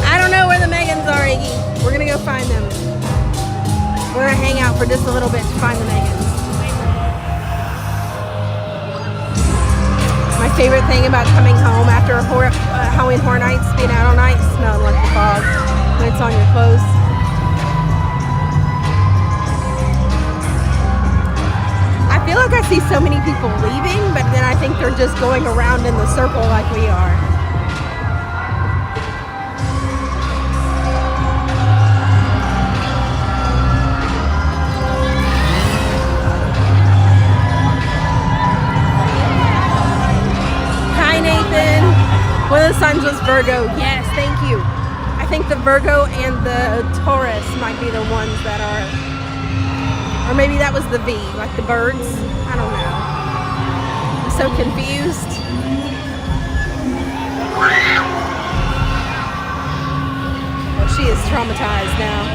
I don't know where the Meggans are, Iggy. We're gonna go find them. We're gonna hang out for just a little bit to find the Meggans. My favorite thing about coming home after Halloween Horror Nights, being out all night, smelling like the fog when it's on your clothes. I feel like I see so many people leaving, but then I think they're just going around in the circle like we are. Hi, Nathan. One of the signs was Virgo. Yes, thank you. I think the Virgo and the Taurus might be the ones that are... Or maybe that was the V, like the birds. I don't know. I'm so confused. Oh, she is traumatized now.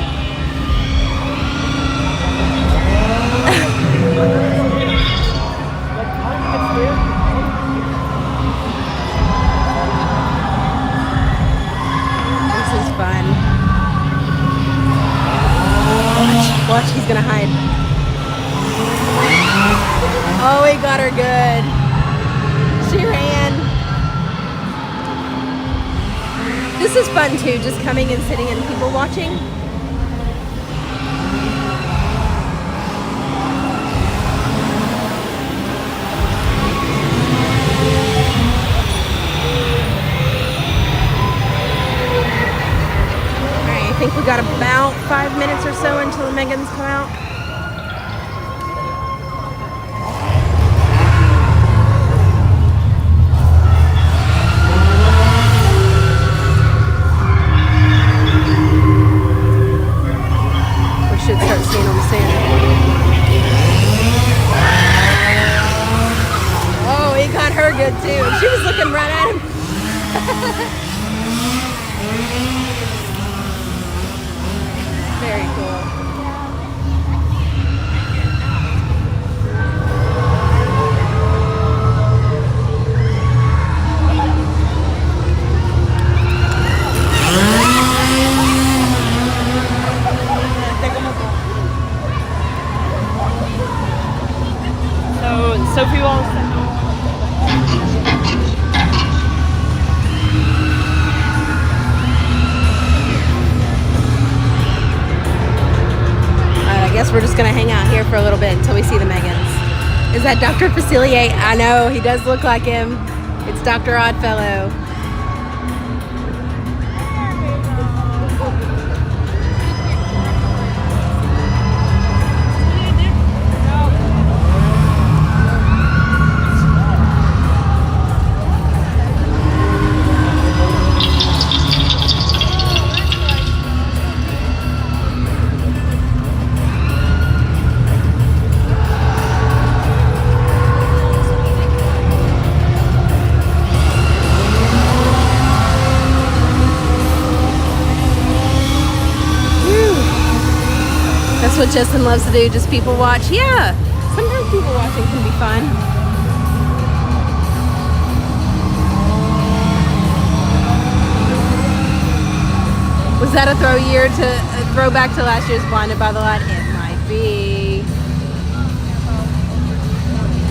This is fun. Watch, he's gonna hide. Oh, he got her good. She ran. This is fun too, just coming and sitting and people watching. Alright, I think we got about 5 minutes or so until the Meggans come out. Should start seeing them soon. Oh, he got her good too. And she was looking right at him. Very cool. Sophie Walton. I guess we're just gonna hang out here for a little bit until we see the Meggans. Is that Dr. Facilier? I know, he does look like him. It's Dr. Oddfellow. That's what Justin loves to do, just people watch. Yeah, sometimes people watching can be fun. Was that a throwback to last year's Blinded by the Light? It might be.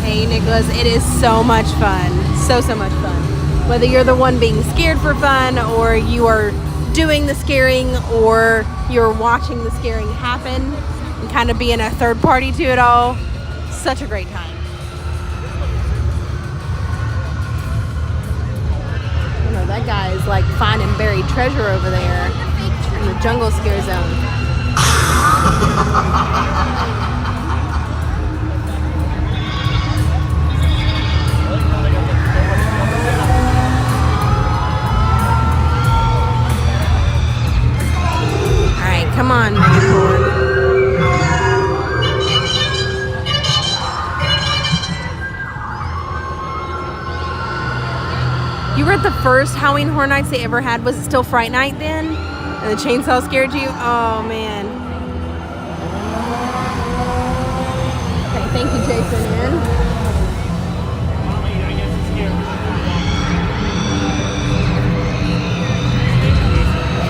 Hey Nicholas, it is so much fun. So much fun. Whether you're the one being scared for fun, or you are doing the scaring, or you're watching the scaring happen and kind of being a third party to it all. Such a great time. You know, that guy is like finding buried treasure over there in the jungle scare zone. Come on, Meghan Ford. You were at the first Halloween Horror Nights they ever had. Was it still Fright Night then? And the chainsaw scared you? Oh, man. Okay, thank you, Jason.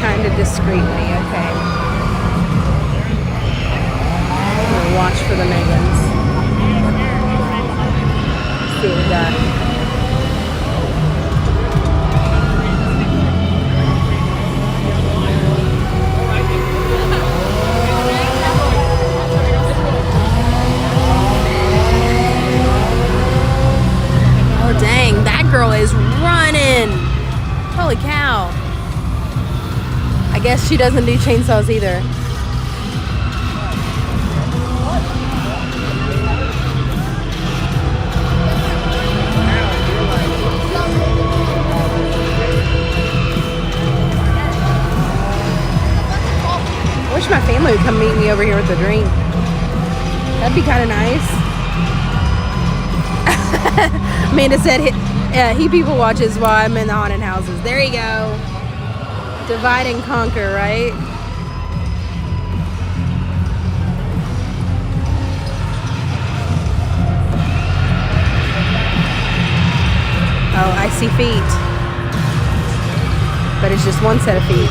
Kind of discreetly, okay. I'm gonna watch for the Meghans. See what we got. Oh dang, that girl is running! Holy cow. I guess she doesn't do chainsaws either. I wish my family would come meet me over here with a drink. That'd be kind of nice. Amanda said he people watches while I'm in the haunted houses. There you go. Divide and conquer, right? Oh, I see feet. But it's just one set of feet.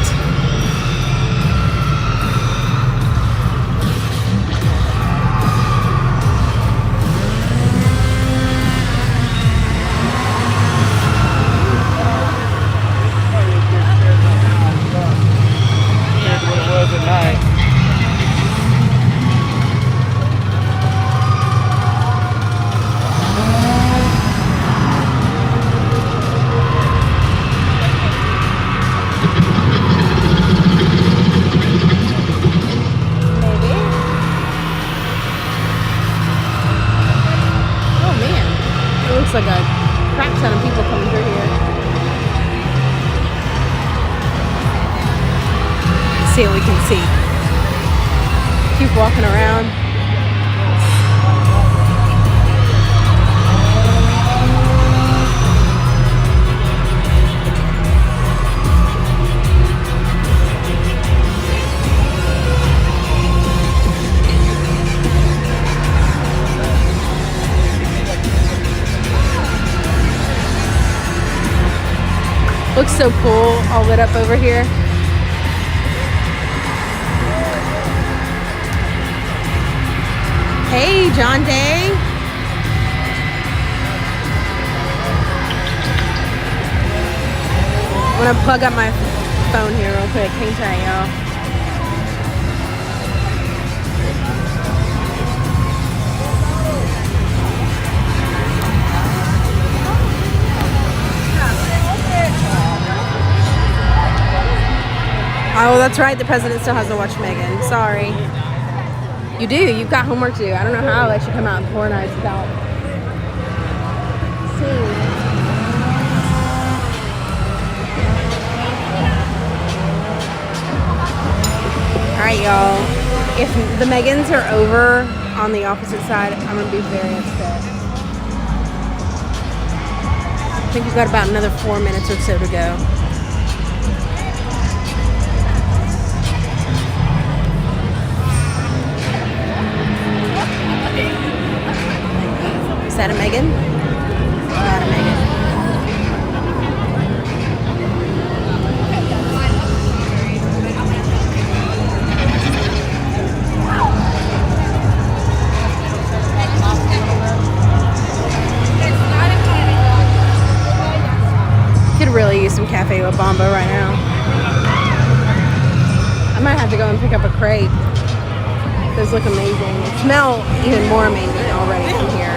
Like a crap ton of people coming through here. Let's see what we can see. Keep walking around. Looks so cool, all lit up over here. Hey, John Day. I'm gonna plug up my phone here real quick. Hang tight, y'all. that's right. The president still hasn't watched Meghan. Sorry. You do. You've got homework to do. I don't know how I'll let you come out in 4 nights without seeing it. All right, y'all. If the Meghans are over on the opposite side, I'm going to be very upset. I think we've got about another 4 minutes or so to go. Is that a Meghan? Not a Meghan. Could really use some Cafe La Bamba right now. I might have to go and pick up a crate. Those look amazing. They smell even more amazing already from here.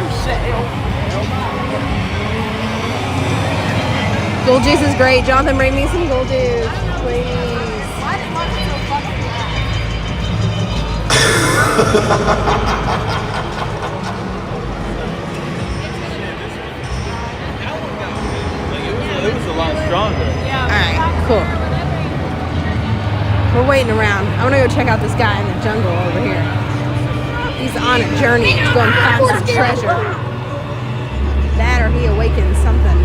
Gold juice is great. Jonathan, bring me some gold juice, please. It was a lot stronger. Alright, cool. We're waiting around. I want to go check out this guy in the jungle over here. He's on a journey to go and find some treasure. That or he awakens something.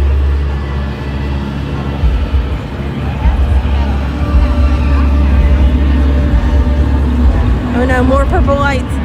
Oh no, more purple lights.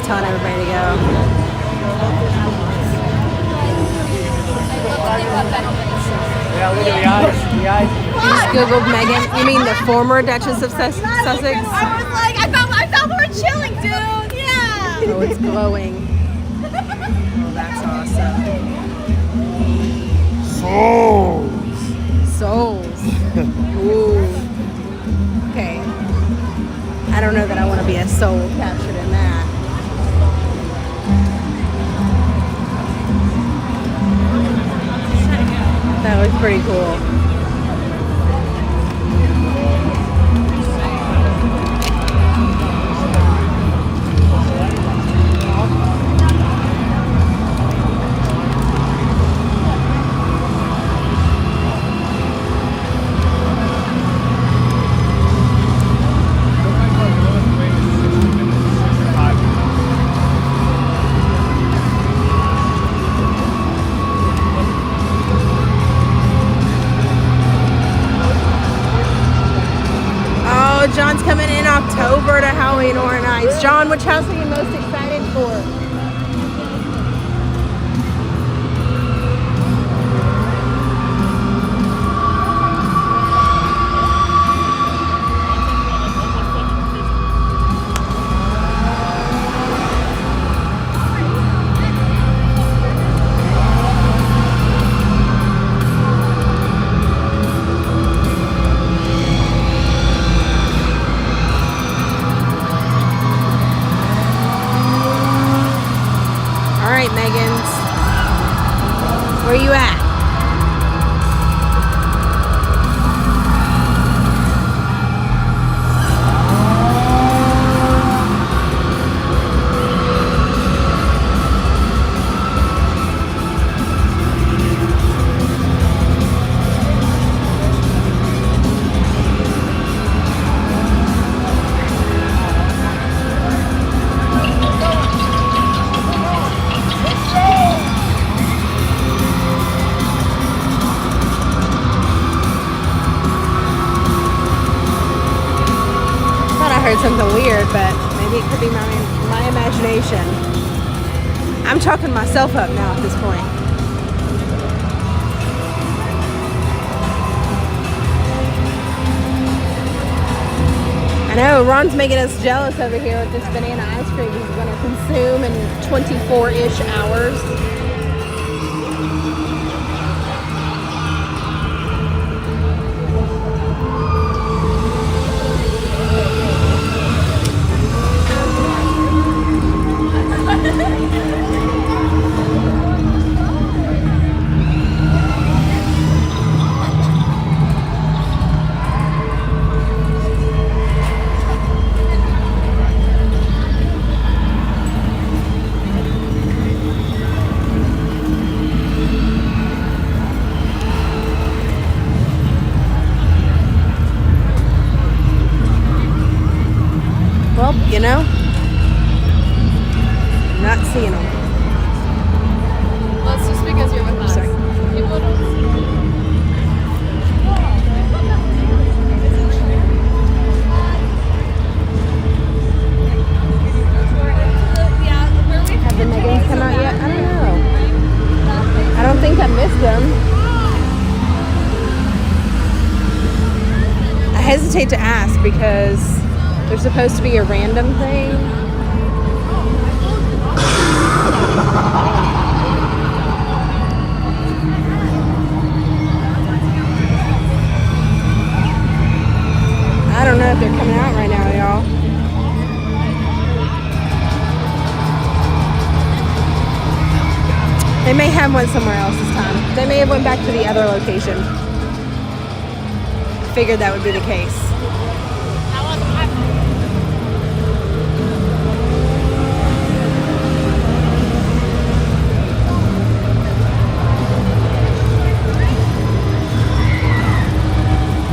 Telling everybody to go. Yeah, look at the eyes. The eyes. You just Googled Meghan. You mean the former Duchess of Sussex? I was like, I thought we were chilling, dude. Yeah. Oh, it's glowing. Oh, that's awesome. Souls. Ooh. Okay. I don't know that I want to be a soul captured in that. That was pretty cool. John's coming in October to Halloween Horror Nights. John, which house are you most excited for? Meghans, where you at? Heard something weird, but maybe it could be my imagination. I'm chalking myself up now at this point. I know, Ron's making us jealous over here with this banana ice cream he's going to consume in 24-ish hours. Well, you know, I'm not seeing them. Well, it's just because you're with us. Sorry. People don't see. Have the Meggans come out yet? I don't know. I don't think I missed them. I hesitate to ask because they're supposed to be a random thing. I don't know if they're coming out right now, y'all. They may have one somewhere else this time. They may have went back to the other location. Figured that would be the case.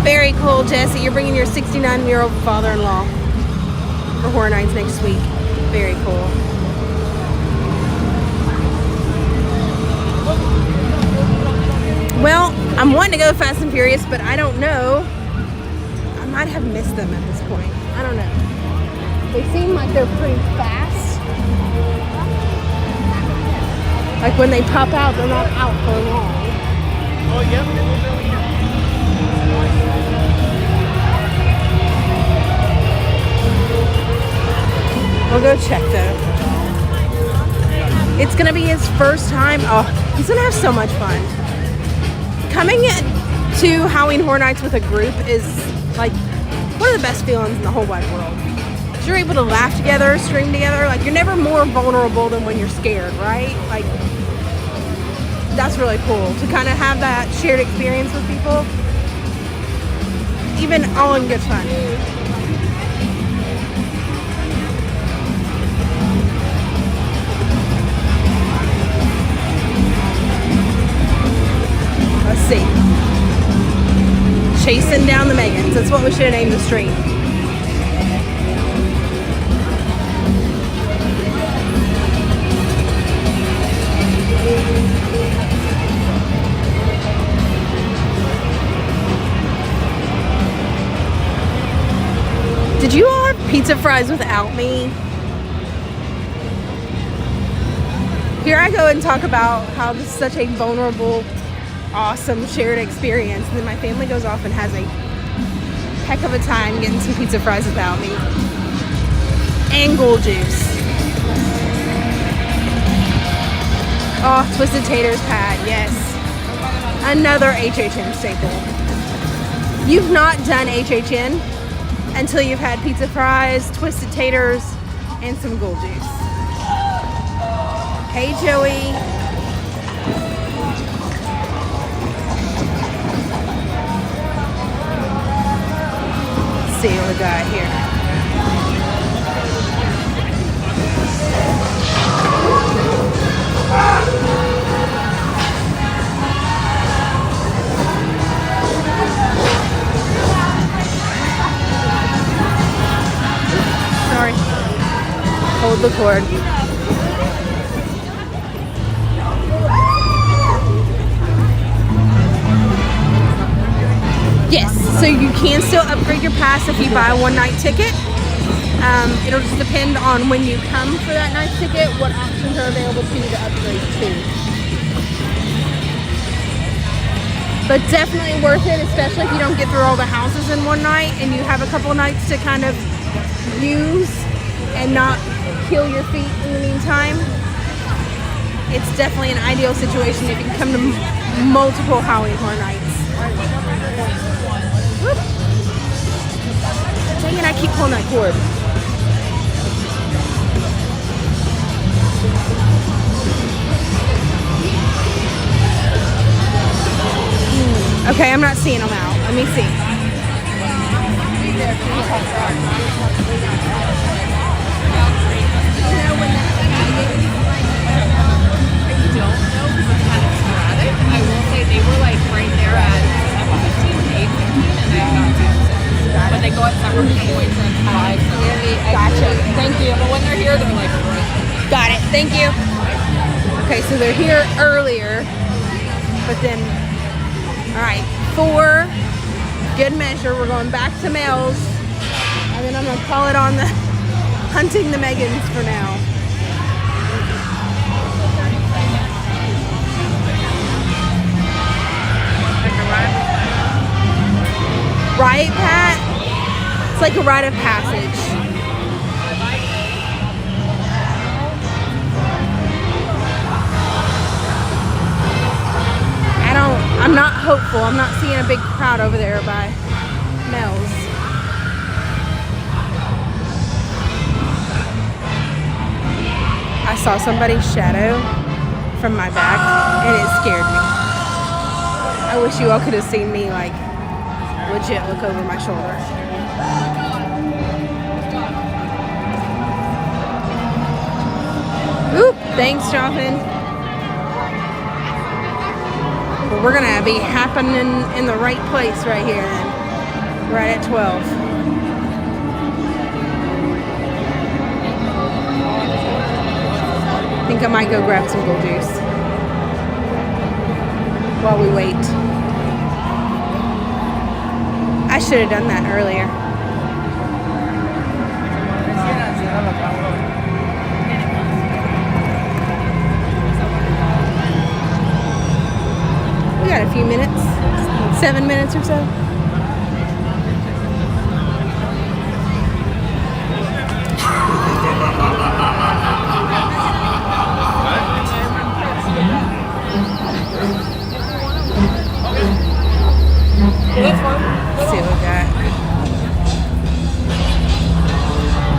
Very cool, Jesse. You're bringing your 69-year-old father-in-law for Horror Nights next week. Very cool. Well, I'm wanting to go Fast and Furious, but I don't know. I might have missed them at this point. I don't know. They seem like they're pretty fast. Like when they pop out, they're not out for long. Oh, yep. We'll go check though. It's gonna be his first time. Oh, he's gonna have so much fun. Coming to Halloween Horror Nights with a group is like one of the best feelings in the whole wide world. You're able to laugh together, scream together. Like you're never more vulnerable than when you're scared, right? Like that's really cool to kind of have that shared experience with people, even all in good fun. Let's see. Chasing down the Meggans. That's what we should have named the stream. Did you all have pizza fries without me? Here I go and talk about how this is such a vulnerable, awesome shared experience, and then my family goes off and has a heck of a time getting some pizza fries without me. And gold juice. Oh, Twisted Taters pad, yes. Another HHN staple. You've not done HHN until you've had pizza fries, Twisted Taters, and some gold juice. Hey, Joey. Let's see what we got here. Sorry. Hold the cord. Yes, so you can still upgrade your pass if you buy a one-night ticket. It'll just depend on when you come for that night ticket, what options are available to you to upgrade to. But definitely worth it, especially if you don't get through all the houses in one night and you have a couple nights to kind of use and not kill your feet in the meantime, it's definitely an ideal situation if you can come to multiple Halloween Horror Nights. Whoop. Dang it, I keep pulling that cord. Okay, I'm not seeing them out. Let me see. I will say they were like right there at 7:15 and 8:15, and I got 2. But they go at separate points at 5. So Gotcha. Thank you. but when they're here, they're like right. Got it. Thank you. Okay, so they're here earlier, but then, all right, for good measure, we're going back to Meckes, and then I'm gonna call it on the hunting the Meggans for now. Right, Pat? It's like a rite of passage. I'm not hopeful. I'm not seeing a big crowd over there by Meckes. I saw somebody's shadow from my back and it scared me. I wish you all could have seen me like legit look over my shoulder. Oop, thanks, Jonathan. But we're gonna be happening in the right place right here then. Right at 12. I think I might go grab some gold juice while we wait. I should have done that earlier. We got a few minutes, 7 minutes or so. Let's see what we got.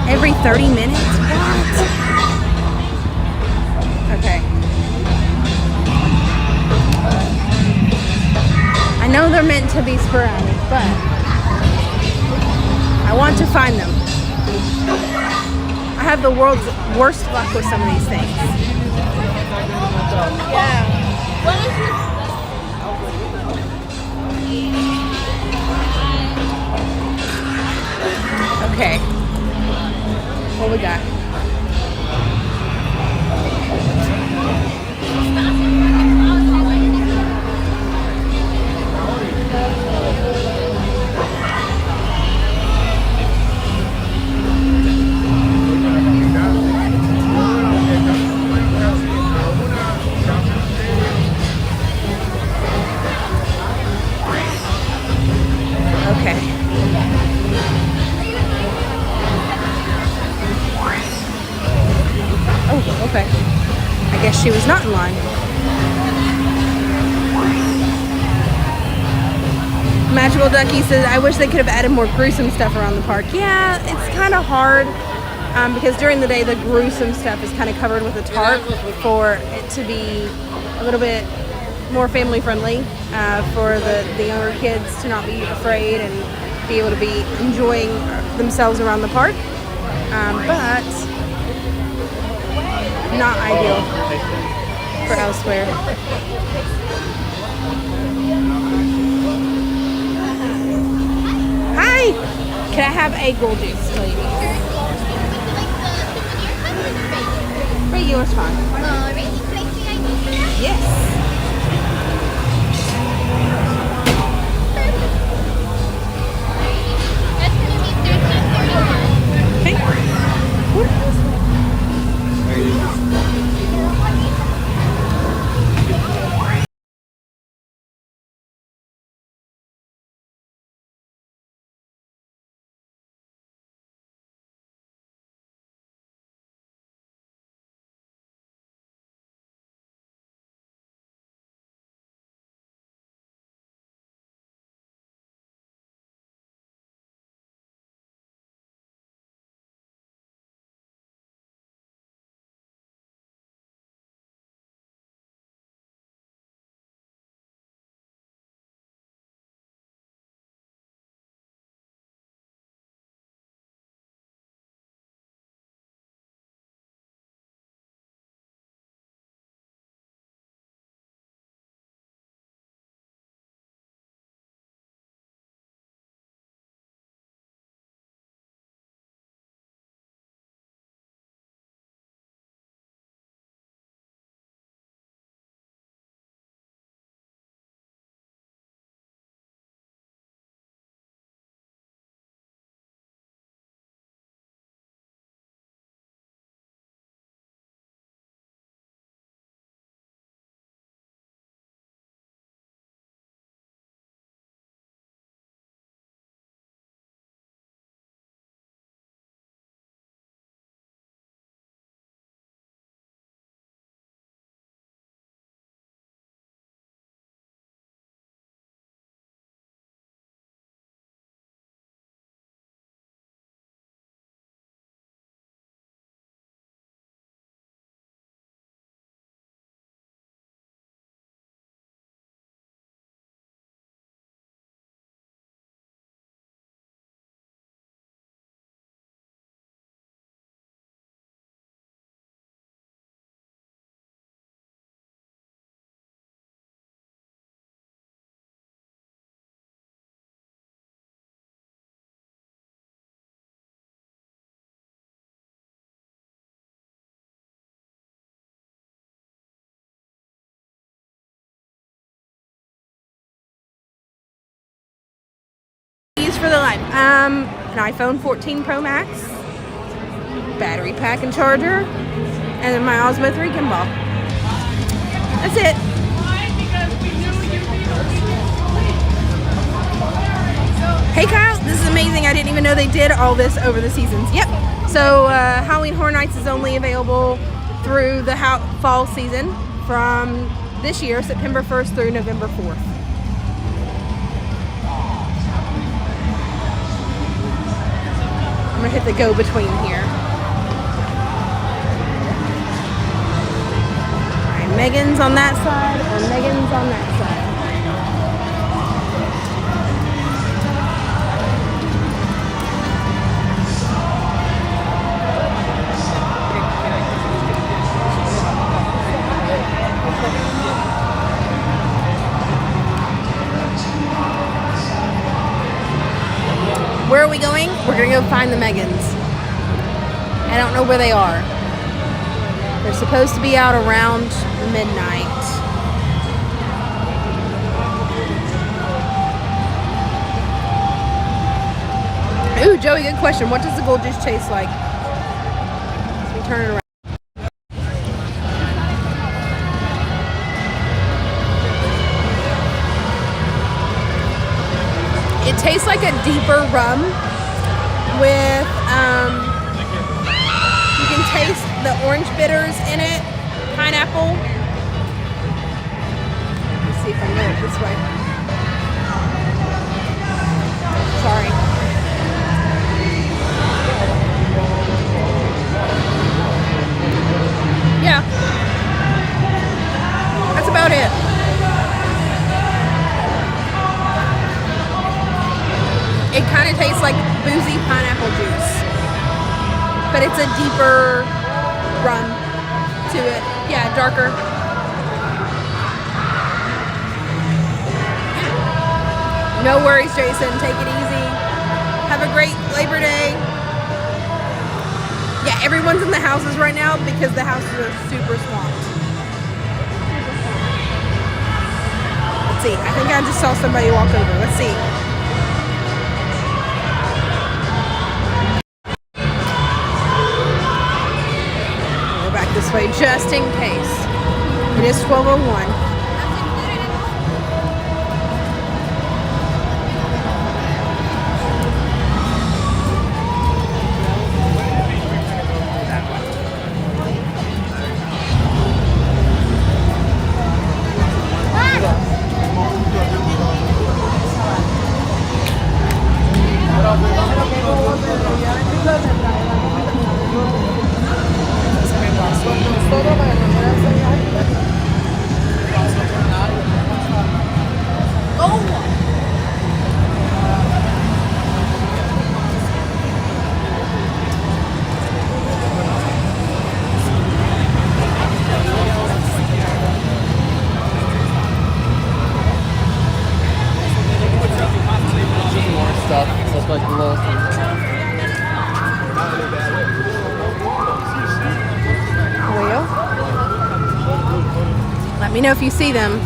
Every 30 minutes? What? Okay. I know they're meant to be sporadic, but I want to find them. I have the world's worst luck with some of these things. Yeah. Okay. What we got? Okay. Oh, okay. I guess she was not in line. Magical Ducky says, I wish they could have added more gruesome stuff around the park. Yeah, it's kind of hard because during the day the gruesome stuff is kind of covered with a tarp for it to be a little bit more family friendly for the younger kids to not be afraid and be able to be enjoying themselves around the park. But not ideal for elsewhere. Hi! Can I have a gold juice, please? Regular's fine. Yes. life. An iPhone 14 Pro Max, battery pack and charger, and then my Osmo 3 gimbal. That's it. Hey Kyle, this is amazing. I didn't even know they did all this over the seasons. Yep. So Halloween Horror Nights is only available through the fall season from this year, September 1st through November 4th. I'm gonna hit the go between here. Alright, Megan's on that side and Megan's on that side. Where are we going? We're gonna go find the Meggans. I don't know where they are. They're supposed to be out around midnight. Ooh, Joey, good question. What does the gold juice taste like? Let me turn it around. It tastes like a deeper rum with, you can taste the orange bitters in it, pineapple. Let's see if I can go this way. Sorry. Yeah. That's about it. It kind of tastes like boozy pineapple juice, but it's a deeper rum to it. Yeah, darker. No worries, Jason. Take it easy. Have a great Labor Day. Yeah, everyone's in the houses right now because the houses are super swamped. Let's see. I think I just saw somebody walk over. Let's see. This way just in case. It is 12:01. Let me know if you see them.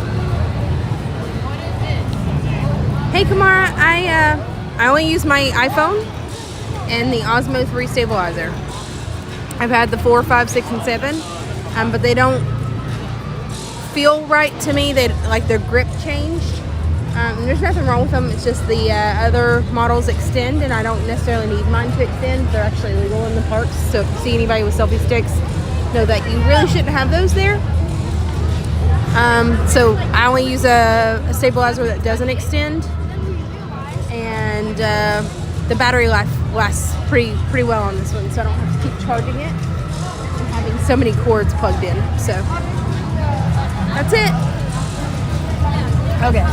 Hey Kamara, I only use my iPhone and the Osmo 3 stabilizer. I've had the 4, 5, 6, and 7, but they don't feel right to me. They like their grip changed. There's nothing wrong with them. It's just the other models extend, and I don't necessarily need mine to extend. They're actually legal in the parks. So if you see anybody with selfie sticks, know that you really shouldn't have those there. So I only use a stabilizer that doesn't extend, and the battery life lasts pretty well on this one, so I don't have to keep charging it and having so many cords plugged in. So that's it. Okay.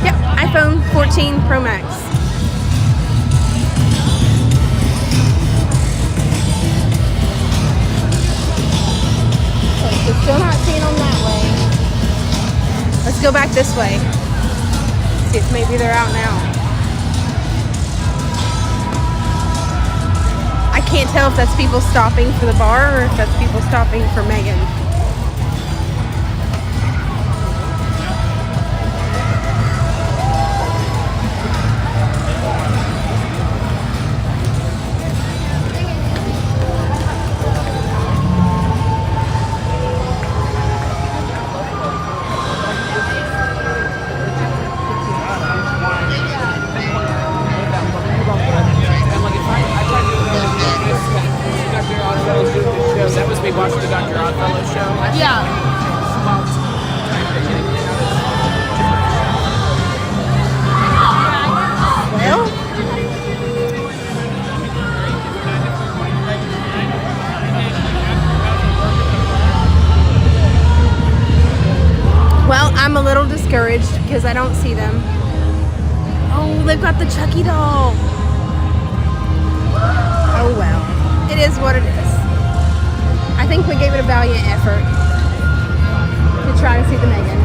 Yep, iPhone 14 Pro Max. We're still not seeing them that way. Let's go back this way. See if maybe they're out now. I can't tell if that's people stopping for the bar or if that's people stopping for Meghan. I'm a little discouraged because I don't see them. Oh, they've got the Chucky doll. Oh well, it is what it is. I think we gave it a valiant effort to try to see the Meghan.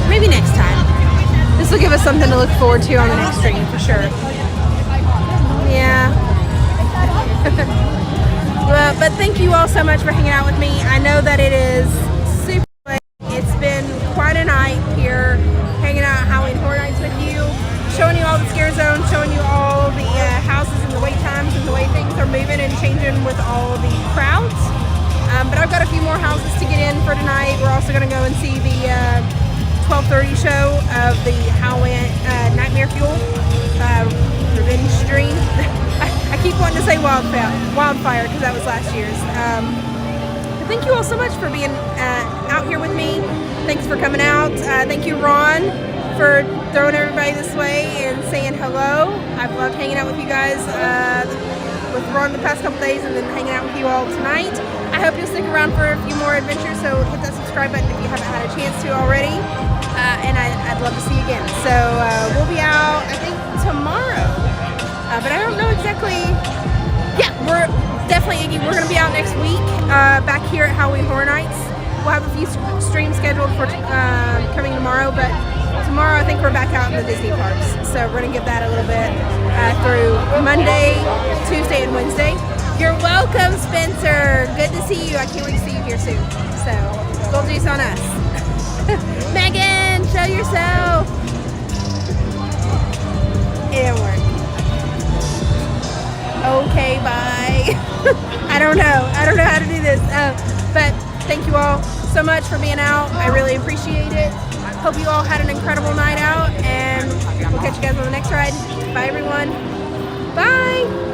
Maybe next time. This will give us something to look forward to on the next stream for sure. Yeah. But thank you all so much for hanging out with me. I know that it is super late. It's been quite a night here, hanging out at Halloween Horror Nights with you, showing you all the scare zones, showing you all the houses and the wait times and the way things are moving and changing with all the crowds. But I've got a few more houses to get in for tonight. We're also going to go and see the 12:30 show of the Halloween Nightmare Fuel Revenge Stream. I keep wanting to say Wildfire because that was last year's. But thank you all so much for being out here with me. Thanks for coming out. Thank you, Ron, for throwing everybody this way and saying hello. I've loved hanging out with you guys with Ron the past couple days and then hanging out with you all tonight. I hope you'll stick around for a few more adventures, so hit that subscribe button if you haven't had a chance to already. And I'd love to see you again. So we'll be out, I think, tomorrow. But I don't know exactly. Yeah, we're definitely, we're going to be out next week back here at Halloween Horror Nights. We'll have a few streams scheduled for coming tomorrow, but tomorrow I think we're back out in the Disney parks. So we're going to give that a little bit through Monday, Tuesday, and Wednesday. You're welcome, Spencer. Good to see you. I can't wait to see you here soon. So, Gold Juice on us. Megan, show yourself. It didn't work. Okay, bye. I don't know how to do this. But thank you all so much for being out. I really appreciate it. Hope you all had an incredible night out, and we'll catch you guys on the next ride. Bye, everyone. Bye.